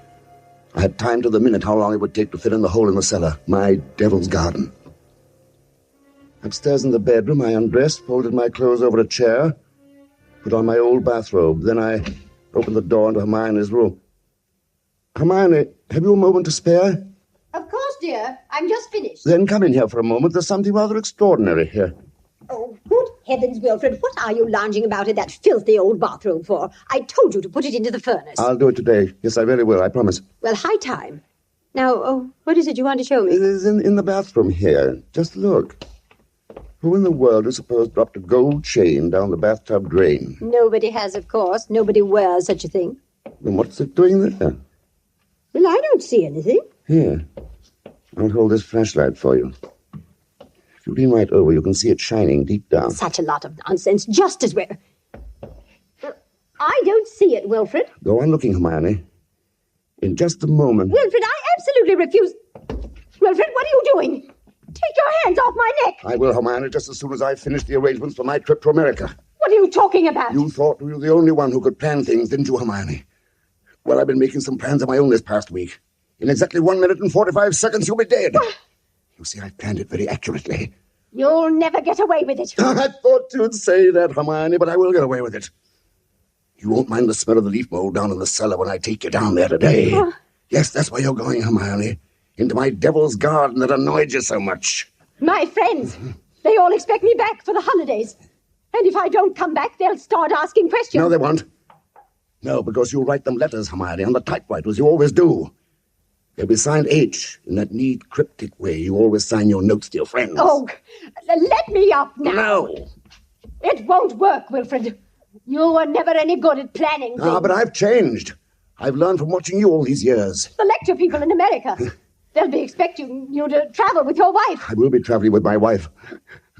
I had timed to the minute how long it would take to fill in the hole in the cellar, my devil's garden. Upstairs in the bedroom, I undressed, folded my clothes over a chair, put on my old bathrobe. Then I opened the door into Hermione's room. Hermione, have you a moment to spare? Of course, dear. I'm just finished. Then come in here for a moment. There's something rather extraordinary here. Oh, good heavens, Wilfred, what are you lounging about in that filthy old bathroom for? I told you to put it into the furnace. I'll do it today. Yes, I really will, I promise. Well, high time. Now, what is it you want to show me? It is in the bathroom here. Just look. Who in the world do you suppose dropped a gold chain down the bathtub drain? Nobody has, of course. Nobody wears such a thing. Then what's it doing there? Well, I don't see anything. Here. I'll hold this flashlight for you. If you lean right over, you can see it shining deep down. Such a lot of nonsense, just as well. I don't see it, Wilfred. Go on looking, Hermione. In just a moment. Wilfred, I absolutely refuse. Wilfred, what are you doing? Take your hands off my neck. I will, Hermione, just as soon as I finish the arrangements for my trip to America. What are you talking about? You thought you were the only one who could plan things, didn't you, Hermione? Well, I've been making some plans of my own this past week. In exactly 1 minute and 45 seconds, you'll be dead. You see, I've planned it very accurately. You'll never get away with it. I thought you'd say that, Hermione, but I will get away with it. You won't mind the smell of the leaf mold down in the cellar when I take you down there today. Yes, that's where you're going, Hermione. Into my devil's garden that annoyed you so much. My friends, they all expect me back for the holidays. And if I don't come back, they'll start asking questions. No, they won't. No, because you'll write them letters, Hermione, on the typewriter, as you always do. They'll be signed H, in that neat, cryptic way you always sign your notes to your friends. Oh, let me up now. No. It won't work, Wilfred. You were never any good at planning things. But I've changed. I've learned from watching you all these years. The lecture people in America. They'll be expecting you to travel with your wife. I will be traveling with my wife,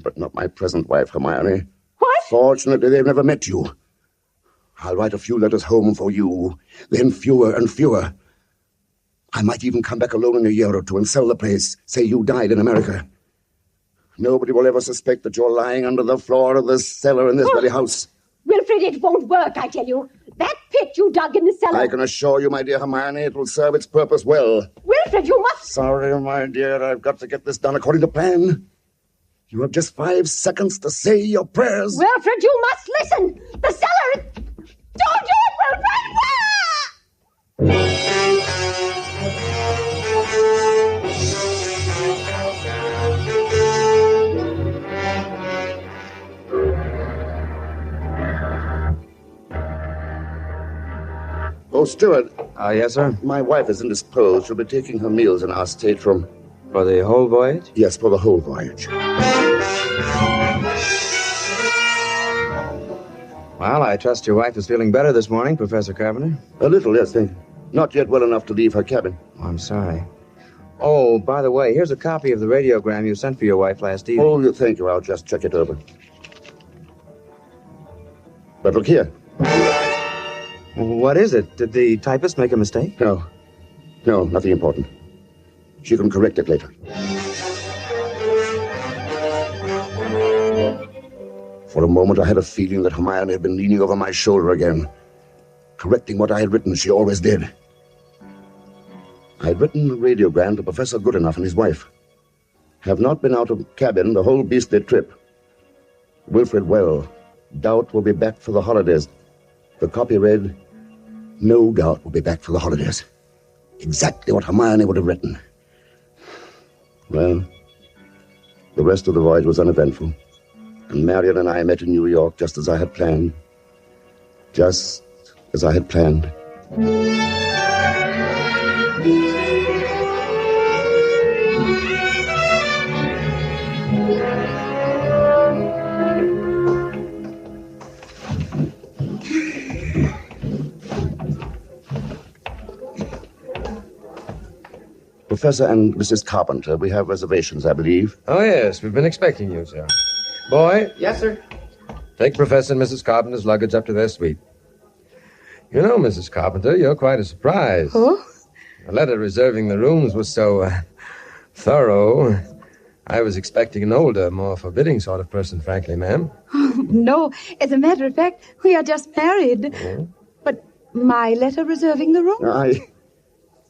but not my present wife, Hermione. What? Fortunately, they've never met you. I'll write a few letters home for you, then fewer and fewer. I might even come back alone in a year or two and sell the place, say you died in America. Nobody will ever suspect that you're lying under the floor of the cellar in this very house. Wilfred, it won't work, I tell you. That pit you dug in the cellar. I can assure you, my dear Hermione, it will serve its purpose well. Wilfred, you must... Sorry, my dear, I've got to get this done according to plan. You have just 5 seconds to say your prayers. Wilfred, you must listen. The cellar... Don't do it, Wilfred! Oh, Stewart. Yes, sir? My wife is indisposed. She'll be taking her meals in our stateroom. For the whole voyage? Yes, for the whole voyage. Well, I trust your wife is feeling better this morning, Professor Carpenter. A little, yes. Not yet well enough to leave her cabin. Oh, I'm sorry. Oh, by the way, here's a copy of the radiogram you sent for your wife last evening. Oh, thank you. I'll just check it over. But look here. What is it? Did the typist make a mistake? No, nothing important. She can correct it later. For a moment, I had a feeling that Hermione had been leaning over my shoulder again, correcting what I had written. She always did. I had written a radiogram to Professor Goodenough and his wife. Have not been out of cabin the whole beastly trip. Wilfred well. Doubt will be back for the holidays. The copy read, no doubt will be back for the holidays. Exactly what Hermione would have written. Well, the rest of the voyage was uneventful. And Marion and I met in New York just as I had planned. Just as I had planned. Professor and Mrs. Carpenter, we have reservations, I believe. Oh, yes, we've been expecting you, sir. Boy. Yes, sir. Take Professor and Mrs. Carpenter's luggage up to their suite. You know, Mrs. Carpenter, you're quite a surprise. Oh? The letter reserving the rooms was so thorough. I was expecting an older, more forbidding sort of person, frankly, ma'am. Oh, no. As a matter of fact, we are just married. Oh? But my letter reserving the room?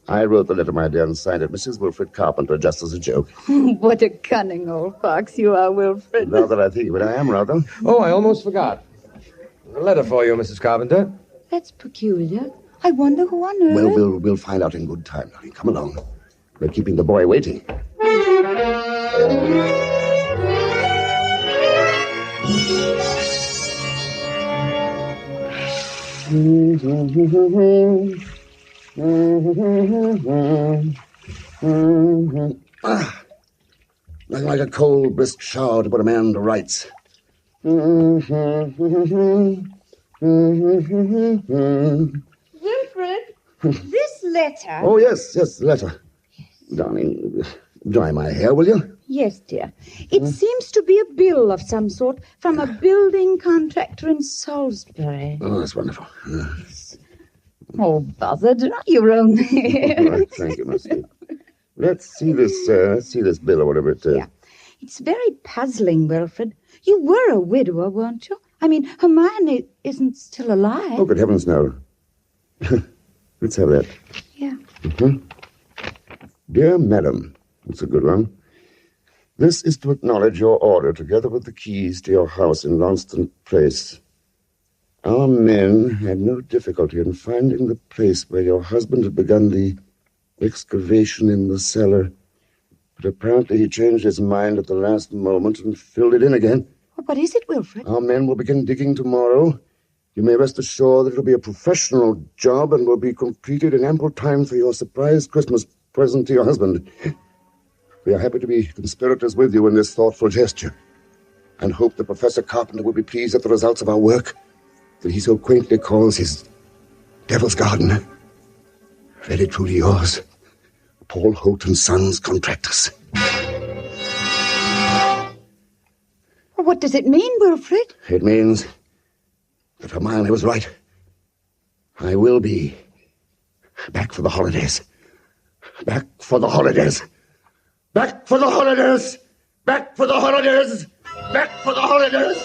I wrote the letter, my dear, and signed it Mrs. Wilfred Carpenter, just as a joke. What a cunning old fox you are, Wilfred. Now that I think of it, I am rather. Oh, I almost forgot. A letter for you, Mrs. Carpenter. That's peculiar. I wonder who on earth... Well, we'll find out in good time, darling. Come along. We're keeping the boy waiting. Nothing like a cold, brisk shower to put a man to rights. Wilfred, this letter... Oh, yes, the letter. Darling, dry my hair, will you? Yes, dear. It seems to be a bill of some sort from a building contractor in Salisbury. Oh, that's wonderful. Oh, bother, dry your own hair. Right, thank you, Miss Skip. Let's see this bill or whatever it is. Yeah. It's very puzzling, Wilfred. You were a widower, weren't you? I mean, Hermione isn't still alive. Oh, good heavens, no. Let's have that. Yeah. Mm-hmm. Dear Madam, that's a good one. This is to acknowledge your order, together with the keys to your house in Launceston Place. Our men had no difficulty in finding the place where your husband had begun the excavation in the cellar. But apparently he changed his mind at the last moment and filled it in again. What is it, Wilfred? Our men will begin digging tomorrow. You may rest assured that it'll be a professional job and will be completed in ample time for your surprise Christmas present to your husband. We are happy to be conspirators with you in this thoughtful gesture, and hope that Professor Carpenter will be pleased at the results of our work that he so quaintly calls his Devil's Garden. Very truly yours, Paul Holt and Sons, Contractors. What does it mean, Wilfred? It means that Hermione was right. I will be back for the holidays. Back for the holidays. Back for the holidays. Back for the holidays. Back for the holidays.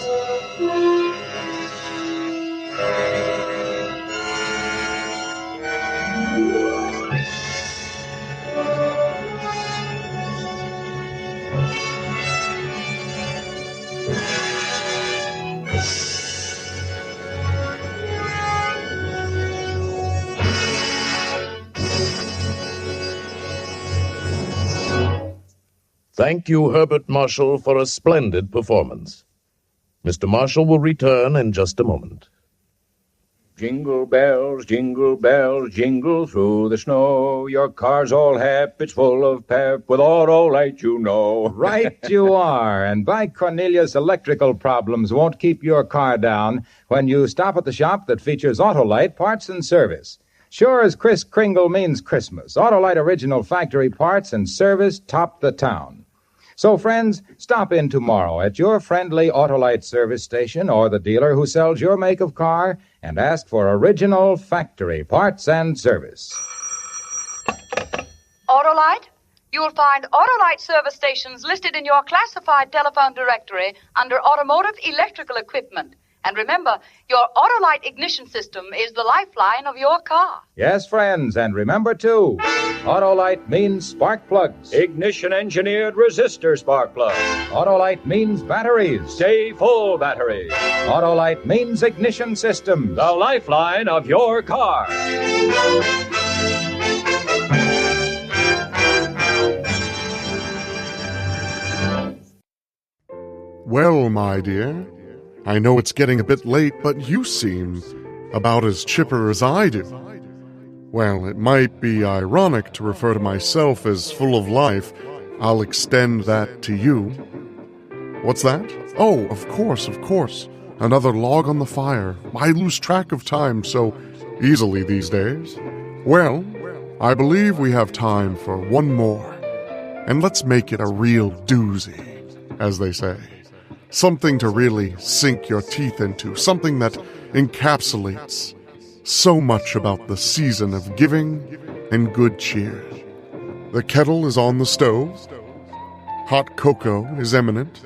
Thank you, Herbert Marshall, for a splendid performance. Mr. Marshall will return in just a moment. Jingle bells, jingle through the snow. Your car's all hep, it's full of pep, with Autolite, you know. Right you are, and By Cornelius electrical problems won't keep your car down when you stop at the shop that features Autolite parts and service. Sure as Kris Kringle means Christmas, Autolite original factory parts and service top the town. So, friends, stop in tomorrow at your friendly Autolite service station or the dealer who sells your make of car and ask for original factory parts and service. Autolite? You'll find Autolite service stations listed in your classified telephone directory under Automotive Electrical Equipment. And remember, your Autolite ignition system is the lifeline of your car. Yes, friends, and remember, too, Autolite means spark plugs. Ignition-engineered resistor spark plugs. Autolite means batteries. Stay full batteries. Autolite means ignition systems. The lifeline of your car. Well, my dear, I know it's getting a bit late, but you seem about as chipper as I do. Well, it might be ironic to refer to myself as full of life. I'll extend that to you. What's that? Oh, of course. Another log on the fire. I lose track of time so easily these days. Well, I believe we have time for one more. And let's make it a real doozy, as they say. Something to really sink your teeth into. Something that encapsulates so much about the season of giving and good cheer. The kettle is on the stove. Hot cocoa is imminent.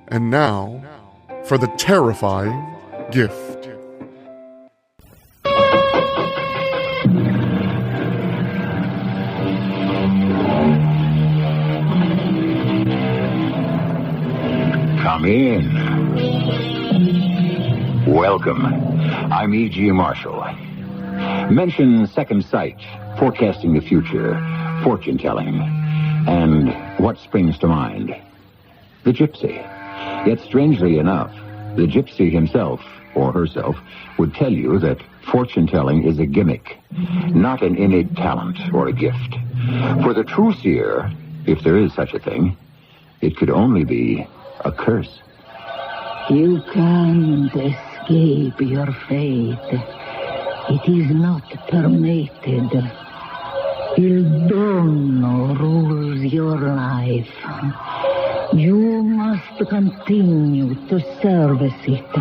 And now, for the terrifying gift. Come in. Welcome. I'm E.G. Marshall. Mention second sight, forecasting the future, fortune-telling, and what springs to mind? The gypsy. Yet strangely enough, the gypsy himself, or herself, would tell you that fortune-telling is a gimmick, not an innate talent or a gift. For the true seer, if there is such a thing, it could only be a curse. You can't escape your fate. It is not permitted. Il Dono rules your life. You must continue to service it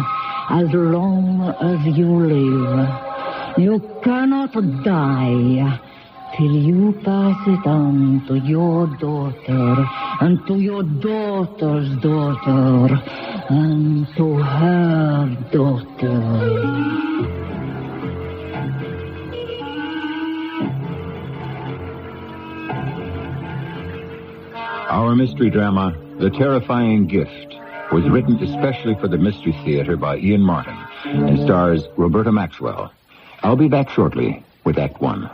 as long as you live. You cannot die till you pass it on to your daughter, and to your daughter's daughter, and to her daughter. Our mystery drama, The Terrifying Gift, was written especially for the Mystery Theater by Ian Martin and stars Roberta Maxwell. I'll be back shortly with Act One.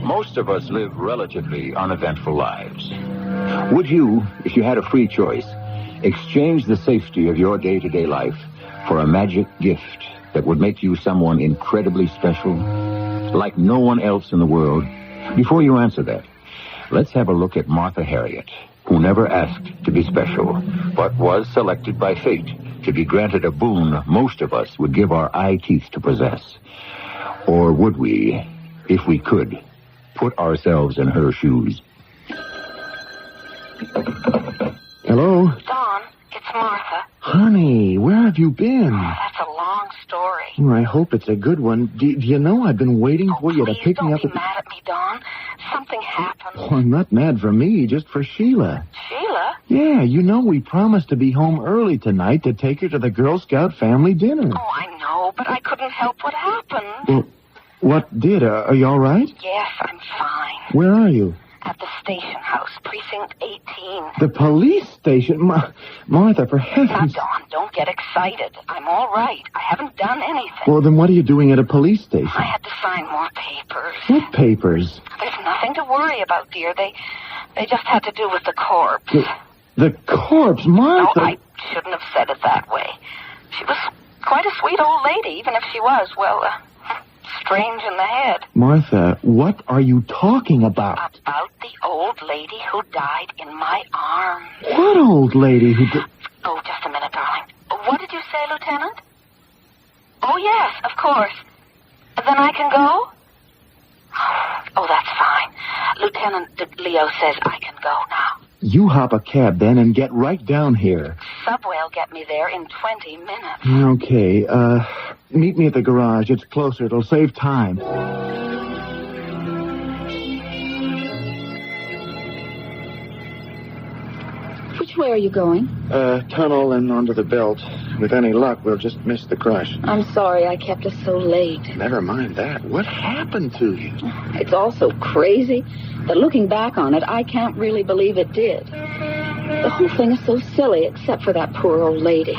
Most of us live relatively uneventful lives. Would you, if you had a free choice, exchange the safety of your day-to-day life for a magic gift that would make you someone incredibly special, like no one else in the world? Before you answer that, let's have a look at Martha Harriet, who never asked to be special, but was selected by fate to be granted a boon most of us would give our eye teeth to possess. Or would we, if we could, put ourselves in her shoes? Hello? Dawn, it's Martha. Honey, where have you been? Oh, that's a long story. I hope it's a good one. Do you know I've been waiting for you to pick me up Don't be mad at me, Dawn. Something happened. Oh, I'm not mad for me, just for Sheila. Sheila? Yeah, you know we promised to be home early tonight to take her to the Girl Scout family dinner. Oh, I know, but I couldn't help what happened. Well, what did? Are you all right? Yes, I'm fine. Where are you? At the station house, precinct 18. The police station? Martha, for heaven's... Now, Dawn, don't get excited. I'm all right. I haven't done anything. Well, then what are you doing at a police station? I had to sign more papers. What papers? There's nothing to worry about, dear. They just had to do with the corpse. The corpse, Martha? No, I shouldn't have said it that way. She was quite a sweet old lady, even if she was, well, strange in the head. Martha, what are you talking about? About the old lady who died in my arms. What old lady who died? Oh, just a minute, darling. What did you say, Lieutenant? Oh, yes, of course. Then I can go? Oh, that's fine. Lieutenant Leo says I can go now. You hop a cab then and get right down here. Subway'll get me there in 20 minutes. Okay, meet me at the garage. It's closer. It'll save time. Which way are you going? Tunnel and onto the belt. With any luck, we'll just miss the crush. I'm sorry I kept us so late. Never mind that. What happened to you? It's all so crazy that looking back on it, I can't really believe it did. The whole thing is so silly, except for that poor old lady.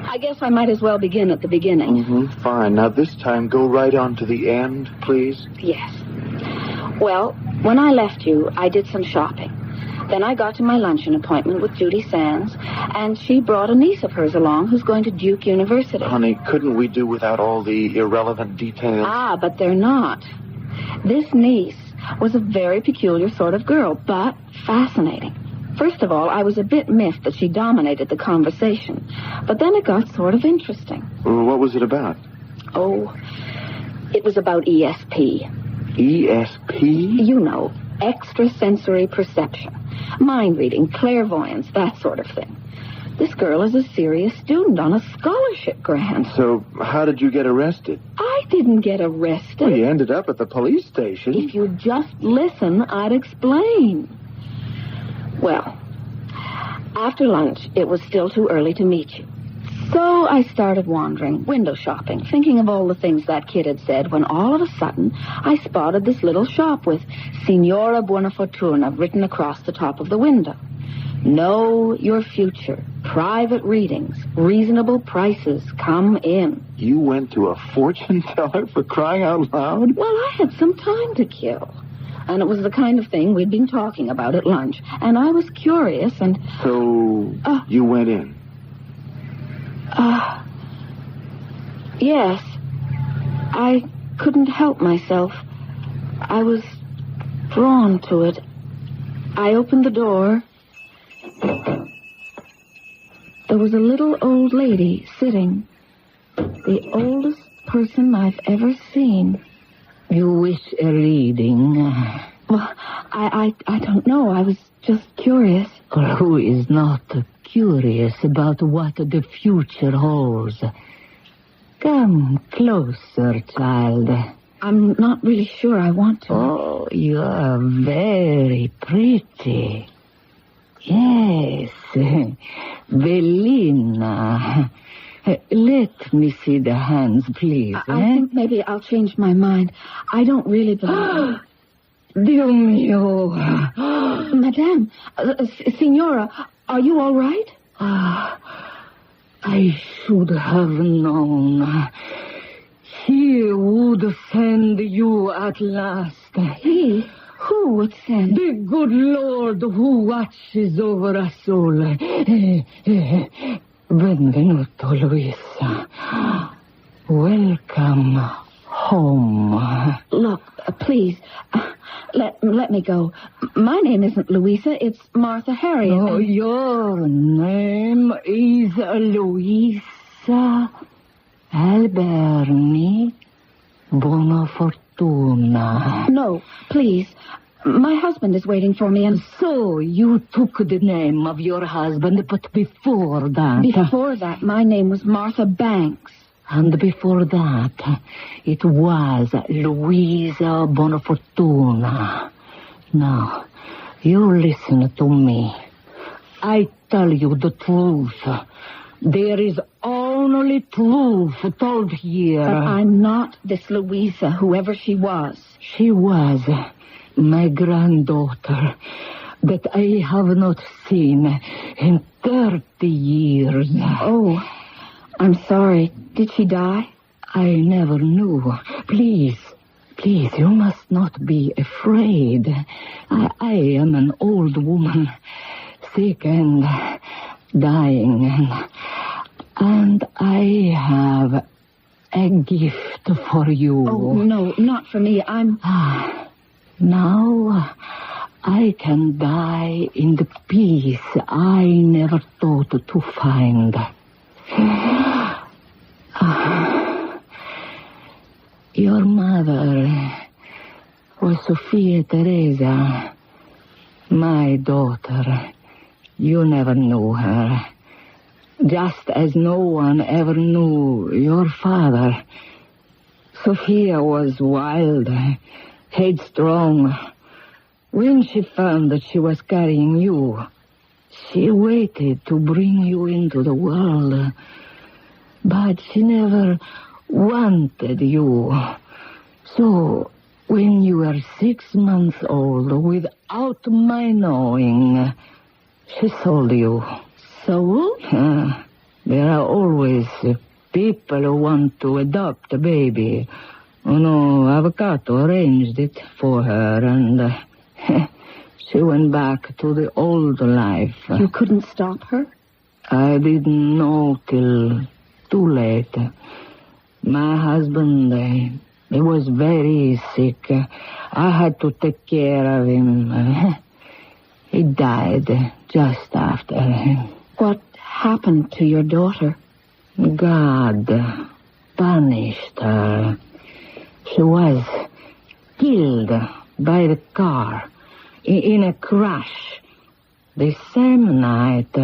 I guess I might as well begin at the beginning. Fine. Now, this time, go right on to the end, please. Yes. Well, when I left you, I did some shopping. Then I got to my luncheon appointment with Judy Sands, and she brought a niece of hers along who's going to Duke University. Honey, couldn't we do without all the irrelevant details? Ah, but they're not. This niece was a very peculiar sort of girl, but fascinating. First of all, I was a bit miffed that she dominated the conversation, but then it got sort of interesting. What was it about? Oh, it was about ESP. ESP? You know, extrasensory perception. Mind reading, clairvoyance, that sort of thing. This girl is a serious student on a scholarship grant. So, how did you get arrested? I didn't get arrested. Well, you ended up at the police station. If you'd just listen, I'd explain. Well, after lunch, it was still too early to meet you. So I started wandering, window shopping, thinking of all the things that kid had said, when all of a sudden I spotted this little shop with Signora Buonafortuna written across the top of the window. Know your future. Private readings. Reasonable prices. Come in. You went to a fortune teller, for crying out loud? Well, I had some time to kill. And it was the kind of thing we'd been talking about at lunch. And I was curious and... So, you went in? Yes. I couldn't help myself. I was drawn to it. I opened the door. There was a little old lady sitting. The oldest person I've ever seen. You wish a reading? Well, I don't know. I was just curious. Who is not curious about what the future holds? Come closer, child. I'm not really sure I want to. Oh, you are very pretty. Yes, Bellina. Let me see the hands, please. I think maybe I'll change my mind. I don't really believe... Dio mio. Madame, Signora, are you all right? I should have known. He would send you at last. He? Who would send? The good Lord who watches over us all. Benvenuto, Luisa. Welcome home. Look, please, let me go. My name isn't Louisa, it's Martha Harriet. No, your name is Luisa Alberni Buonafortuna. No, please. My husband is waiting for me, and... So, you took the name of your husband, but before that... Before that, my name was Martha Banks. And before that, it was Luisa Buonafortuna. Now, you listen to me. I tell you the truth. There is only truth told here. But I'm not this Louisa, whoever she was. She was my granddaughter that I have not seen in 30 years. Oh, I'm sorry. Did she die? I never knew. Please, you must not be afraid. I am an old woman, sick and dying, and I have a gift for you. Oh, no, not for me. Now I can die in the peace I never thought to find. Your mother was Sophia Teresa, my daughter. You never knew her, just as no one ever knew your father. Sophia was wild, headstrong. When she found that she was carrying you, she waited to bring you into the world. But she never wanted you. So When you were 6 months old, without my knowing, she sold you. Sold? There are always people who want to adopt a baby. Oh, no, Avocado arranged it for her, and she went back to the old life. You couldn't stop her? I didn't know till too late. My husband, he was very sick. I had to take care of him. He died just after. What happened to your daughter? God punished her. She was killed by the car in a crash. The same night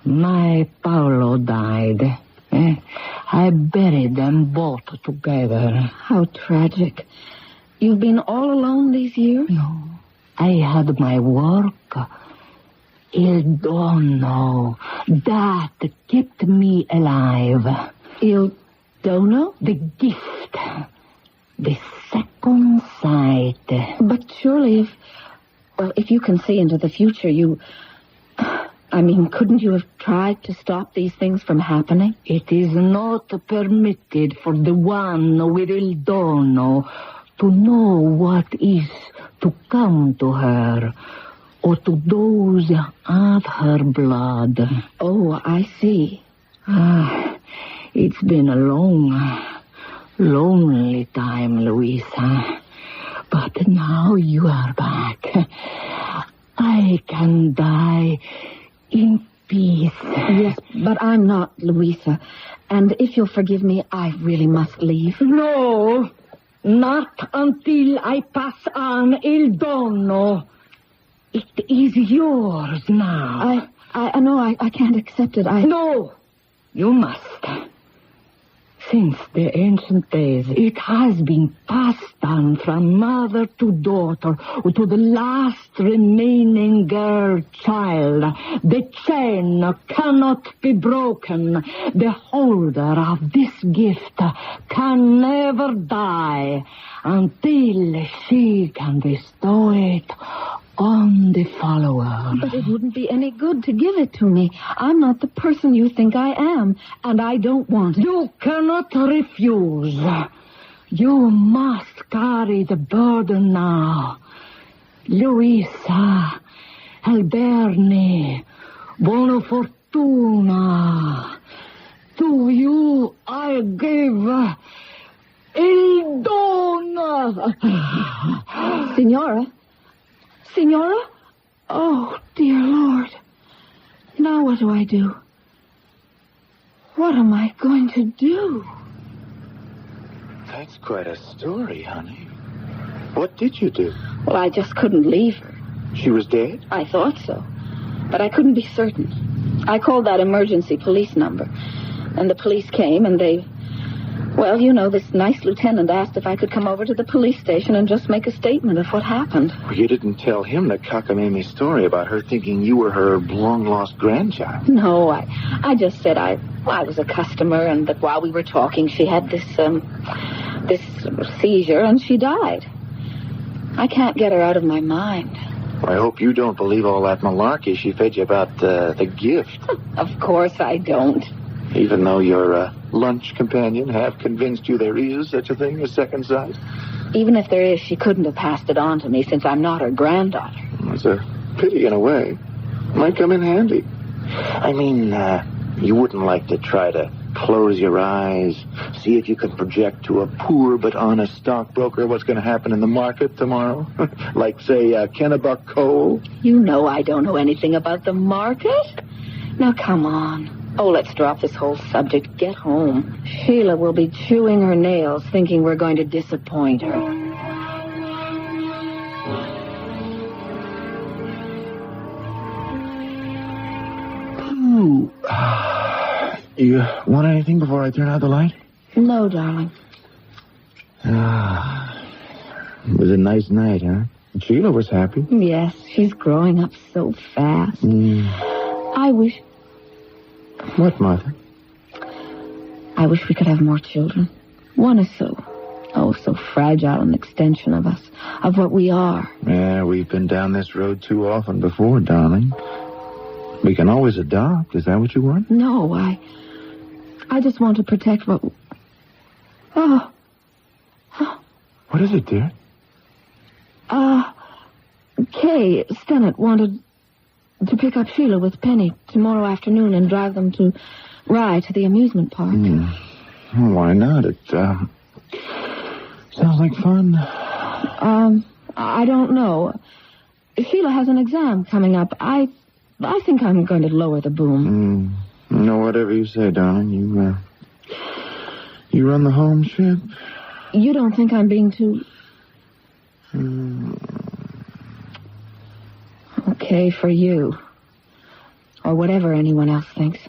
my Paolo died. I buried them both together. How tragic. You've been all alone these years? No. I had my work. Il dono. That kept me alive. Il dono? The gift. The second sight. But surely if you can see into the future, couldn't you have tried to stop these things from happening? It is not permitted for the one with il dono to know what is to come to her or to those of her blood. Oh, I see. It's been a long, lonely time, Louisa. But now you are back. I can die in peace. Yes, but I'm not Louisa. And if you'll forgive me, I really must leave. No, not until I pass on il dono. It is yours now. I know I can't accept it. No, you must. Since the ancient days, it has been passed on from mother to daughter to the last remaining girl child. The chain cannot be broken. The holder of this gift can never die until she can bestow it on the follower. But it wouldn't be any good to give it to me. I'm not the person you think I am, and I don't want it. You cannot refuse. You must carry the burden now. Luisa, Alberni, buona fortuna. To you I give il dono. Signora? Signora? Oh, dear Lord. Now what do I do? What am I going to do? That's quite a story, honey. What did you do? Well, I just couldn't leave her. She was dead? I thought so. But I couldn't be certain. I called that emergency police number. And the police came and this nice lieutenant asked if I could come over to the police station and just make a statement of what happened. Well, you didn't tell him the cockamamie story about her thinking you were her long-lost grandchild. No, I just said I was a customer and that while we were talking she had this seizure and she died. I can't get her out of my mind. I hope you don't believe all that malarkey she fed you about the gift. Of course I don't. Even though your lunch companion half convinced you there is such a thing as second sight? Even if there is, she couldn't have passed it on to me since I'm not her granddaughter. It's a pity in a way. Might come in handy. I mean, you wouldn't like to try to close your eyes, see if you can project to a poor but honest stockbroker what's going to happen in the market tomorrow? Like, say, Kennebuck coal? You know I don't know anything about the market. Now, come on. Oh, let's drop this whole subject. Get home. Sheila will be chewing her nails thinking we're going to disappoint her. Ooh. You want anything before I turn out the light? No, darling. It was a nice night, huh? Sheila was happy. Yes, she's growing up so fast. I wish... What, Martha? I wish we could have more children. One is so Oh, so fragile an extension of us, of what we are. Yeah, we've been down this road too often before, darling. We can always adopt. Is that what you want? No, I just want to protect what... Oh. What is it, dear? Kay Stennett wanted to pick up Sheila with Penny tomorrow afternoon and drive them to Rye to the amusement park. Why not? It, sounds like fun. I don't know. Sheila has an exam coming up. I think I'm going to lower the boom. No, whatever you say, darling. You run the home ship. You don't think I'm being too... Okay, for you. Or whatever anyone else thinks.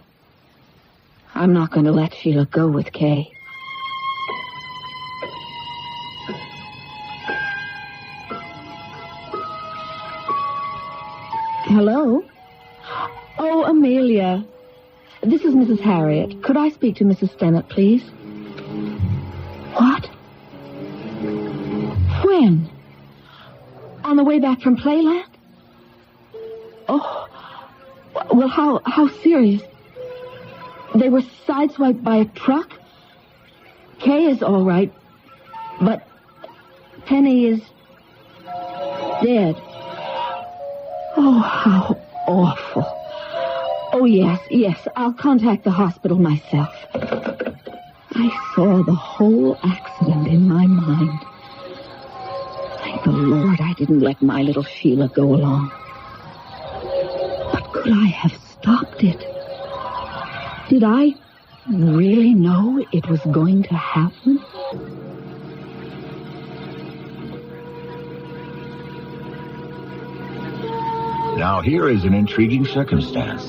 I'm not going to let Sheila go with Kay. Hello? Oh, Amelia. This is Mrs. Harriet. Could I speak to Mrs. Stennett, please? What? When? On the way back from Playland? Oh, well, how serious? They were sideswiped by a truck? Kay is all right, but Penny is dead. Oh, how awful. Oh, yes, I'll contact the hospital myself. I saw the whole accident in my mind. Thank the Lord I didn't let my little Sheila go along. But could I have stopped it? Did I really know it was going to happen? Now, here is an intriguing circumstance.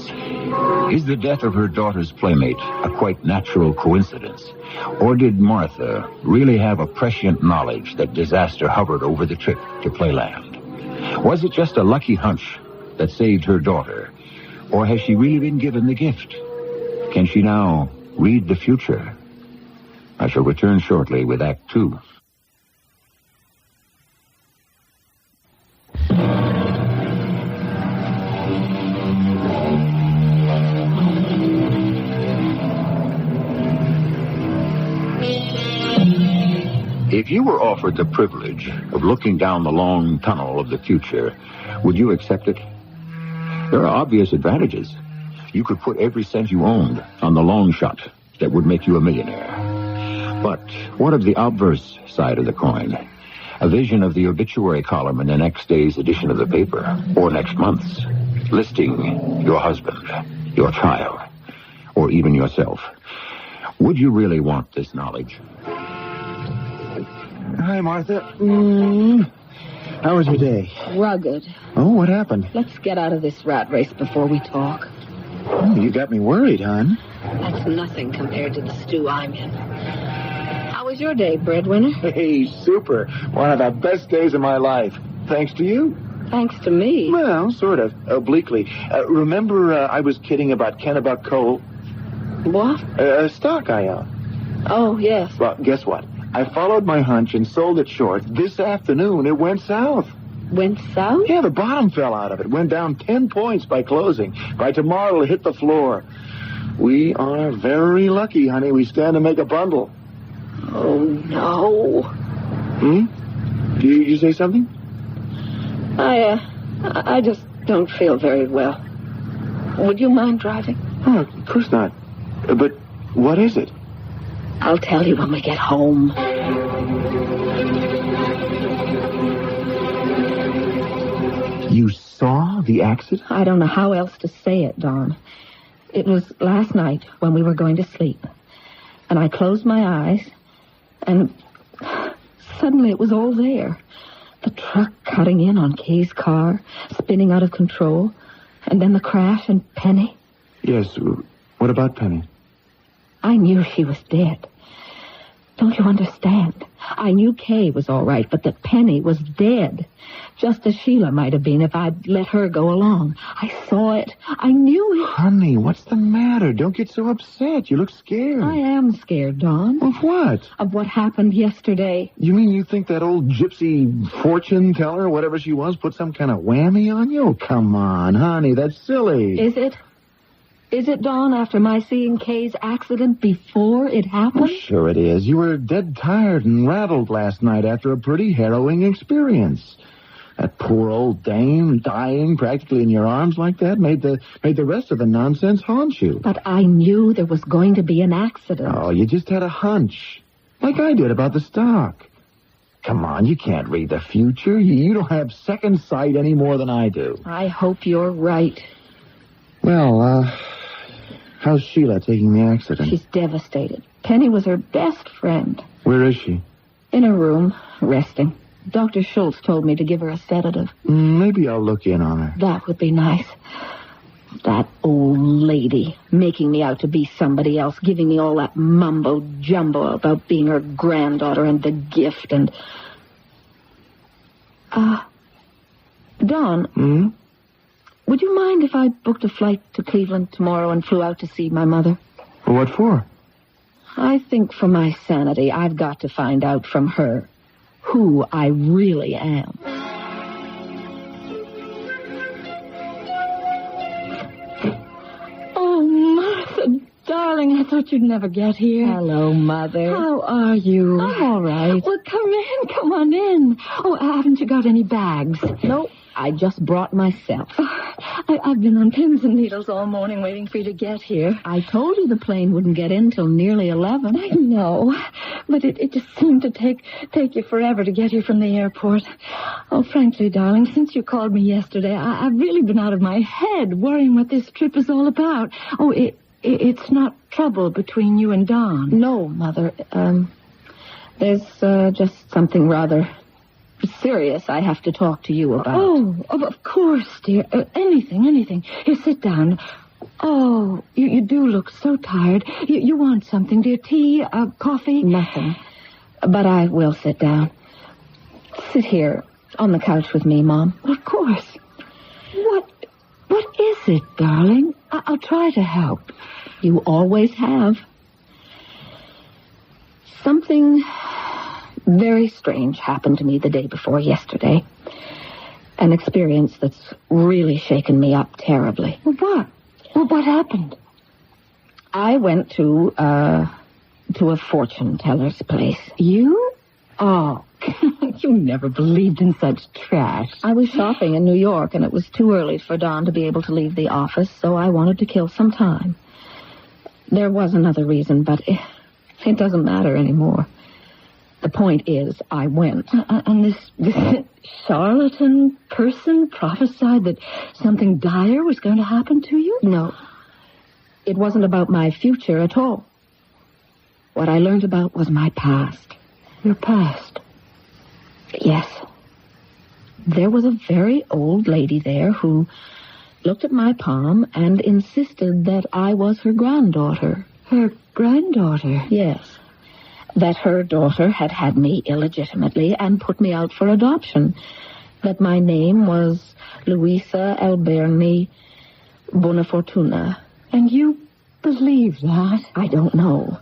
Is the death of her daughter's playmate a quite natural coincidence? Or did Martha really have a prescient knowledge that disaster hovered over the trip to Playland? Was it just a lucky hunch that saved her daughter? Or has she really been given the gift? Can she now read the future? I shall return shortly with Act 2. If you were offered the privilege of looking down the long tunnel of the future, would you accept it? There are obvious advantages. You could put every cent you owned on the long shot that would make you a millionaire. But what of the obverse side of the coin? A vision of the obituary column in the next day's edition of the paper, or next month's, listing your husband, your child, or even yourself. Would you really want this knowledge? Hi, Martha. How was your day? Rugged. Oh, what happened? Let's get out of this rat race before we talk. Oh, you got me worried, hon. That's nothing compared to the stew I'm in. How was your day, breadwinner? Hey, super. One of the best days of my life. Thanks to you. Thanks to me? Well, sort of. Obliquely. Remember I was kidding about Kennebuck Coal? What? A stock I own. Oh, yes. Well, guess what? I followed my hunch and sold it short. This afternoon, it went south. Went south? Yeah, the bottom fell out of it. Went down 10 points by closing. By tomorrow, it'll hit the floor. We are very lucky, honey. We stand to make a bundle. Oh, no. You say something? I just don't feel very well. Would you mind driving? Oh, of course not. But what is it? I'll tell you when we get home. You saw the accident? I don't know how else to say it, Don. It was last night when we were going to sleep. And I closed my eyes, and suddenly it was all there. The truck cutting in on Kay's car, spinning out of control, and then the crash and Penny. Yes, what about Penny? I knew she was dead. Don't you understand? I knew Kay was all right, but that Penny was dead. Just as Sheila might have been if I'd let her go along. I saw it. I knew it. Honey, what's the matter? Don't get so upset. You look scared. I am scared, Don. Of what? Of what happened yesterday. You mean you think that old gypsy fortune teller, whatever she was, put some kind of whammy on you? Oh, come on, honey, that's silly. Is it? Is it, Dawn, after my seeing Kay's accident before it happened? Well, sure it is. You were dead tired and rattled last night after a pretty harrowing experience. That poor old dame dying practically in your arms like that made the rest of the nonsense haunt you. But I knew there was going to be an accident. Oh, you just had a hunch. Like I did about the stock. Come on, you can't read the future. You don't have second sight any more than I do. I hope you're right. Well, how's Sheila taking the accident? She's devastated. Penny was her best friend. Where is she? In her room, resting. Dr. Schultz told me to give her a sedative. Maybe I'll look in on her. That would be nice. That old lady making me out to be somebody else, giving me all that mumbo-jumbo about being her granddaughter and the gift and... Don, would you mind if I booked a flight to Cleveland tomorrow and flew out to see my mother? What for? I think for my sanity, I've got to find out from her who I really am. Oh, Martha, darling, I thought you'd never get here. Hello, Mother. How are you? I'm all right. Well, come on in. Oh, haven't you got any bags? Nope. I just brought myself. I've been on pins and needles all morning waiting for you to get here. I told you the plane wouldn't get in till nearly 11. I know, but it just seemed to take you forever to get here from the airport. Oh, frankly, darling, since you called me yesterday, I've really been out of my head worrying what this trip is all about. Oh, it's not trouble between you and Don. No, Mother. There's just something rather... serious I have to talk to you about. Oh, of course, dear. Anything. Here, sit down. Oh, you do look so tired. You want something, dear? Tea, coffee? Nothing. But I will sit down. Sit here on the couch with me, Mom. Of course. What is it, darling? I'll try to help. You always have. Something... very strange happened to me the day before yesterday. An experience that's really shaken me up terribly. What? Well, what happened? I went to a fortune teller's place. You? Oh, you never believed in such trash. I was shopping in New York, and it was too early for Don to be able to leave the office, so I wanted to kill some time. There was another reason, but it doesn't matter anymore. The point is, I went. And this charlatan person prophesied that something dire was going to happen to you? No. It wasn't about my future at all. What I learned about was my past. Your past? Yes. There was a very old lady there who looked at my palm and insisted that I was her granddaughter. Her granddaughter? Yes. That her daughter had me illegitimately and put me out for adoption. That my name was Luisa Alberni Bonafortuna. And you believe that? I don't know.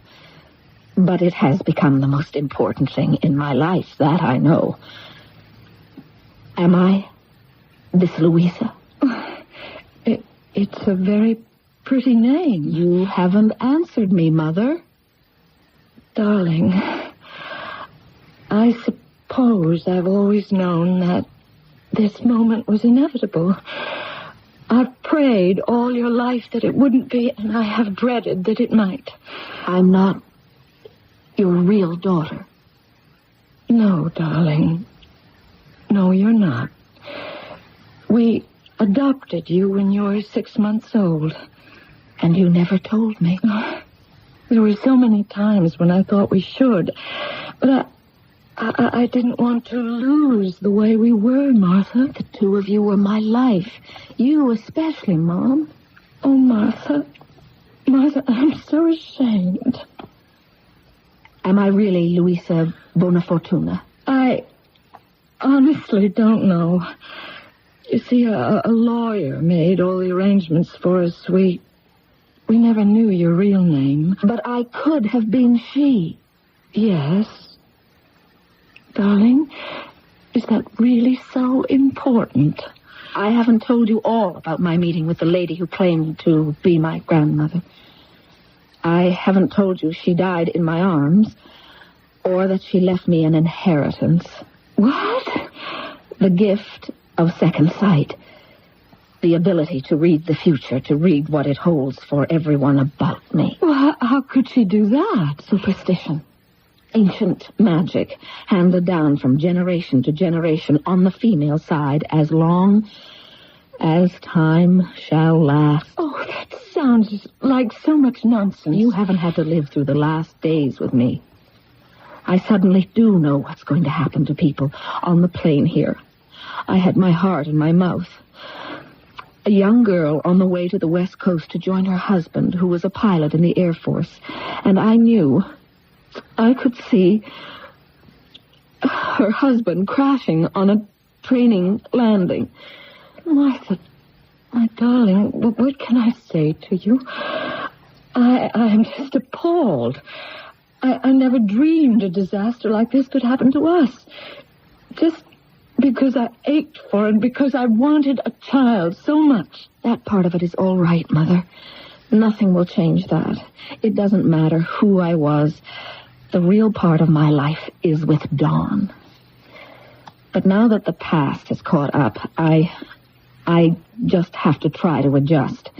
But it has become the most important thing in my life, that I know. Am I this Luisa? It's a very pretty name. You haven't answered me, Mother. Darling, I suppose I've always known that this moment was inevitable. I've prayed all your life that it wouldn't be, and I have dreaded that it might. I'm not your real daughter. No, darling. No, you're not. We adopted you when you were 6 months old, and you never told me. There were so many times when I thought we should, but I didn't want to lose the way we were, Martha. The two of you were my life. You especially, Mom. Oh, Martha, I'm so ashamed. Am I really Luisa Bonafortuna? I honestly don't know. You see, a lawyer made all the arrangements for us. We never knew your real name. But I could have been she. Yes. Darling, is that really so important? I haven't told you all about my meeting with the lady who claimed to be my grandmother. I haven't told you she died in my arms, or that she left me an inheritance. What? The gift of second sight. The ability to read the future, to read what it holds for everyone about me. Well, how could she do that? Superstition. Ancient magic, handed down from generation to generation on the female side as long as time shall last. Oh, that sounds like so much nonsense. You haven't had to live through the last days with me. I suddenly do know what's going to happen to people on the plane here. I had my heart in my mouth. A young girl on the way to the West Coast to join her husband, who was a pilot in the Air Force. And I knew, I could see her husband crashing on a training landing. Martha, my darling, what can I say to you? I am just appalled. I never dreamed a disaster like this could happen to us. Just because I ached for it, because I wanted a child so much. That part of it is all right, Mother. Nothing will change that. It doesn't matter who I was. The real part of my life is with Dawn. But now that the past has caught up, I just have to try to adjust.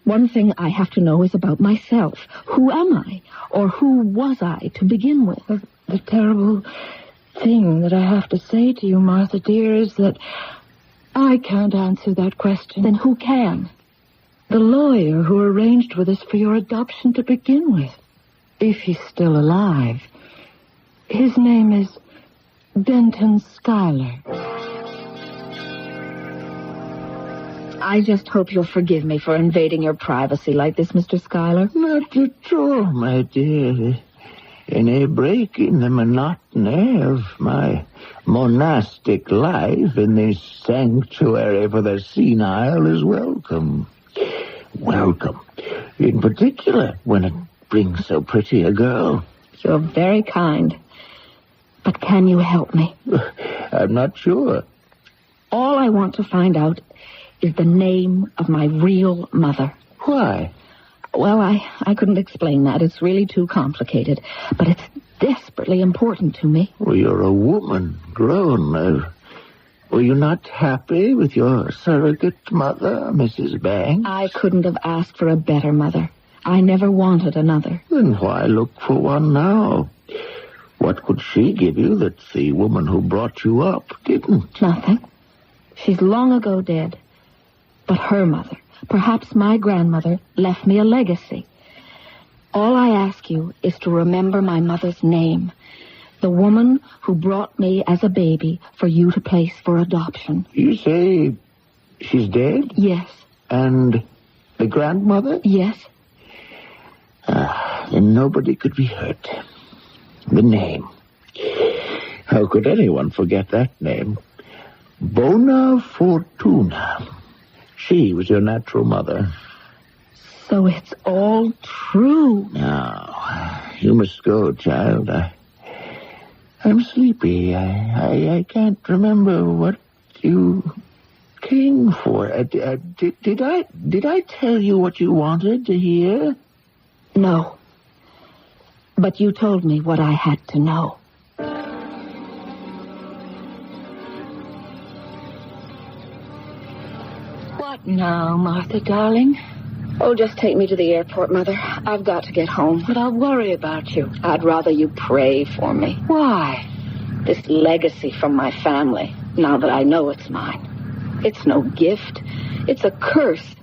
One thing I have to know is about myself. Who am I? Or who was I to begin with? The terrible thing that I have to say to you, Martha, dear, is that I can't answer that question. Then who can? The lawyer who arranged with us for your adoption to begin with. If he's still alive. His name is Denton Schuyler. I just hope you'll forgive me for invading your privacy like this, Mr. Schuyler. Not at all, my dear. Any break in the monotony of my monastic life in this sanctuary for the senile is welcome. Welcome. In particular, when it brings so pretty a girl. You're very kind. But can you help me? I'm not sure. All I want to find out is the name of my real mother. Why? Well, I couldn't explain that. It's really too complicated. But it's desperately important to me. Well, you're a woman, grown. Were you not happy with your surrogate mother, Mrs. Banks? I couldn't have asked for a better mother. I never wanted another. Then why look for one now? What could she give you that the woman who brought you up didn't? Nothing. She's long ago dead. But her mother, perhaps my grandmother, left me a legacy. All I ask you is to remember my mother's name. The woman who brought me as a baby for you to place for adoption. You say she's dead? Yes. And the grandmother? Yes. Then nobody could be hurt. The name. How could anyone forget that name? Bonafortuna. She was your natural mother. So it's all true. Now, you must go, child. I'm sleepy. I can't remember what you came for. Did I tell you what you wanted to hear? No. But you told me what I had to know. What now, Martha, darling? Oh, just take me to the airport, Mother. I've got to get home. But I'll worry about you. I'd rather you pray for me. Why? This legacy from my family, now that I know it's mine. It's no gift. It's a curse.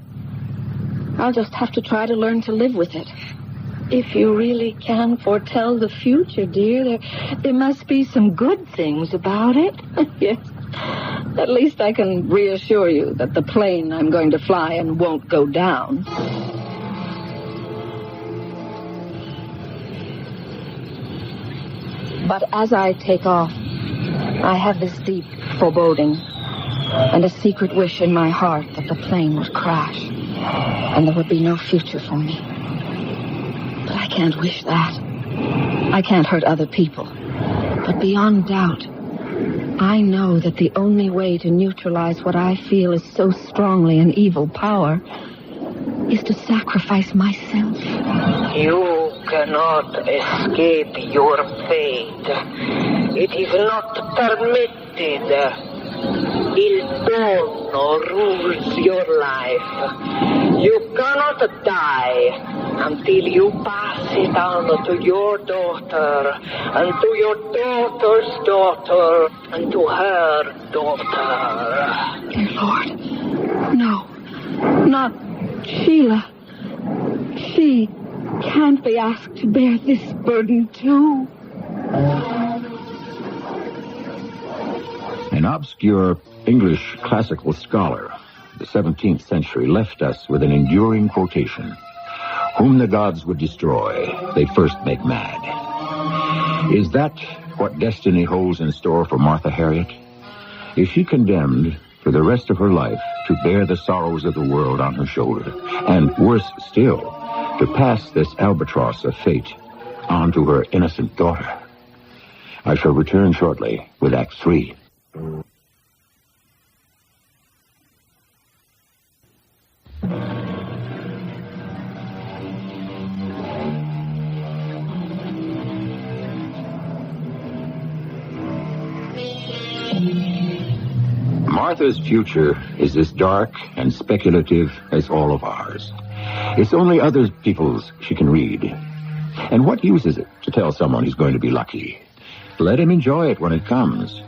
I'll just have to try to learn to live with it. If you really can foretell the future, dear, there must be some good things about it. Yes. At least I can reassure you that the plane I'm going to fly in won't go down. But as I take off, I have this deep foreboding and a secret wish in my heart that the plane would crash and there would be no future for me. But I can't wish that. I can't hurt other people. But beyond doubt, I know that the only way to neutralize what I feel is so strongly an evil power is to sacrifice myself. You cannot escape your fate. It is not permitted. Il Dono rules your life. You cannot die until you pass it on to your daughter, and to your daughter's daughter, and to her daughter. Dear Lord, no, not Sheila. She can't be asked to bear this burden too. An obscure English classical scholar of the 17th century left us with an enduring quotation. Whom the gods would destroy, they first make mad. Is that what destiny holds in store for Martha Harriet? Is she condemned for the rest of her life to bear the sorrows of the world on her shoulder? And worse still, to pass this albatross of fate on to her innocent daughter? I shall return shortly with Act 3. Martha's future is as dark and speculative as all of ours. It's only other people's she can read. And what use is it to tell someone he's going to be lucky? Let him enjoy it when it comes.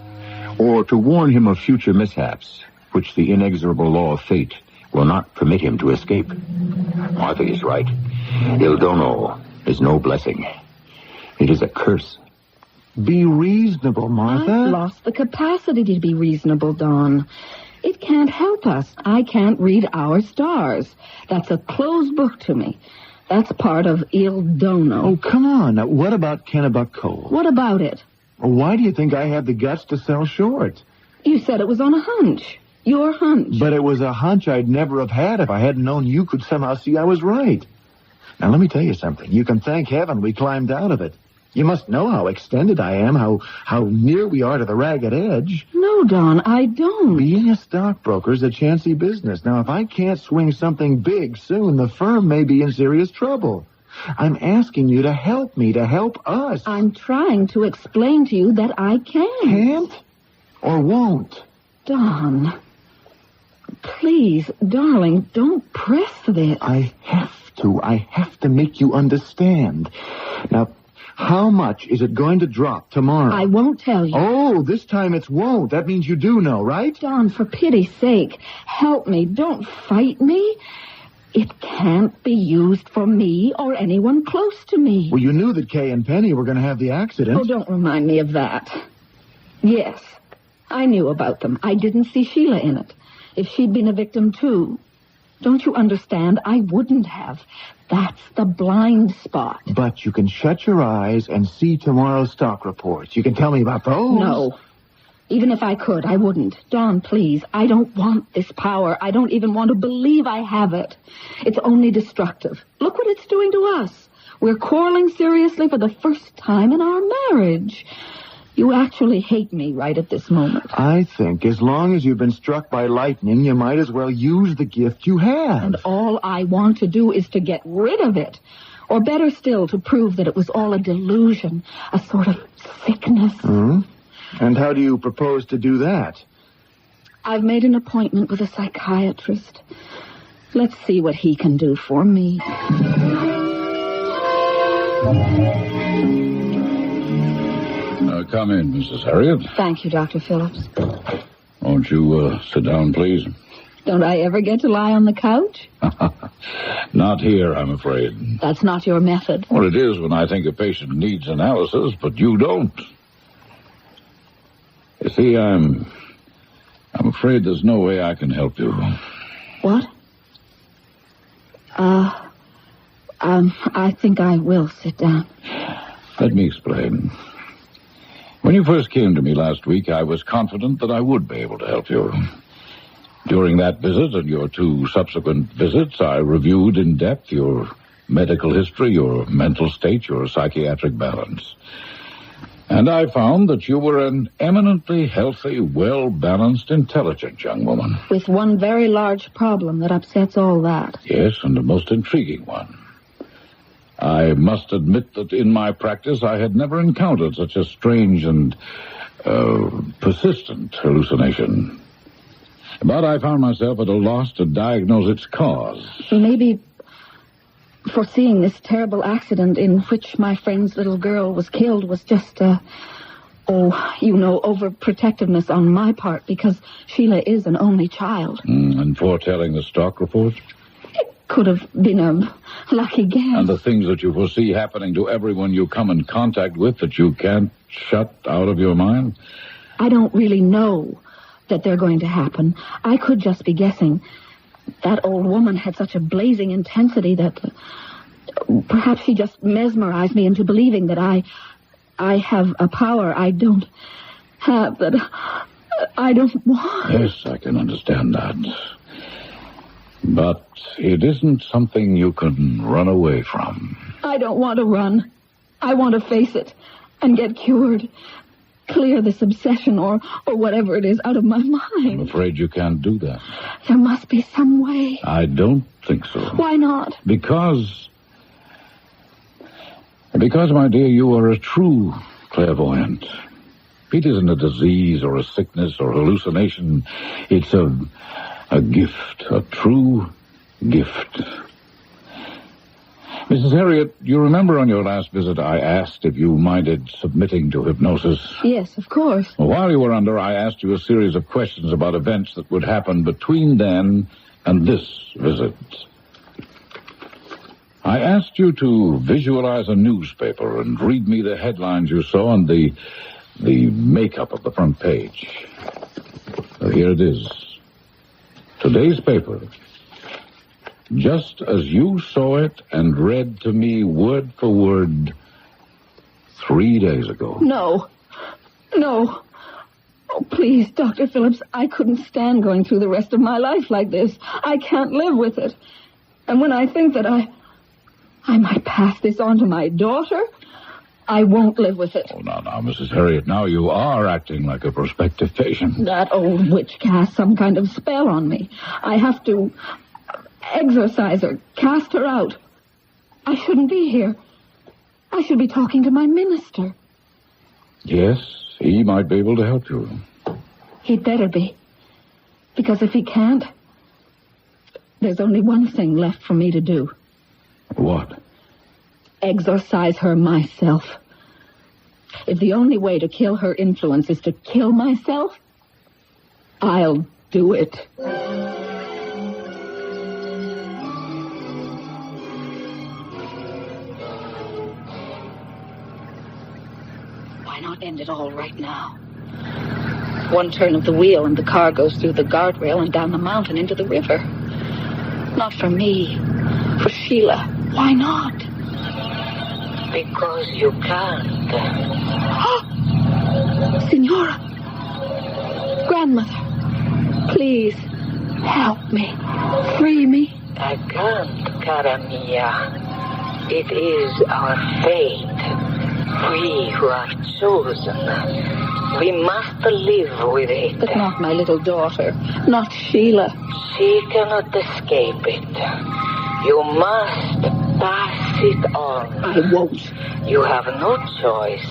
Or to warn him of future mishaps, which the inexorable law of fate will not permit him to escape. Martha is right. Il Dono is no blessing. It is a curse. Be reasonable, Martha. I've lost the capacity to be reasonable, Dawn. It can't help us. I can't read our stars. That's a closed book to me. That's part of Il Dono. Oh, come on. Now, what about Kennebuck Coal? What about it? Well, why do you think I had the guts to sell short? You said it was on a hunch. Your hunch. But it was a hunch I'd never have had if I hadn't known you could somehow see I was right. Now, let me tell you something. You can thank heaven we climbed out of it. You must know how extended I am, how near we are to the ragged edge. No, Don, I don't. Being a stockbroker's a chancy business. Now, if I can't swing something big soon, the firm may be in serious trouble. I'm asking you to help me, to help us. I'm trying to explain to you that I can't. Can't? Or won't? Don, please, darling, don't press this. I have to make you understand. Now, how much is it going to drop tomorrow? I won't tell you. Oh, this time it won't. That means you do know, right? Don, for pity's sake, help me. Don't fight me. It can't be used for me or anyone close to me. Well, you knew that Kay and Penny were going to have the accident. Oh, don't remind me of that. Yes, I knew about them. I didn't see Sheila in it. If she'd been a victim, too. Don't you understand? I wouldn't have. That's the blind spot. But you can shut your eyes and see tomorrow's stock reports. You can tell me about those. No. Even if I could, I wouldn't. Don, please, I don't want this power. I don't even want to believe I have it. It's only destructive. Look what it's doing to us. We're quarreling seriously for the first time in our marriage. You actually hate me right at this moment. I think as long as you've been struck by lightning, you might as well use the gift you have. And all I want to do is to get rid of it. Or better still, to prove that it was all a delusion, a sort of sickness. Hmm? And how do you propose to do that? I've made an appointment with a psychiatrist. Let's see what he can do for me. Come in, Mrs. Harriet. Thank you, Dr. Phillips. Won't you sit down, please? Don't I ever get to lie on the couch? Not here, I'm afraid. That's not your method. Well, it is when I think a patient needs analysis, but you don't. You see, I'm afraid there's no way I can help you. What? I think I will sit down. Let me explain. When you first came to me last week, I was confident that I would be able to help you. During that visit and your 2 subsequent visits, I reviewed in depth your medical history, your mental state, your psychiatric balance. And I found that you were an eminently healthy, well-balanced, intelligent young woman. With one very large problem that upsets all that. Yes, and a most intriguing one. I must admit that in my practice I had never encountered such a strange and persistent hallucination. But I found myself at a loss to diagnose its cause. Maybe foreseeing this terrible accident in which my friend's little girl was killed was just, overprotectiveness on my part, because Sheila is an only child. And foretelling the stock report? It could have been a lucky guess. And the things that you foresee happening to everyone you come in contact with that you can't shut out of your mind? I don't really know that they're going to happen. I could just be guessing. That old woman had such a blazing intensity that perhaps she just mesmerized me into believing that I have a power I don't have, that I don't want. Yes, I can understand that. But it isn't something you can run away from. I don't want to run. I want to face it and get cured. Clear this obsession or whatever it is out of my mind. I'm afraid you can't do that. There must be some way. I don't think so. Why not? Because, my dear, you are a true clairvoyant. It isn't a disease or a sickness or hallucination. It's a gift, a true gift. Mrs. Harriet, you remember on your last visit I asked if you minded submitting to hypnosis? Yes, of course. Well, while you were under, I asked you a series of questions about events that would happen between then and this visit. I asked you to visualize a newspaper and read me the headlines you saw and the makeup of the front page. So here it is. Today's paper. Just as you saw it and read to me word for word 3 days ago. No. Oh, please, Dr. Phillips, I couldn't stand going through the rest of my life like this. I can't live with it. And when I think that I might pass this on to my daughter, I won't live with it. Oh, now, Mrs. Harriet, now you are acting like a prospective patient. That old witch cast some kind of spell on me. I have to exorcise her, cast her out. I shouldn't be here. I should be talking to my minister. Yes, he might be able to help you. He'd better be. Because if he can't, there's only one thing left for me to do. What? Exorcise her myself. If the only way to kill her influence is to kill myself, I'll do it. Why not end it all right now? One turn of the wheel and the car goes through the guardrail and down the mountain into the river. Not for me. For Sheila. Why not? Because you can't. Signora. Grandmother. Please, help me. Free me. I can't, cara mia. It is our fate. We who are chosen. We must live with it. But not my little daughter. Not Sheila. She cannot escape it. You must pass it on. I won't. You have no choice.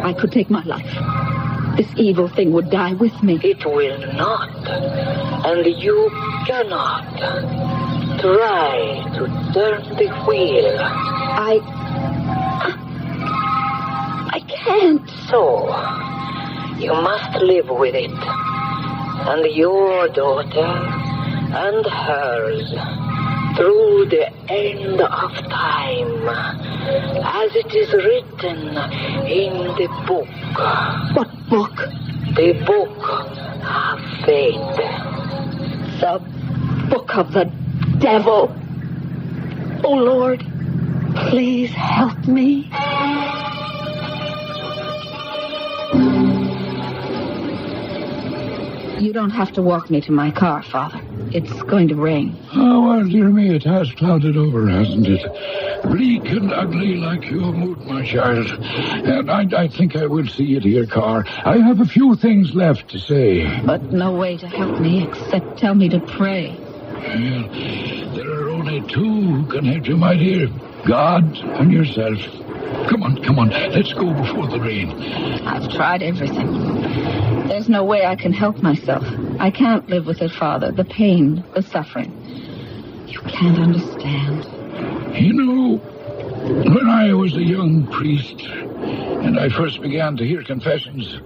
I could take my life. This evil thing would die with me. It will not. And you cannot. Try to turn the wheel. I can't. So, you must live with it. And your daughter and hers through the end of time, as it is written in the book. What book? The book of fate. The book of the devil. Oh, Lord, please help me. You don't have to walk me to my car, Father. It's going to rain. Oh, well, dear me, it has clouded over, hasn't it? Bleak and ugly like your mood, my child. And I think I will see you to your car. I have a few things left to say. But no way to help me except tell me to pray. Well, there are only two who can help you, my dear. God and yourself. Come on. Let's go before the rain. I've tried everything. There's no way I can help myself. I can't live with it, Father. The pain, the suffering. You can't understand. You know, when I was a young priest and I first began to hear confessions,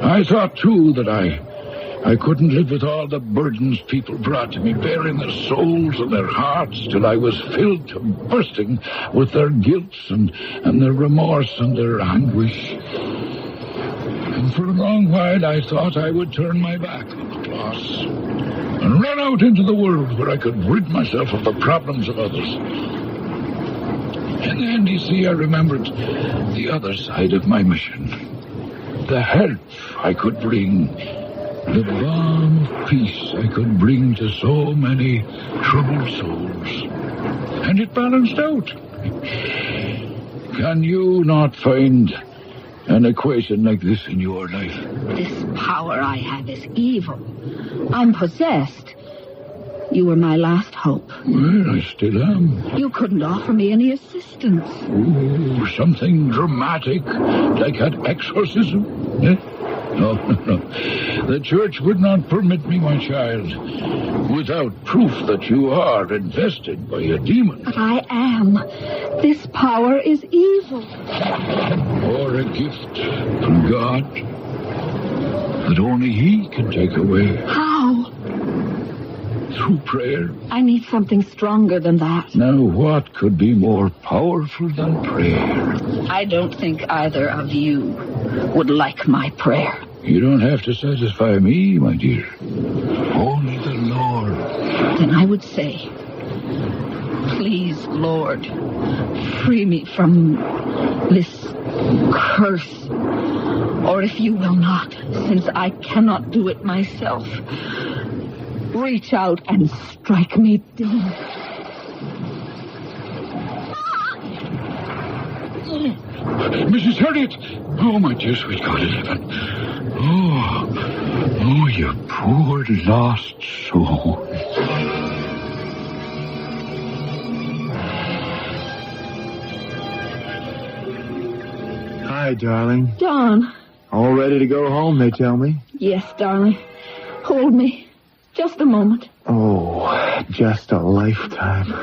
I thought, too, that I couldn't live with all the burdens people brought to me, bearing their souls and their hearts till I was filled to bursting with their guilt and their remorse and their anguish. And for a long while I thought I would turn my back on the cross and run out into the world where I could rid myself of the problems of others. And then, you see, I remembered the other side of my mission. The help I could bring. The balm of peace I could bring to so many troubled souls. And it balanced out. Can you not find an equation like this in your life? This power I have is evil. I'm possessed. You were my last hope. Well, I still am. You couldn't offer me any assistance. Oh, something dramatic, like an exorcism? Eh? No. The church would not permit me, my child, without proof that you are invested by a demon. But I am. This power is evil. Or a gift from God that only He can take away. How? Through prayer. I need something stronger than that. Now, what could be more powerful than prayer? I don't think either of you would like my prayer. You don't have to satisfy me, my dear. Only the Lord. Then I would say, please, Lord, free me from this curse. Or if you will not, since I cannot do it myself, reach out and strike me dead. Mrs. Harriet! Oh, my dear sweet God in heaven. Oh, you poor lost soul. Hi, darling. John. All ready to go home, they tell me. Yes, darling. Hold me. Just a moment. Oh, just a lifetime.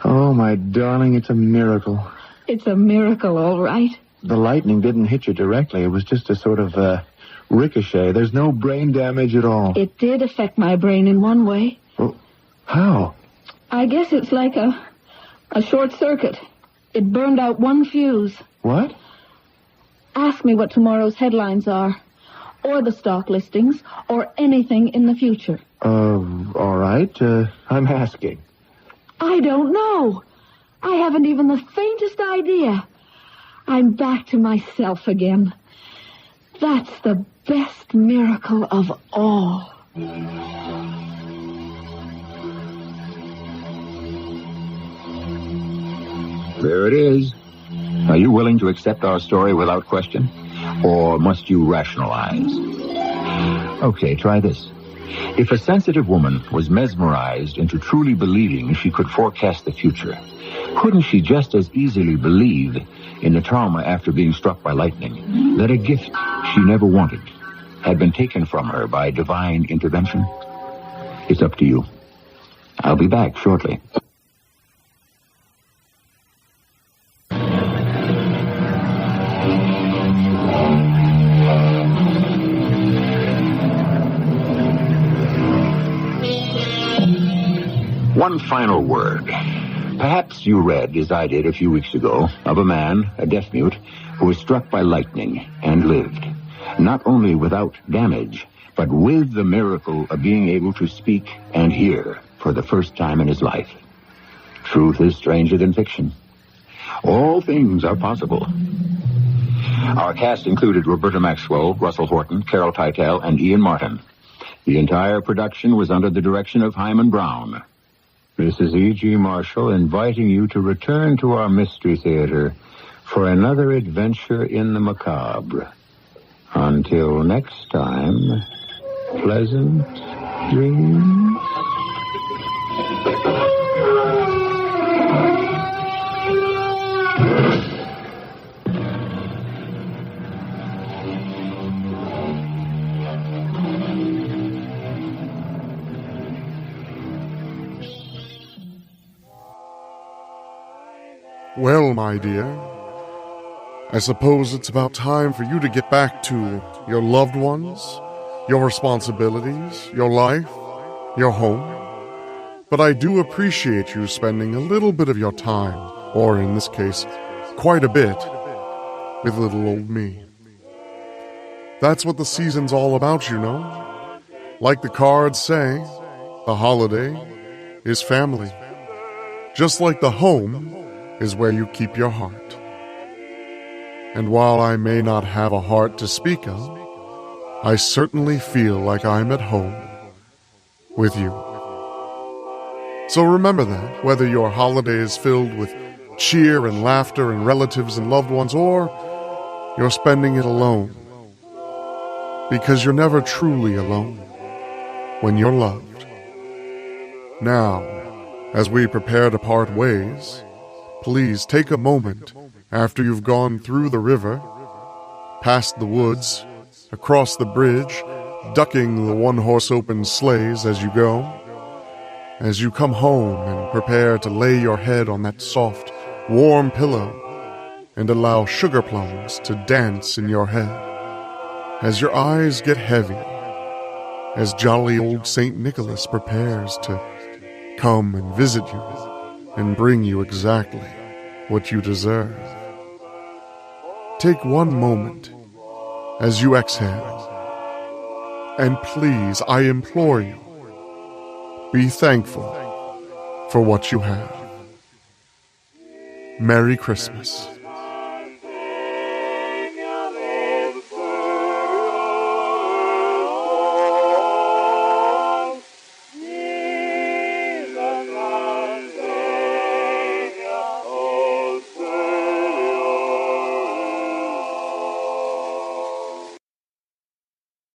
Oh, my darling, it's a miracle. It's a miracle, all right. The lightning didn't hit you directly. It was just a sort of ricochet. There's no brain damage at all. It did affect my brain in one way. Well, how? I guess it's like a short circuit. It burned out one fuse. What? Ask me what tomorrow's headlines are, or the stock listings, or anything in the future. All right. I'm asking. I don't know. I haven't even the faintest idea. I'm back to myself again. That's the best miracle of all. There it is. Are you willing to accept our story without question? Or must you rationalize? Okay, try this. If a sensitive woman was mesmerized into truly believing she could forecast the future, couldn't she just as easily believe in the trauma after being struck by lightning, that a gift she never wanted had been taken from her by divine intervention? It's up to you. I'll be back shortly. One final word. Perhaps you read, as I did a few weeks ago, of a man, a deaf-mute, who was struck by lightning and lived. Not only without damage, but with the miracle of being able to speak and hear for the first time in his life. Truth is stranger than fiction. All things are possible. Our cast included Roberta Maxwell, Russell Horton, Carol Keitel, and Ian Martin. The entire production was under the direction of Hyman Brown. This is E.G. Marshall inviting you to return to our Mystery Theater for another adventure in the macabre. Until next time, pleasant dreams. Well, my dear, I suppose it's about time for you to get back to your loved ones, your responsibilities, your life, your home. But I do appreciate you spending a little bit of your time, or in this case, quite a bit, with little old me. That's what the season's all about, you know. Like the cards say, the holiday is family. Just like the home is where you keep your heart. And while I may not have a heart to speak of, I certainly feel like I'm at home with you. So remember that, whether your holiday is filled with cheer and laughter and relatives and loved ones, or you're spending it alone, because you're never truly alone when you're loved. Now, as we prepare to part ways, please take a moment after you've gone through the river, past the woods, across the bridge, ducking the one-horse open sleighs as you go. As you come home and prepare to lay your head on that soft, warm pillow and allow sugar plums to dance in your head. As your eyes get heavy, as jolly old St. Nicholas prepares to come and visit you and bring you exactly what you deserve. Take one moment as you exhale, and please, I implore you, be thankful for what you have. Merry Christmas.